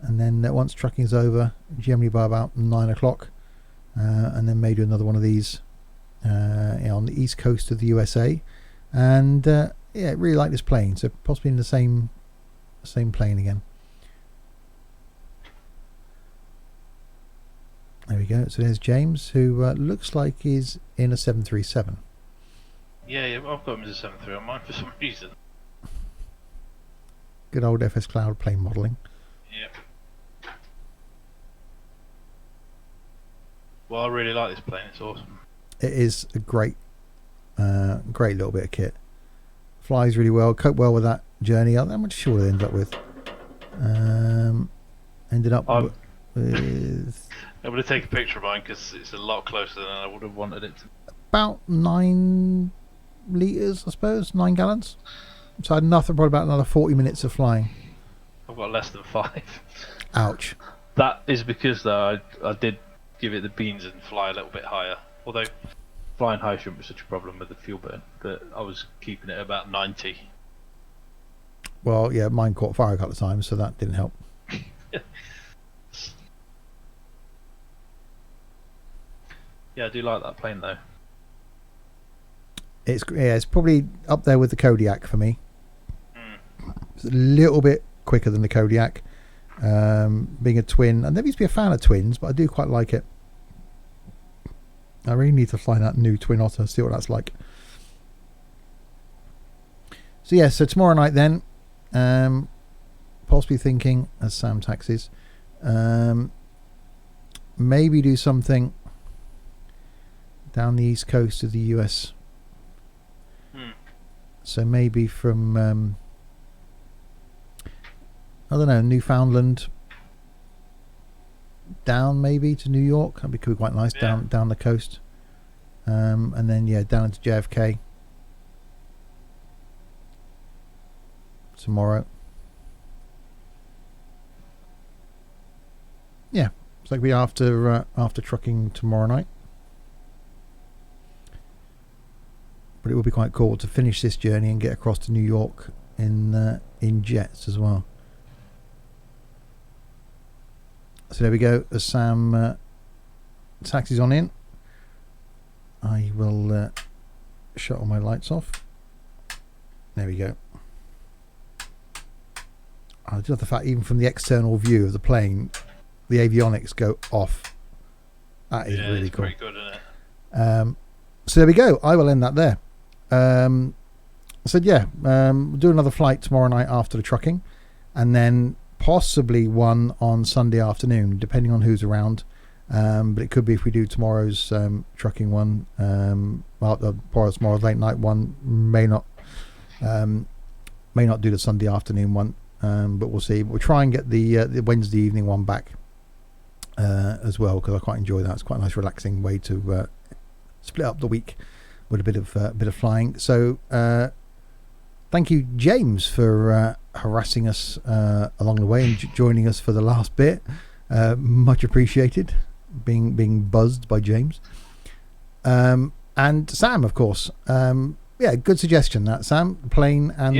And then once trucking is over, generally by about 9 o'clock, and then maybe another one of these on the east coast of the USA. And yeah, really like this plane, so possibly in the same plane again. There we go. So there's James, who looks like he's in a 737. Yeah, I've got him as a 7.3 on mine for some reason. Good old FS Cloud plane modelling. Yep. Well, I really like this plane. It's awesome. It is a great little bit of kit. Flies really well. Cope well with that journey. How much shorter they ended up with? Ended up with. I'm going to take a picture of mine because it's a lot closer than I would have wanted it to. About 9 litres, I suppose. 9 gallons. So I had nothing. Probably about another 40 minutes of flying. I've got less than 5. Ouch. That is because though I did give it the beans and fly a little bit higher. Although flying high shouldn't be such a problem with the fuel burn, but I was keeping it about 90. Well, yeah, mine caught fire a couple of times, so that didn't help. Yeah, I do like that plane though. It's probably up there with the Kodiak for me. It's a little bit quicker than the Kodiak. Being a twin, I never used to be a fan of twins, but I do quite like it. I really need to fly that new Twin Otter, see what that's like. So yeah, so tomorrow night then, possibly thinking, as Sam taxis, maybe do something down the east coast of the US. So maybe from I don't know, Newfoundland down maybe to New York. Could be quite nice. Yeah. down the coast, and then yeah, down into JFK tomorrow. Yeah, so it'll be after trucking tomorrow night. But it will be quite cool to finish this journey and get across to New York in jets as well. So there we go. As Sam taxis on in, I will shut all my lights off. There we go. I love the fact, even from the external view of the plane, the avionics go off. That is really cool. Pretty good, isn't it? So there we go. I will end that there. So yeah, do another flight tomorrow night after the trucking, and then possibly one on Sunday afternoon, depending on who's around. But it could be if we do tomorrow's trucking one. Tomorrow's late night one may not do the Sunday afternoon one, but we'll see. But we'll try and get the Wednesday evening one back as well, because I quite enjoy that. It's quite a nice, relaxing way to split up the week with a bit of flying. So thank you, James, for harassing us along the way and joining us for the last bit. Much appreciated, being buzzed by James. And Sam, of course. Yeah, good suggestion that, Sam. The plane and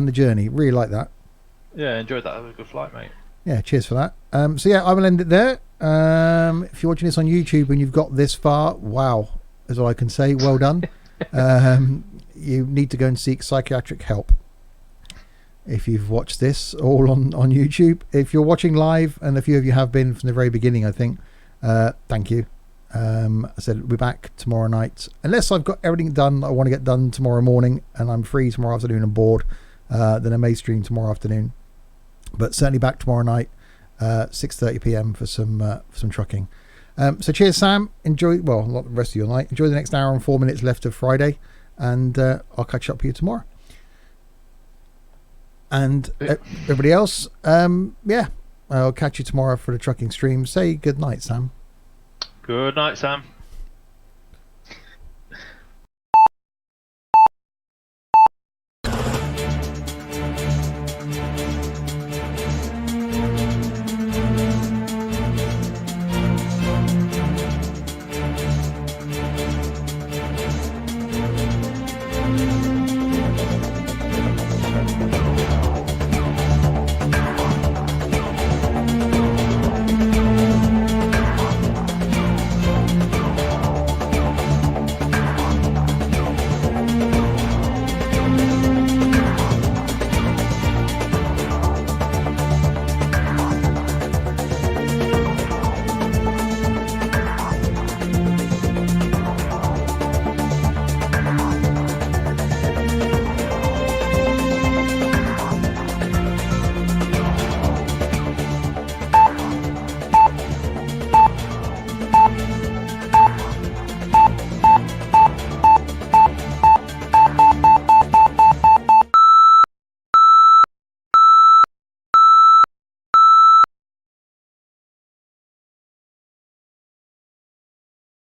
the journey. Really like that. Yeah, enjoyed that. It was a good flight, mate. Yeah, cheers for that. So yeah, I will end it there. If you're watching this on YouTube and you've got this far, wow, is all I can say. Well done. You need to go and seek psychiatric help if you've watched this all on YouTube. If you're watching live, and a few of you have been from the very beginning, I think, thank you. I said we'll be back tomorrow night, unless I've got everything done that I want to get done tomorrow morning and I'm free tomorrow afternoon and bored, then I may stream tomorrow afternoon, but certainly back tomorrow night, 6:30 p.m. for some trucking. So cheers, Sam. Enjoy, well, not the rest of your night. Enjoy the next hour and 4 minutes left of Friday, and I'll catch up with you tomorrow. And everybody else, yeah, I'll catch you tomorrow for the trucking stream. Say good night, Sam. Good night, Sam.